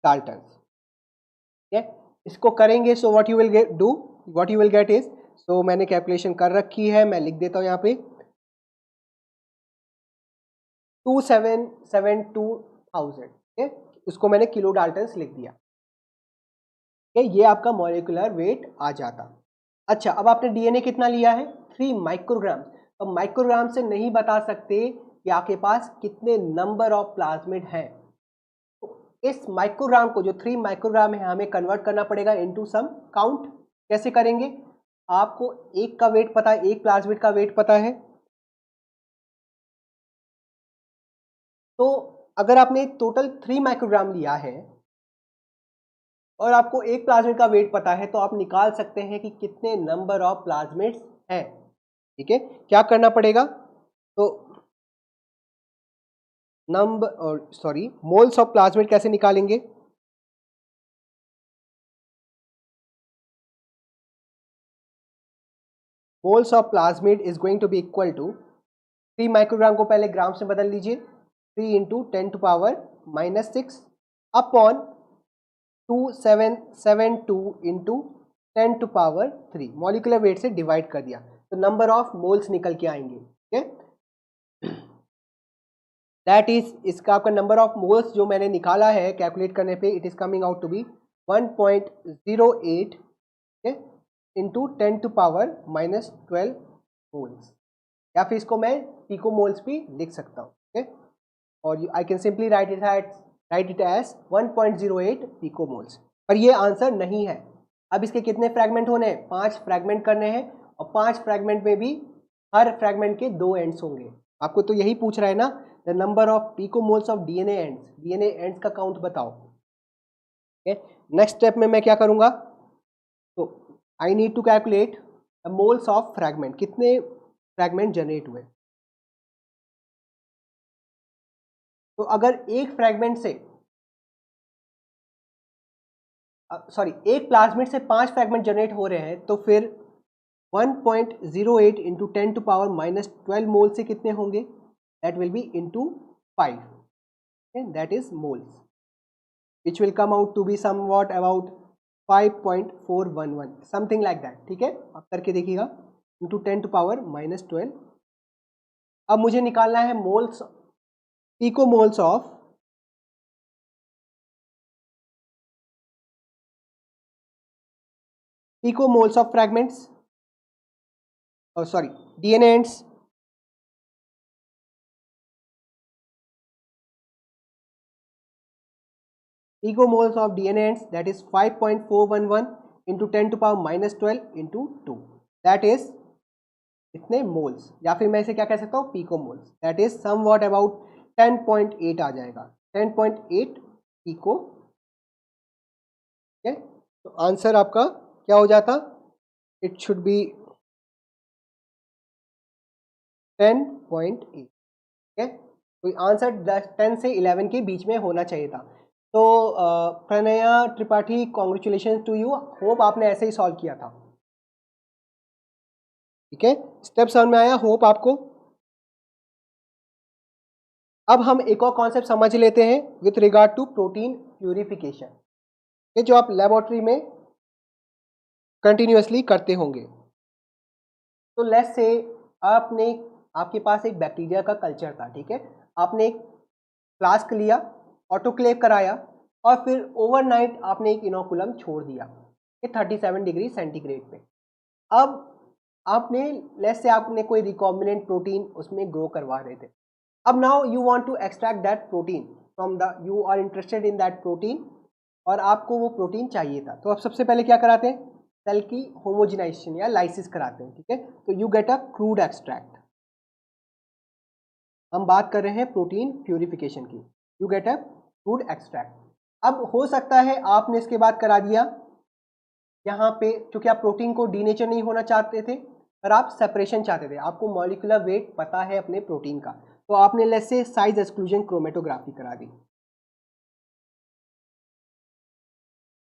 [SPEAKER 1] डाल्टन। ठीक है, इसको करेंगे, so what you will get do, what you will get is, so मैंने कैलकुलेशन कर रखी है, मैं लिख देता हूं यहाँ पे 2772,000। ठीक है, उसको मैंने किलो डाल्टन्स लिख दिया। ठीक है, ये आपका मॉलिक्यूलर वेट आ जाता। अच्छा, अब आपने डीएनए कितना लिया है, 3 माइक्रोग्राम। तो माइक्रोग्राम से नहीं बता सकते कि आपके पास कितने नंबर ऑफ प्लाज्मिड हैं। इस माइक्रोग्राम को, जो 3 माइक्रोग्राम है, हमें कन्वर्ट करना पड़ेगा इनटू सम काउंट। कैसे करेंगे, आपको एक का वेट पता है, एक प्लाज्मिड का वेट पता है, तो अगर आपने टोटल 3 माइक्रोग्राम लिया है और आपको एक प्लाज्मिड का वेट पता है, तो आप निकाल सकते हैं कि कितने नंबर ऑफ प्लाज्मिड्स हैं। ठीक है, क्या करना पड़ेगा, तो मोल्स ऑफ प्लाज्मिड कैसे निकालेंगे, moles of plasmid is going to be equal to 3 microgram को पहले ग्राम से बदल लीजिए, 3 into 10 to power -6 upon 2772 into 10 to power 3, molecular weight से डिवाइड कर दिया तो नंबर ऑफ मोल्स निकल के आएंगे। ठीक है, दैट इज, इसका आपका नंबर ऑफ मोल्स जो मैंने निकाला है कैलकुलेट करने पे, it is coming out to be 1.08 into 10 to power -12 moles, या फिर इसको मैं पिको मोल्स भी लिख सकता हूँ। ठीक है, और I can simply write it as 1.08 pico moles. पर ये आंसर नहीं है। अब इसके कितने फ्रैगमेंट होने हैं, 5 फ्रैगमेंट करने हैं, और 5 फ्रैगमेंट में भी हर फ्रैगमेंट के 2 एंड्स होंगे। आपको तो यही पूछ रहा है ना, the number of picomoles of DNA ends, DNA ends का काउंट बताओ। नेक्स्ट स्टेप में मैं क्या करूंगा, तो I need to calculate the moles of fragment, कितने फ्रैगमेंट जनरेट हुए। तो अगर एक फ्रैगमेंट से एक प्लाज्मिड से 5 फ्रैगमेंट जनरेट हो रहे हैं, तो फिर 1.08 इंटू 10 टू पावर -12 मोल से कितने होंगे, that will be into 5, that is moles, which will come out to be somewhat about 5.411, something like that. ठीक है, आप करके देखिएगा, इंटू 10 टू पावर -12। अब मुझे निकालना है moles, pico moles of fragments, DNA ends. Picomoles of DNA ends, that is 5.411 into 10 to power -12 into 2, that is इतने मोल्स, या फिर मैं इसे क्या कह सकता हूँ, picomoles, that is somewhat about 10.8 आ जाएगा, 10.8 पिको। ठीक है, तो आंसर आपका क्या हो जाता, इट शुड बी 10.8, ठीक है। तो आंसर 10 से 11 के बीच में होना चाहिए था। तो Pranaya Tripathi, congratulation to you, hope आपने ऐसे ही सॉल्व किया था, ठीक है। स्टेप 7 में आया, होप आपको। अब हम एक और कॉन्सेप्ट समझ लेते हैं with regard to protein purification, ये जो आप लेबोरेटरी में कंटिन्यूअसली करते होंगे। तो लेट्स से आपके पास एक बैक्टीरिया का कल्चर था, ठीक है। आपने एक फ्लास्क लिया, ऑटोक्लेव कराया और फिर ओवरनाइट आपने एक इनोकुलम छोड़ दिया, ये 37 डिग्री सेंटीग्रेड पे। अब आपने लेट्स से आपने कोई रिकॉम्बिनेंट प्रोटीन उसमें ग्रो करवा रहे थे। अब now you want to extract that protein from the, you are interested in that protein और आपको वो प्रोटीन चाहिए था। तो आप सबसे पहले क्या कराते हैं, सेल की होमोजेनाइजेशन या लाइसिस कराते हैं, ठीक है। तो you get a crude extract. हम बात कर रहे हैं प्रोटीन प्यूरिफिकेशन की, you get a crude extract. अब हो सकता है आपने इसके बाद करा दिया यहाँ पे, क्योंकि आप प्रोटीन को डीनेचर नहीं होना चाहते थे पर आप सेपरेशन चाहते थे, आपको मॉलिक्यूलर वेट पता है अपने प्रोटीन का, तो आपने let's say size exclusion chromatography करा दी,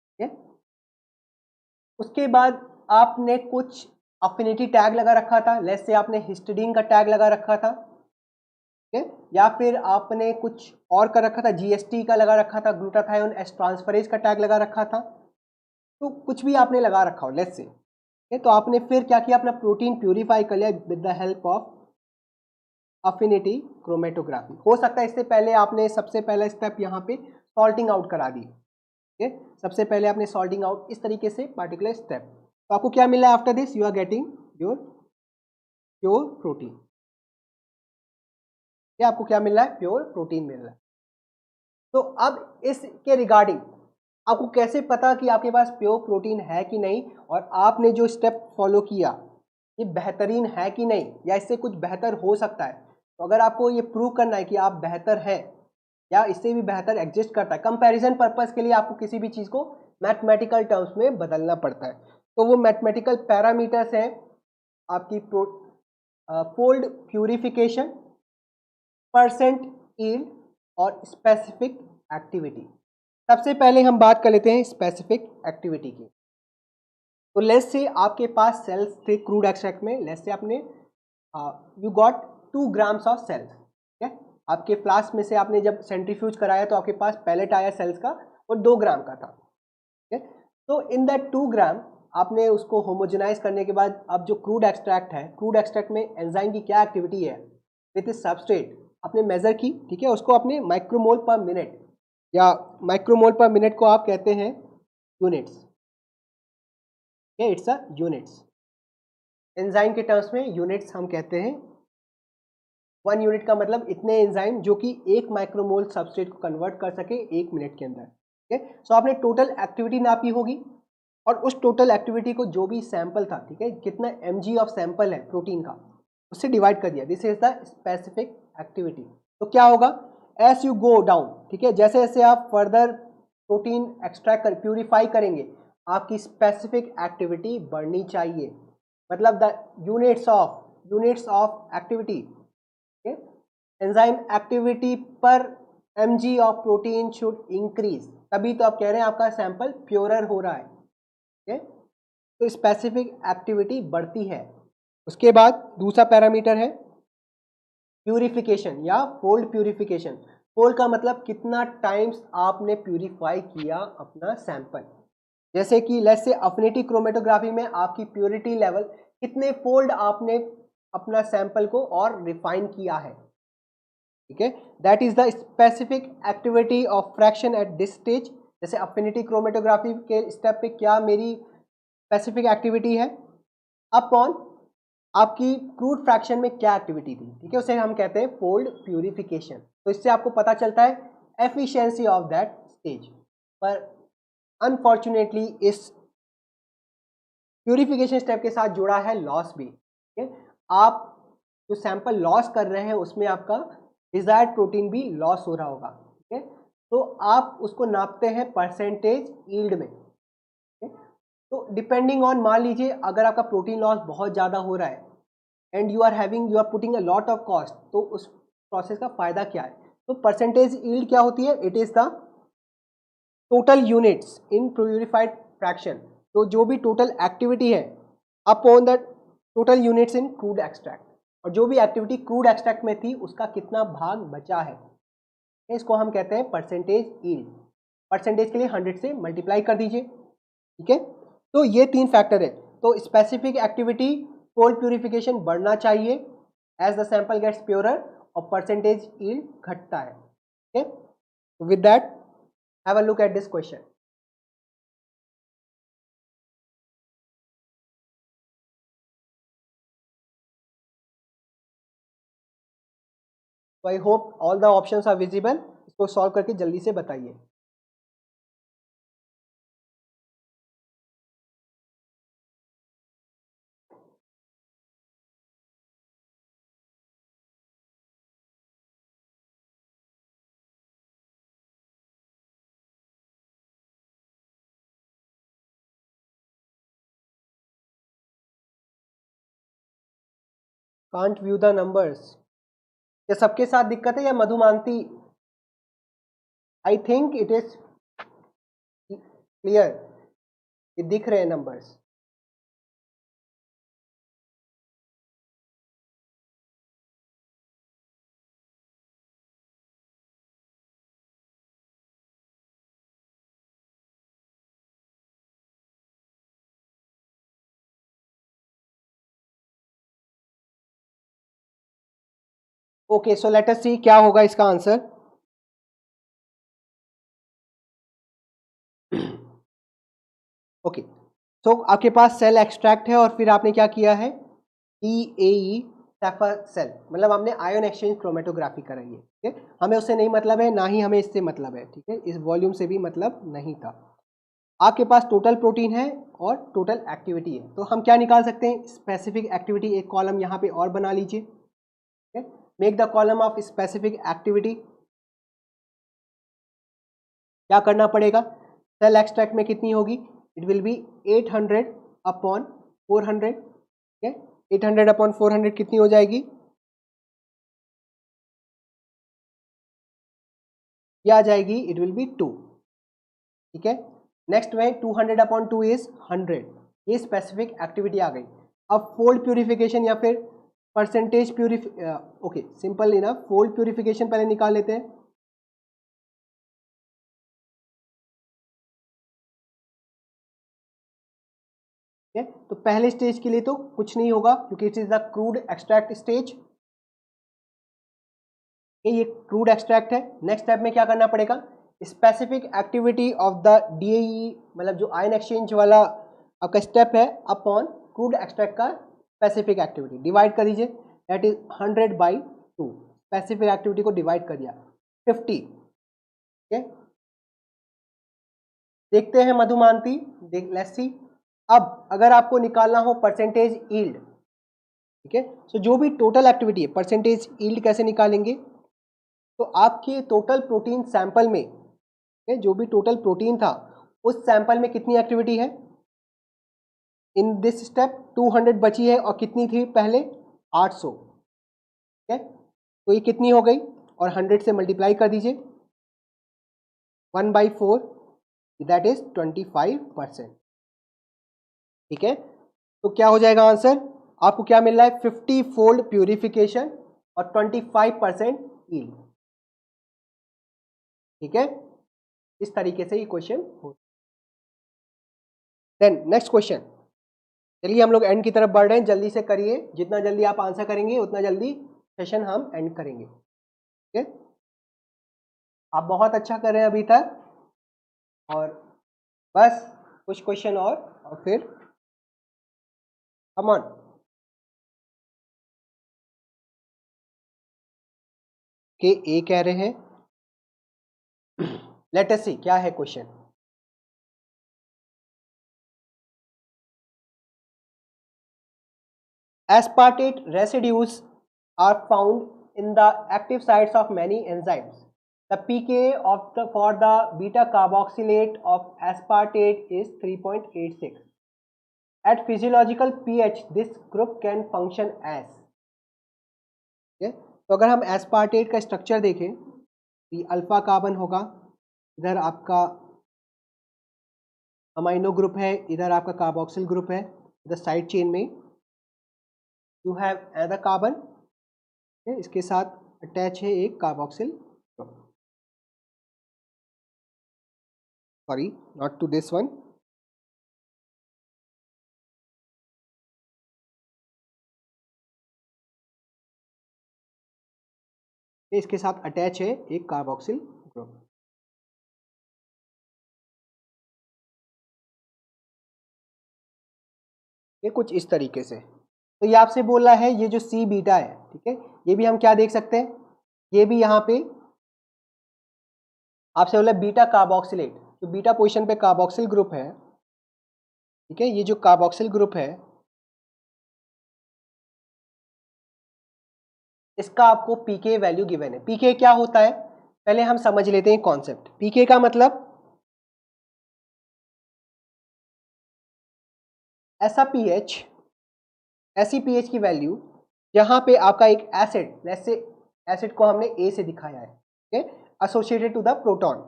[SPEAKER 1] ठीक है। उसके बाद आपने कुछ अफिनिटी टैग लगा रखा था, लेट्स से आपने हिस्टिडीन का टैग लगा रखा था, ठीक है, या फिर आपने कुछ और कर रखा था, जीएसटी का लगा रखा था, ग्लूटाथायोन एस ट्रांसफरेज का टैग लगा रखा था। तो कुछ भी आपने लगा रखा हो लेट्स से, तो आपने फिर क्या किया, अपना प्रोटीन प्यूरिफाई कर लिया with the help of affinity chromatography. हो सकता है इससे पहले आपने सबसे पहला स्टेप यहाँ पे सॉल्टिंग आउट करा दी, ठीक है। सबसे पहले आपने सॉल्टिंग आउट इस तरीके से पार्टिकुलर स्टेप, तो आपको क्या मिला after this, you are getting your pure protein, क्या आपको क्या मिल रहा है, प्योर प्रोटीन मिल रहा है। तो अब इसके रिगार्डिंग आपको कैसे पता कि आपके पास प्योर प्रोटीन है कि नहीं, और आपने जो स्टेप फॉलो किया ये बेहतरीन है कि नहीं, या इससे कुछ बेहतर हो सकता है। तो अगर आपको ये प्रूव करना है कि आप बेहतर हैं या इससे भी बेहतर एग्जिस्ट करता है, कंपैरिजन पर्पस के लिए आपको किसी भी चीज़ को मैथमेटिकल टर्म्स में बदलना पड़ता है। तो वो मैथमेटिकल पैरामीटर्स हैं आपकी फोल्ड प्यूरिफिकेशन, परसेंट यील्ड और स्पेसिफिक एक्टिविटी। सबसे पहले हम बात कर लेते हैं स्पेसिफिक एक्टिविटी की। तो लेट्स से आपके पास सेल्स थे क्रूड एक्सट्रैक्ट में, लेट्स से आपने you got 2 grams of cells, ठीक है। आपके फ्लास्क में से आपने जब सेंट्रीफ्यूज कराया तो आपके पास पैलेट आया सेल्स का और 2 ग्राम का था, ठीक है। तो इन दैट 2 ग्राम आपने उसको होमोजेनाइज करने के बाद अब जो क्रूड एक्सट्रैक्ट है, क्रूड एक्सट्रैक्ट में एंजाइम की क्या एक्टिविटी है विथ इज सबस्ट्रेट आपने मेजर की, ठीक है। उसको आपने माइक्रोमोल पर मिनट या माइक्रोमोल पर मिनट को आप कहते हैं units, it's a units. Enzyme के टर्म्स में यूनिट्स हम कहते हैं, 1 यूनिट का मतलब इतने एंजाइम जो कि 1 माइक्रोमोल सबस्ट्रेट को कन्वर्ट कर सके 1 मिनट के अंदर, ठीक है। सो आपने टोटल एक्टिविटी नापी होगी और उस टोटल एक्टिविटी को जो भी सैंपल था, ठीक है, कितना mg ऑफ सैंपल है प्रोटीन का, उससे डिवाइड कर दिया, this is the specific activity. तो क्या होगा, एज यू गो डाउन, ठीक है, जैसे जैसे आप फर्दर प्रोटीन एक्सट्रैक्ट कर प्यूरिफाई करेंगे आपकी स्पेसिफिक एक्टिविटी बढ़नी चाहिए, मतलब the units of activity, enzyme activity पर mg of protein should increase, तभी तो आप कह रहे हैं आपका सैंपल प्योरर हो रहा है, ठीक है। तो स्पेसिफिक एक्टिविटी बढ़ती है। उसके बाद दूसरा पैरामीटर है प्यूरिफिकेशन या फोल्ड प्यूरिफिकेशन। फोल्ड का मतलब कितना टाइम्स आपने प्यूरिफाई किया अपना सैंपल, जैसे कि लेट्स से अफिनिटी क्रोमेटोग्राफी में आपकी प्योरिटी लेवल कितने फोल्ड आपने अपना सैंपल को और रिफाइन किया है, ठीक है। That is the specific activity of fraction at this stage. जैसे अफिनिटी क्रोमेटोग्राफी के स्टेप पे क्या मेरी स्पेसिफिक एक्टिविटी है अपॉन आपकी क्रूड फ्रैक्शन में क्या एक्टिविटी थी, ठीक है, उसे हम कहते हैं फोल्ड प्यूरिफिकेशन। तो इससे आपको पता चलता है एफिशिएंसी ऑफ दैट स्टेज। पर अनफॉर्चुनेटली इस प्यूरिफिकेशन स्टेप के साथ जुड़ा है लॉस भी, ठीक है। आप जो सैंपल लॉस कर रहे हैं उसमें आपका डिजायर्ड प्रोटीन भी लॉस हो रहा होगा, ठीक है। तो आप उसको नापते हैं परसेंटेज यील्ड में, ठीक है। तो डिपेंडिंग ऑन, मान लीजिए अगर आपका प्रोटीन लॉस बहुत ज़्यादा हो रहा है and you are putting a lot of cost, तो उस प्रोसेस का फायदा क्या है? तो परसेंटेज यील्ड क्या होती है? It is the total units in purified fraction, तो जो भी टोटल एक्टिविटी है upon the total units in crude extract, और जो भी एक्टिविटी क्रूड एक्सट्रैक्ट में थी उसका कितना भाग बचा है, इसको हम कहते हैं परसेंटेज यील्ड। परसेंटेज के लिए 100 से मल्टीप्लाई कर दीजिए, ठीक है। तो ये 3 फैक्टर है। तो स्पेसिफिक एक्टिविटी कोल्ड प्यूरिफिकेशन बढ़ना चाहिए as the sample gets purer, और परसेंटेज यील्ड घटता है, ठीक है। With that have a look at this question. तो I hope all the options are visible. इसको सॉल्व करके जल्दी से बताइए। कांट व्यू द नंबर्स, ये सबके साथ दिक्कत है या Madhumanti? I think it is clear, ये दिख रहे हैं numbers. Okay, so let us see क्या होगा इसका आंसर। ओके, तो आपके पास सेल एक्सट्रैक्ट है और फिर आपने क्या किया है, EAE सैफर सेल, मतलब हमने आयन एक्सचेंज क्रोमेटोग्राफी कराई है, ठीक है। हमें उससे नहीं मतलब है, ना ही हमें इससे मतलब है, ठीक है। इस वॉल्यूम से भी मतलब नहीं था। आपके पास टोटल प्रोटीन है और टोटल एक्टिविटी है, तो हम क्या निकाल सकते हैं, स्पेसिफिक एक्टिविटी। एक कॉलम यहाँ पे और बना लीजिए, ठीक है। Make the column of specific activity. क्या करना पड़ेगा, सेल एक्सट्रैक्ट में कितनी होगी, इट विल बी 800 अपॉन 400, ठीक है। 800 अपॉन 400 कितनी हो जाएगी, ये आ जाएगी, इट विल बी 2, ठीक है। नेक्स्ट में 200 अपॉन 2 इज 100, ये स्पेसिफिक एक्टिविटी आ गई। अब फोल्ड प्यूरिफिकेशन या फिर percentage okay, simple enough, fold purification पहले निकाल लेते हैं। ठीक है, तो पहले स्टेज के लिए तो कुछ नहीं होगा क्योंकि it is the crude extract stage, ये क्रूड एक्सट्रैक्ट है। नेक्स्ट स्टेप में क्या करना पड़ेगा, specific activity of the DAE, मतलब जो आयन एक्सचेंज वाला आपका स्टेप है, अपॉन क्रूड एक्सट्रैक्ट का स्पेसिफिक एक्टिविटी, डिवाइड कर दीजिए, दैट इज 100/2। स्पेसिफिक एक्टिविटी को डिवाइड कर दिया 50, ठीक है। देखते हैं मधुमानती, लेट्स सी। अब अगर आपको निकालना हो परसेंटेज यील्ड, ठीक है, तो जो भी टोटल एक्टिविटी है, परसेंटेज यील्ड कैसे निकालेंगे, तो आपके टोटल प्रोटीन सैंपल में, जो भी टोटल प्रोटीन था उस सैंपल में कितनी एक्टिविटी है, इन दिस स्टेप 200 बची है और कितनी थी पहले, 800, ठीक है। तो ये कितनी हो गई, और 100 से मल्टीप्लाई कर दीजिए, 1/4, दैट इज 25%, ठीक है। तो क्या हो जाएगा आंसर, आपको क्या मिल रहा है, 50 फोल्ड प्यूरिफिकेशन और 25% यील्ड, ठीक है। इस तरीके से ये क्वेश्चन हो। देन नेक्स्ट क्वेश्चन, चलिए हम लोग एंड की तरफ बढ़ रहे हैं, जल्दी से करिए, जितना जल्दी आप आंसर करेंगे उतना जल्दी सेशन हम एंड करेंगे, ठीक है। आप बहुत अच्छा कर रहे हैं अभी तक, और बस कुछ क्वेश्चन और फिर कम ऑन। के ए कह रहे हैं, लेट अस सी क्या है question. Aspartate residues are found in the active sites of many enzymes. The pKa for the beta carboxylate of aspartate is 3.86. At physiological pH, this group can function as, ठीक है। तो अगर हम aspartate का structure देखें, ये alpha carbon होगा, इधर आपका अमाइनो ग्रुप है, इधर आपका कार्बोक्सिल ग्रुप है, इधर साइड चेन में यू हैव अनदर कार्बन, इसके साथ अटैच है एक carboxyl group, sorry not to this one, इसके साथ अटैच है एक कार्बोक्सिल ग्रुप। ये कुछ इस तरीके से। तो ये आपसे बोल रहा है ये जो सी बीटा है, ठीक है, ये भी हम क्या देख सकते हैं, ये भी यहाँ पे आपसे बोला बीटा कार्बोक्सिलेट, जो बीटा पोजीशन पे कार्बोक्सिल ग्रुप है, ठीक है, ये जो कार्बोक्सिल ग्रुप है इसका आपको पीके वैल्यू गिवन है। पीके क्या होता है पहले हम समझ लेते हैं कॉन्सेप्ट। पीके का मतलब ऐसा पीएच, ऐसी पीएच की वैल्यू जहां पे आपका एक एसिड, जैसे एसिड को हमने ए से दिखाया है, ठीक है, एसोसिएटेड टू द प्रोटॉन,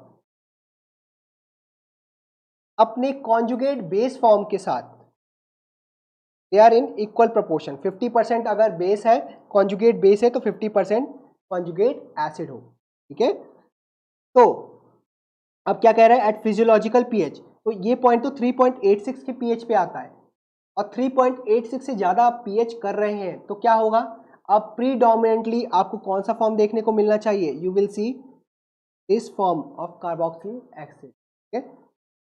[SPEAKER 1] अपने कॉन्जुगेट बेस फॉर्म के साथ they are in equal proportion. 50% अगर बेस है, कॉन्जुगेट बेस है, तो 50% कॉन्जुगेट एसिड हो, ठीक है। तो अब क्या कह रहा है, एट फिजियोलॉजिकल पीएच, तो ये पॉइंट तो 3.86 के पीएच पे आता है, और 3.86 से ज़्यादा आप पीएच कर रहे हैं तो क्या होगा, अब प्रीडोमिनेंटली आपको कौन सा फॉर्म देखने को मिलना चाहिए, you will see this form of carboxylic acid, ठीक है।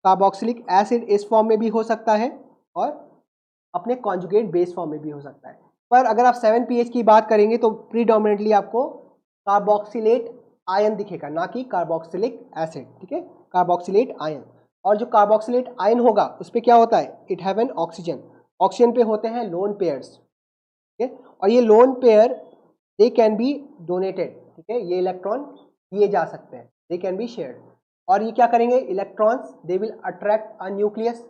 [SPEAKER 1] कार्बोक्सिलिक एसिड इस फॉर्म में भी हो सकता है और अपने कॉन्जुगेट बेस फॉर्म में भी हो सकता है, पर अगर आप 7 पीएच की बात करेंगे तो प्रीडोमिनेंटली आपको कार्बोक्सिलेट आयन दिखेगा, ना कि कार्बोक्सिलिक एसिड, ठीक है, कार्बोक्सिलेट आयन। और जो कार्बोक्सिलेट आयन होगा उस पर क्या होता है, it have an oxygen, oxygen पे होते हैं लोन पेयर्स, ठीक है, और ये lone pair they can B donated, ठीक है, ये इलेक्ट्रॉन दिए जा सकते हैं, दे कैन बी शेयर्ड, और ये क्या करेंगे, electrons they will attract a nucleus,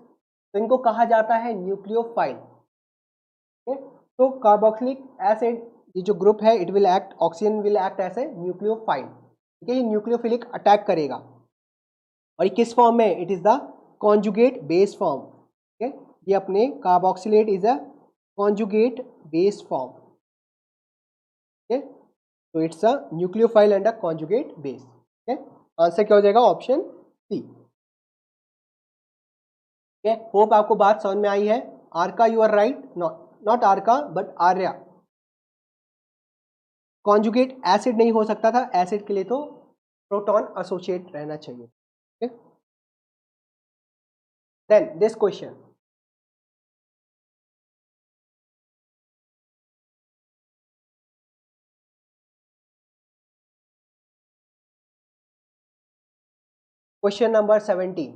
[SPEAKER 1] तो इनको कहा जाता है न्यूक्लियोफाइल, ठीक है। तो कार्बोक्सिलिक एसिड ये जो ग्रुप है it will act, oxygen will act as a nucleophile, ठीक है, ये न्यूक्लियोफिलिक अटैक करेगा, और ये किस फॉर्म में, it is the conjugate base form, ठीक है, ये अपने carboxylate is a conjugate base form, ठीक है, तो it's a nucleophile and a conjugate base, ठीक है। आंसर क्या हो जाएगा, ऑप्शन सी, ठीक है। होप आपको बात समझ में आई है। Arka you are right, not Arka but Arya, conjugate acid नहीं हो सकता था, एसिड के लिए तो प्रोटॉन एसोसिएट रहना चाहिए, ठीक है। Then this question, question number 17,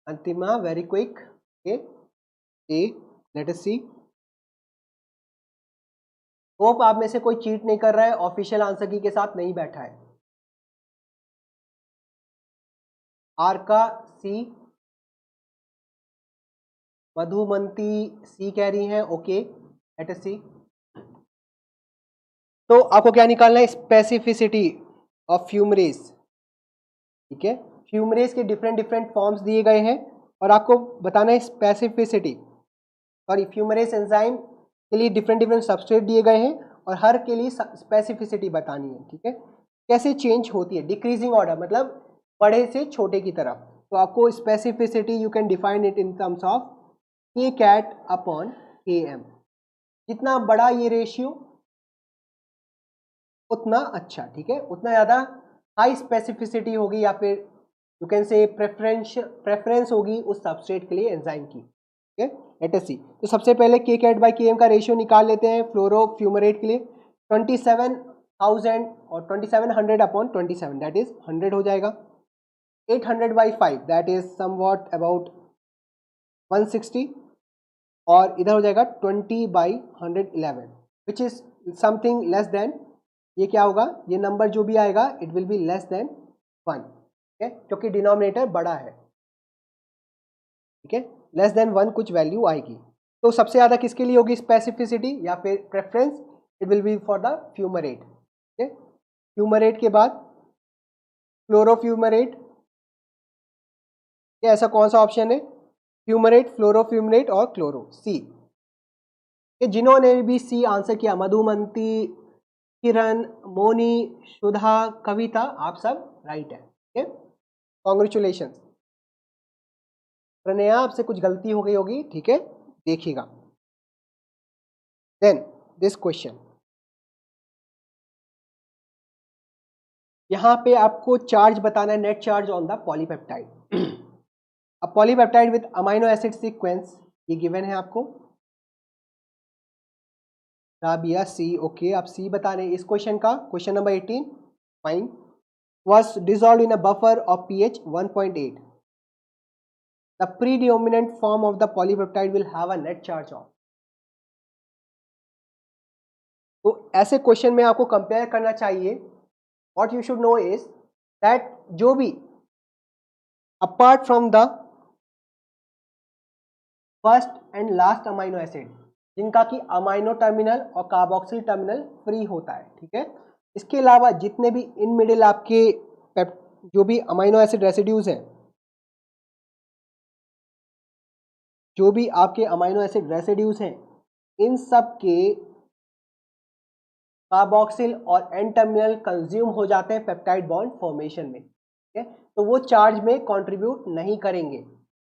[SPEAKER 1] Antima very quick, ah let us see, hope आप में से कोई चीट नहीं कर रहा है, ऑफिशियल आंसर की के साथ नहीं बैठा है। आर्का सी, मधुमंती सी कह रही हैं, ओके लेट अस सी। तो आपको क्या निकालना है, स्पेसिफिसिटी ऑफ फ्यूमरेज, ठीक है, फ्यूमरेज के डिफरेंट डिफरेंट फॉर्म्स दिए गए हैं और आपको बताना है स्पेसिफिसिटी, सॉरी फ्यूमरेज एंजाइम के लिए डिफरेंट डिफरेंट सबस्ट्रेट दिए गए हैं और हर के लिए स्पेसिफिसिटी बतानी है, ठीक है, कैसे चेंज होती है, डिक्रीजिंग ऑर्डर मतलब बड़े से छोटे की तरफ। तो आपको specificity you can define it in terms of के कैट अपॉन के एम, जितना बड़ा ये रेशियो उतना अच्छा, ठीक है, उतना ज़्यादा हाई स्पेसिफिसिटी होगी या फिर यू कैन से प्रेफरेंस होगी उस सबस्ट्रेट के लिए एंजाइम की, ठीक है। लेट अस सी, तो सबसे पहले के कैट बाई के एम का रेशियो निकाल लेते हैं फ्लोरोफ्यूमरेट के लिए, 27,000 और 2700 अपॉन 27 दैट इज 100 हो जाएगा, 800 by 5 that is somewhat about 160, और इधर हो जाएगा 20 by 111 which is something less than ये क्या होगा, ये नंबर जो भी आएगा it will be less than 1, ठीक है, क्योंकि डिनोमिनेटर बड़ा है, ठीक है, लेस देन 1 कुछ वैल्यू आएगी। तो सबसे ज़्यादा किसके लिए होगी स्पेसिफिसिटी या फिर preference, it will B for the fumarate, ठीक है। फ्यूमरेट के बाद फ्लोरोफ्यूमरेट, ऐसा कौन सा ऑप्शन है, फ्यूमरेट, फ्लोरोफ्यूमरेट और क्लोरो, सी। जिन्होंने भी सी आंसर किया, मधुमंती, किरण, मोनी, सुधा, कविता, आप सब राइट है, ठीक है, कॉन्ग्रेचुलेशन। प्रणया आपसे कुछ गलती हो गई होगी, ठीक है, देखिएगा। देन दिस क्वेश्चन, यहां पे आपको चार्ज बताना है, net charge on the polypeptide. अब polypeptide with amino acid sequence ये गिवन है आपको, राबिया सी, ओके, आप सी बता रहे हैं इस क्वेश्चन का। Question number 18, fine, was dissolved in a buffer of pH 1.8. The predominant form of the polypeptide will have a net charge of. तो ऐसे क्वेश्चन में आपको कंपेयर करना चाहिए, what you should know is that जो भी apart from the first and last amino acid जिनका कि अमाइनो टर्मिनल और कार्बोक्सिल टर्मिनल फ्री होता है, ठीक है, इसके अलावा जितने भी इन मिडिल आपके जो भी अमाइनो एसिड रेसिड्यूज हैं, जो भी आपके अमाइनो एसिड रेसिड्यूज हैं, इन सब के कार्बोक्सिल और एन टर्मिनल कंज्यूम हो जाते हैं पेप्टाइड बॉन्ड फॉर्मेशन में, ठीक है, तो वो चार्ज में कंट्रीब्यूट नहीं करेंगे।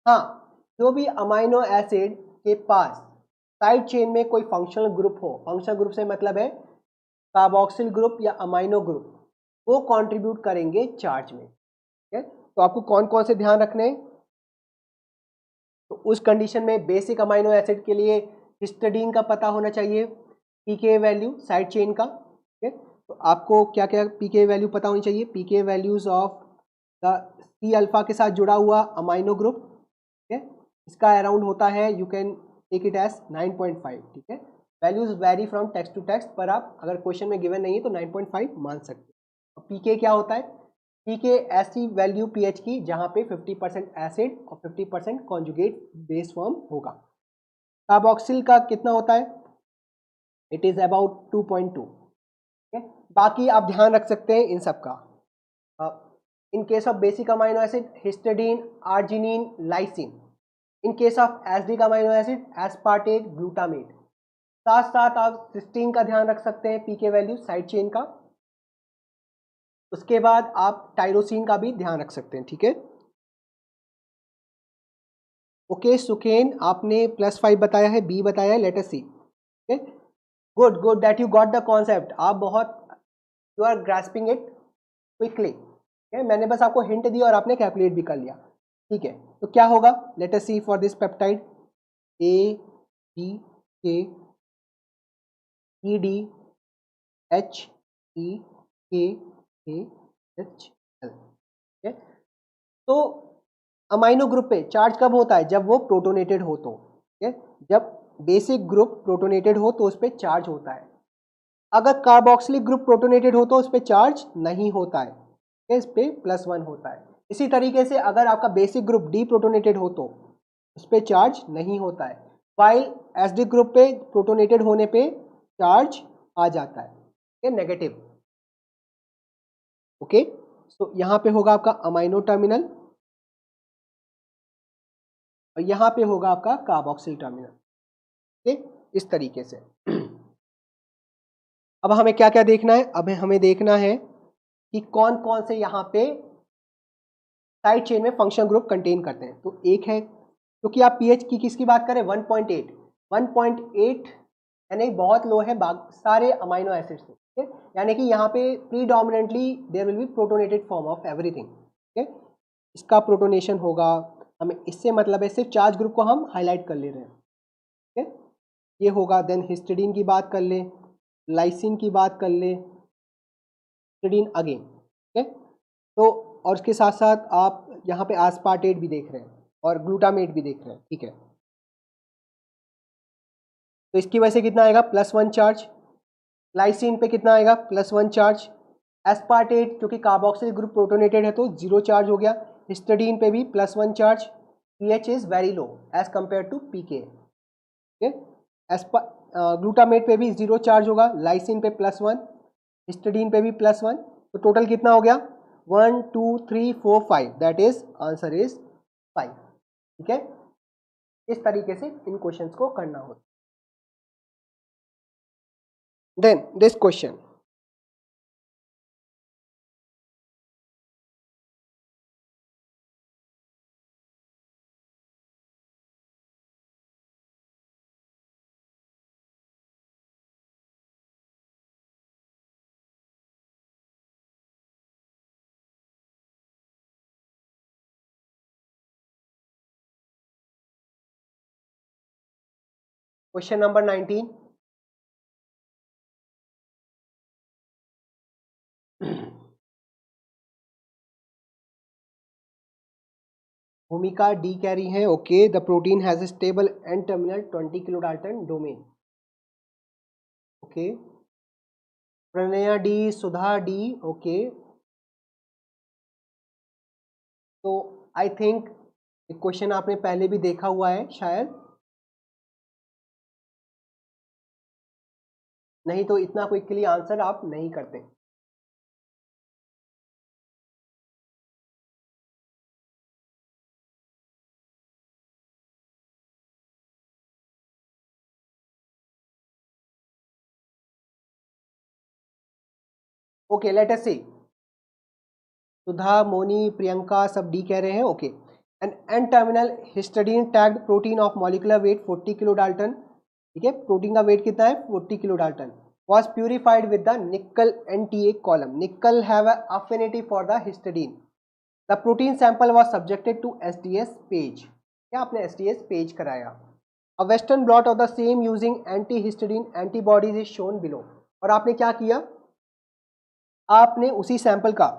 [SPEAKER 1] हाँ, जो भी अमाइनो एसिड के पास साइड चेन में कोई फंक्शनल ग्रुप हो, फंक्शनल ग्रुप से मतलब है कार्बोक्सिल ग्रुप या अमाइनो ग्रुप, वो कंट्रीब्यूट करेंगे चार्ज में, ठीक है। तो आपको कौन कौन से ध्यान रखने हैं, तो उस कंडीशन में बेसिक अमाइनो एसिड के लिए हिस्टडीन का पता होना चाहिए, पीके वैल्यू साइड चेन का, ठीक है, तो आपको क्या क्या पीके वैल्यू पता होनी चाहिए, pK values of the C alpha के साथ जुड़ा हुआ अमाइनो ग्रुप, ठीक है, इसका अराउंड होता है, you can take it as 9.5, ठीक है, values vary from text to text, पर आप अगर क्वेश्चन में गिवन नहीं है तो 9.5 मान सकते हैं। पीके क्या होता है, पीके ऐसी वैल्यू पीएच की जहां पे 50% एसिड और 50% कॉन्जुगेट बेस फॉर्म होगा। कार्बोक्सिल का कितना होता है, इट इज अबाउट 2.2, ठीक है, बाकी आप ध्यान रख सकते हैं इन सब का। In case of basic amino acid histidine, arginine, lysine, in case of acidic amino acid aspartate, glutamate, साथ साथ आप सिस्टीन का ध्यान रख सकते हैं, पीके वैल्यू साइड चेन का, उसके बाद आप टाइरोसिन का भी ध्यान रख सकते हैं, ठीक है। ओके सुकेन, आपने +5 बताया है, बी बताया है, letter C, okay, good good that you got the concept, आप बहुत, you are grasping it quickly, मैंने बस आपको हिंट दी और आपने कैलकुलेट भी कर लिया, ठीक है। तो क्या होगा, let us see for this peptide, A B K E D H E के एच एल, ठीक है। तो अमाइनो ग्रुप पे चार्ज कब होता है, जब वो प्रोटोनेटेड हो तो, ठीक है, जब बेसिक ग्रुप प्रोटोनेटेड हो तो उस पर चार्ज होता है। अगर कार्बोक्सिलिक ग्रुप प्रोटोनेटेड हो तो उस पर चार्ज नहीं होता है, इस पे +1 होता है। इसी तरीके से अगर आपका बेसिक ग्रुप डी प्रोटोनेटेड हो तो उस पर चार्ज नहीं होता है, वाइल एसिडिक ग्रुप पे प्रोटोनेटेड होने पे चार्ज आ जाता है, ये नेगेटिव, ओके। तो यहाँ पे होगा आपका अमाइनो टर्मिनल और यहाँ पे होगा आपका कार्बोक्सिल टर्मिनल, ठीक, इस तरीके से। अब हमें क्या क्या देखना है, अब हमें देखना है कि कौन कौन से यहाँ पे साइड चेन में फंक्शनल ग्रुप कंटेन करते हैं। तो एक है, क्योंकि आप पीएच की किसकी बात करें, 1.8 यानी बहुत लो है सारे अमाइनो एसिड्स से, ठीक है, यानी कि यहाँ पे predominantly there will be protonated form of everything, ठीक है, इसका प्रोटोनेशन होगा, हमें इससे मतलब है सिर्फ चार्ज ग्रुप को हम हाईलाइट कर ले रहे हैं, ठीक है, ये होगा। देन हिस्टिडीन की बात कर ले, लाइसिन की बात कर ले, हिस्टिडीन अगेन, ठीक है, तो और उसके साथ साथ आप यहाँ पे एस्पार्टेट भी देख रहे हैं और ग्लूटामेट भी देख रहे हैं, ठीक है। तो इसकी वजह से कितना आएगा, +1 चार्ज, लाइसिन पे कितना आएगा, +1 चार्ज। एस्पार्टेट क्योंकि कार्बोक्सिल ग्रुप प्रोटोनेटेड है तो 0 चार्ज हो गया। हिस्टडीन पे भी +1 charge. PH is very low as compare to pK. Glutamate पे भी 0 चार्ज होगा, लाइसिन पे +1, हिस्टडीन पे भी +1, तो टोटल कितना हो गया, 1 2 3 4 5, दैट इज आंसर इज 5। ठीक है, इस तरीके से इन क्वेश्चंस को करना होता। Then this question, question number 19। Bhumika D कह रही है, okay the protein has a stable end terminal 20 kilo dalton domain. Okay, Pranaya D, Sudha D, okay. तो आई थिंक क्वेश्चन आपने पहले भी देखा हुआ है शायद, नहीं तो इतना क्विकली आंसर आप नहीं करते। Okay let us see, Sudha, Moni, Priyanka सब डी कह रहे हैं। Okay, N N terminal histidine tagged protein of molecular weight 40 kilo dalton. ठीक है, प्रोटीन का वेट कितना है, 40 kilo dalton. was purified with the nickel NTA column. Nickel have a affinity for the histidine. The protein sample was subjected to SDS page. क्या आपने SDS page कराया? A western blot of the same using anti-histidine antibodies is shown below. और आपने क्या किया, आपने उसी sample का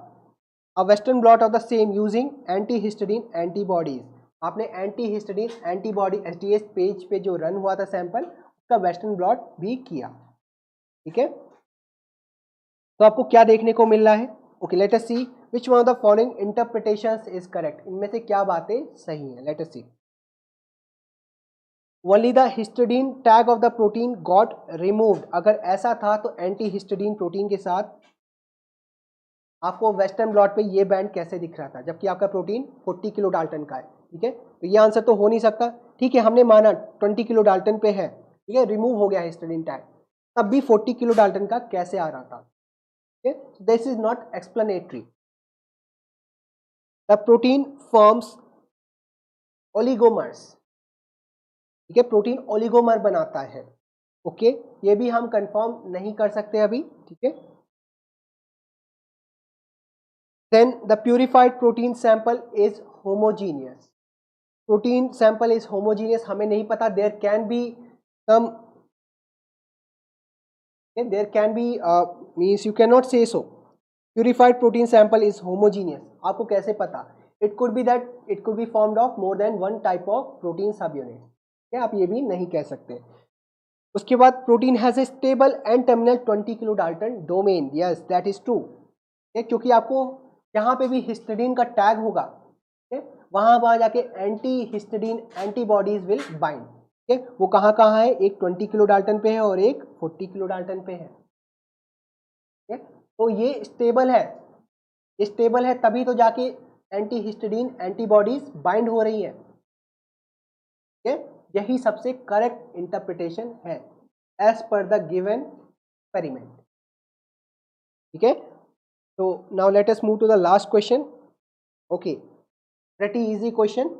[SPEAKER 1] A western blot of the same using anti-histidine antibodies. आपने एंटी-हिस्टिडीन एंटीबॉडी SDS पेज पे जो रन हुआ था सैंपल, उसका वेस्टर्न ब्लॉट भी किया। ठीक है, तो आपको क्या देखने को मिल रहा है। Okay let us see which one of the following interpretations is correct. इनमें से क्या बातें सही हैं, let us see. Only the histidine tag of the protein got removed. अगर ऐसा था तो एंटी हिस्टिडीन प्रोटीन के साथ आपको वेस्टर्न ब्लॉट पे ये बैंड कैसे दिख रहा था, जबकि आपका प्रोटीन 40 किलो डाल्टन का है। ठीक है, तो ये आंसर तो हो नहीं सकता। ठीक है, हमने माना 20 किलो डाल्टन पे है, ठीक है, रिमूव हो गया हिस्टिडीन टैग, तब भी 40 किलो डाल्टन का कैसे आ रहा था। This is not explanatory. The protein forms oligomers. ठीक है, प्रोटीन ओलिगोमर बनाता है। ओके, ये भी हम कंफर्म नहीं कर सकते अभी। ठीक है, then the purified protein sample is homogeneous. Protein sample is homogeneous, हमें नहीं पता, there can be some, there can be means you can not say so. Purified protein sample is homogeneous, आपको कैसे पता, it could be that it could be formed of more than one type of protein subunit, क्या आप ये भी नहीं कह सकते। उसके बाद protein has a stable end terminal 20 kilo dalton domain, yes that is true. क्योंकि आपको यहाँ पे भी हिस्टिडीन का टैग होगा, वहां जाके anti histidine antibodies will bind. ठीक है, वो कहाँ कहाँ है, एक 20 किलो डाल्टन पे है और एक 40 किलो डाल्टन पे है। ठीक है, तो ये स्टेबल है, स्टेबल है तभी तो जाके एंटी हिस्टिडीन एंटीबॉडीज बाइंड हो रही है। ठीक है, यही सबसे करेक्ट इंटरप्रिटेशन है as per the given experiment. ठीक है, तो now let us move to the last question. Okay, pretty easy question।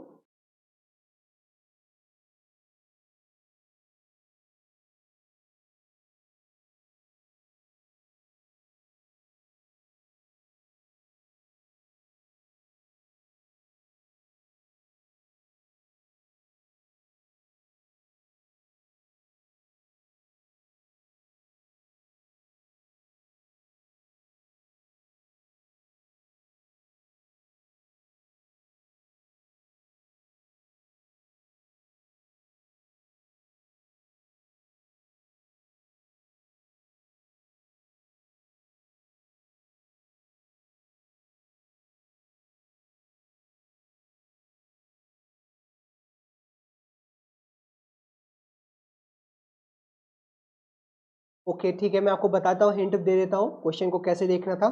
[SPEAKER 1] Okay ठीक है, मैं आपको बताता हूँ, हिंट दे देता हूँ क्वेश्चन को कैसे देखना था।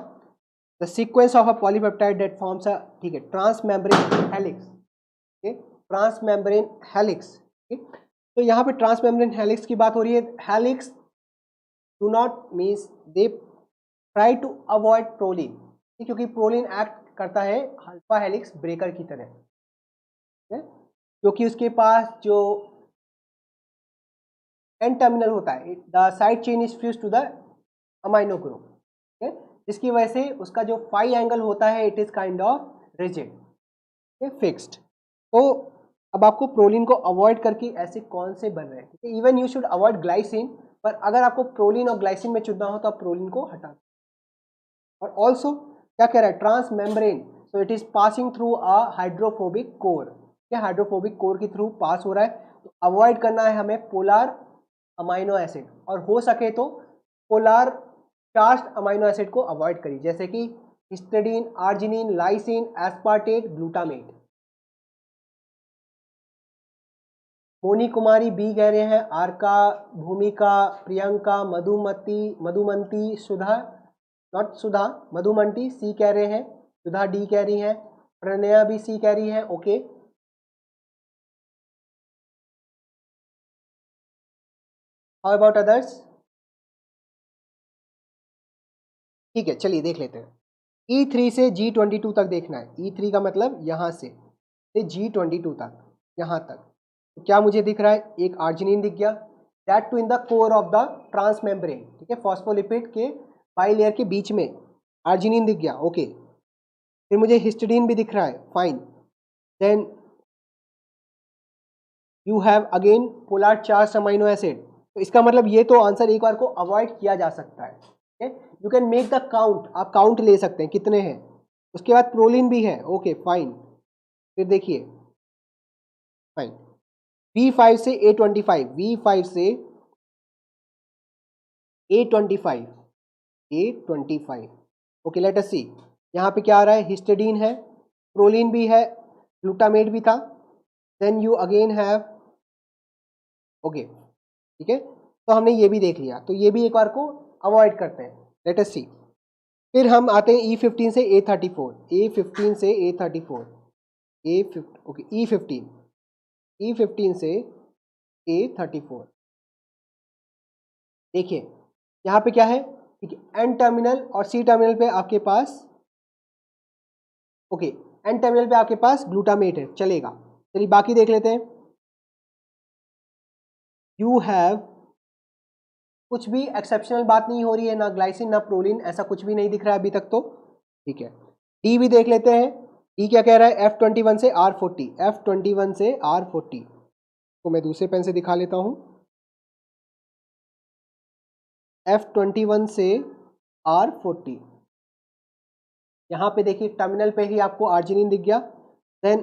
[SPEAKER 1] The sequence of a polypeptide that forms a, ठीक है, ट्रांसमेम्ब्रेन हेलिक्स, ट्रांसमेम्ब्रेन हेलिक्स। तो यहाँ पे ट्रांसमेम्ब्रेन हेलिक्स की बात हो रही है। Helix do not means they try to avoid proline, क्योंकि प्रोलीन एक्ट करता है अल्फा हेलिक्स ब्रेकर की तरह, क्योंकि उसके पास जो एन टर्मिनल होता है, the side chain is fuse to the amino group, जिसकी वजह से उसका जो फाई एंगल होता है it is kind of rigid, fixed. तो अब आपको प्रोलीन को अवॉइड करके ऐसे कौन से बन रहे हैं, even you should avoid glycine, पर अगर आपको प्रोलीन और ग्लाइसिन में चुनना हो तो आप प्रोलीन को हटा। और ऑल्सो क्या कह रहा है, trans membrane, so it is passing through a hydrophobic core, क्या हाइड्रोफोबिक कोर के थ्रू पास हो रहा है, तो अवॉइड करना है हमें पोलर अमाइनो एसिड, और हो सके तो पोलर चार्ज्ड अमाइनो एसिड को अवॉइड करिए, जैसे कि histidine, arginine, lysine, aspartate, glutamate. Moni Kumari B कह रहे हैं, आरका, भूमिका, प्रियंका, मधुमंती, सुधा, नॉट सुधा, मधुमंती सी कह रहे हैं, सुधा डी कह रही हैं, प्रणया भी सी कह रही है। Okay how about others? ठीक है, चलिए देख लेते हैं। E3 से G22 तक देखना है। E3 का मतलब यहाँ से G22 तक, यहाँ तक। तो क्या मुझे दिख रहा है, एक आर्जिनिन दिख गया, that too in the core of the transmembrane, ठीक है, फॉस्फोलिपिड के बाइलेयर के बीच में आर्जिनिन दिख गया। ओके, फिर मुझे हिस्टिडीन भी दिख रहा है, fine. Then you have again polar charge amino acid, तो इसका मतलब ये तो आंसर एक बार को अवॉइड किया जा सकता है। You can make the count, आप काउंट ले सकते हैं कितने हैं। उसके बाद प्रोलीन भी है, ओके फाइन। फिर देखिए फाइन, V5 से A25, V5 से A25, A25, okay let us see. यहाँ पे क्या आ रहा है, हिस्टिडीन है, प्रोलीन भी है, ग्लूटामेट भी था, then you again have, okay ठीक है, तो हमने ये भी देख लिया, तो ये भी एक बार को अवॉइड करते हैं, लेट अस सी। फिर हम आते हैं E15 से A34, A15 से A34, ओके E15 से A34। देखिए यहाँ पे क्या है, ठीक है, एन टर्मिनल और सी टर्मिनल पे आपके पास, ओके एन टर्मिनल पे आपके पास ग्लूटामेट है, चलेगा। चलिए बाकी देख लेते हैं। यू हैव, कुछ भी एक्सेप्शनल बात नहीं हो रही है, ना ग्लाइसिन ना प्रोलीन, ऐसा कुछ भी नहीं दिख रहा है अभी तक, तो ठीक है। डी भी देख लेते हैं, डी क्या कह रहा है, F21 से R40, F21 से R40 को मैं दूसरे पेन से दिखा लेता हूँ। F21 से R40, यहाँ पे देखिए टर्मिनल पे ही आपको आर्जिनिन दिख गया। देन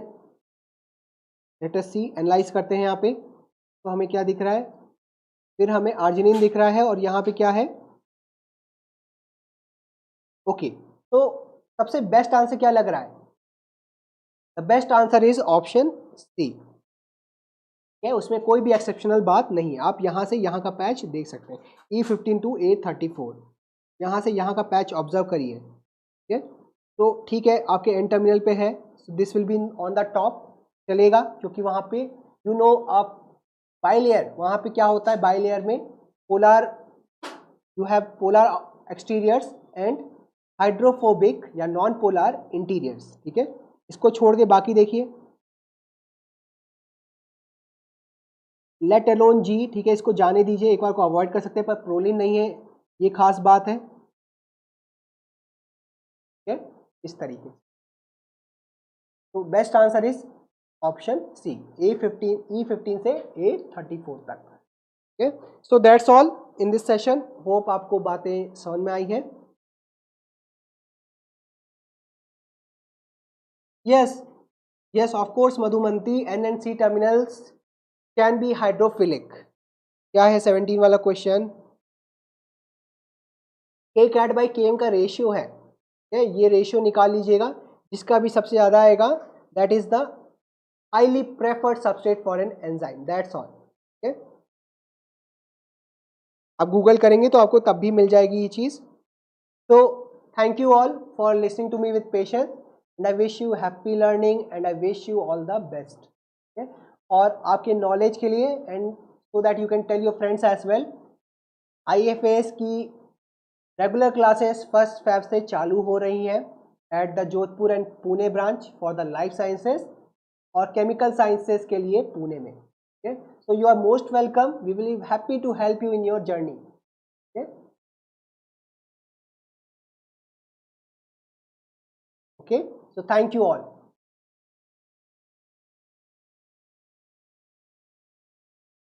[SPEAKER 1] लेट अस सी, एनालाइज करते हैं यहाँ पे, तो हमें क्या दिख रहा है, फिर हमें आर्जिनिन दिख रहा है, और यहाँ पे क्या है, ओके। तो सबसे बेस्ट आंसर क्या लग रहा है, the best answer is option C, क्या उसमें कोई भी एक्सेप्शनल बात नहीं है। आप यहाँ से यहाँ का पैच देख सकते हैं, E15 टू A34, यहाँ से यहाँ का पैच ऑब्जर्व करिए, ठीक है। तो ठीक है, आपके एन टर्मिनल पे है, this will be on the top, चलेगा, क्योंकि वहाँ पे यू नो आप बाइलेयर, वहाँ पे क्या होता है, बाइलेयर में polar, you have polar exteriors and hydrophobic या नॉन पोलर इंटीरियर्स, ठीक है। इसको छोड़ के बाकी देखिए, लेट अलोन जी, ठीक है, इसको जाने दीजिए, एक बार को अवॉइड कर सकते हैं, पर प्रोलीन नहीं है, ये खास बात है, ठीक है, इस तरीके से। तो best answer is option C, E15 से A34 तक, ठीक है। So that's all in this session, hope आपको बातें समझ में आई है। Yes yes of course Madhumanti, N and C terminals can be hydrophilic. क्या है 17 वाला क्वेश्चन, K cat by K M का रेशियो है, ये रेशियो निकाल लीजिएगा, जिसका भी सबसे ज़्यादा आएगा that is the highly preferred substrate for an enzyme, that's all, okay. आप गूगल करेंगे तो आपको तब भी मिल जाएगी ये चीज़। तो thank you all for listening to me with patience and I wish you happy learning and I wish you all the best. और आपके नॉलेज के लिए and so that you can tell your friends as well, IFAS की regular classes 1 Feb से चालू हो रही हैं at the Jodhpur and Pune branch for the life sciences और केमिकल साइंसेस के लिए पुणे में। So you are most welcome, we will be happy to help you in your journey. Okay, so thank you all.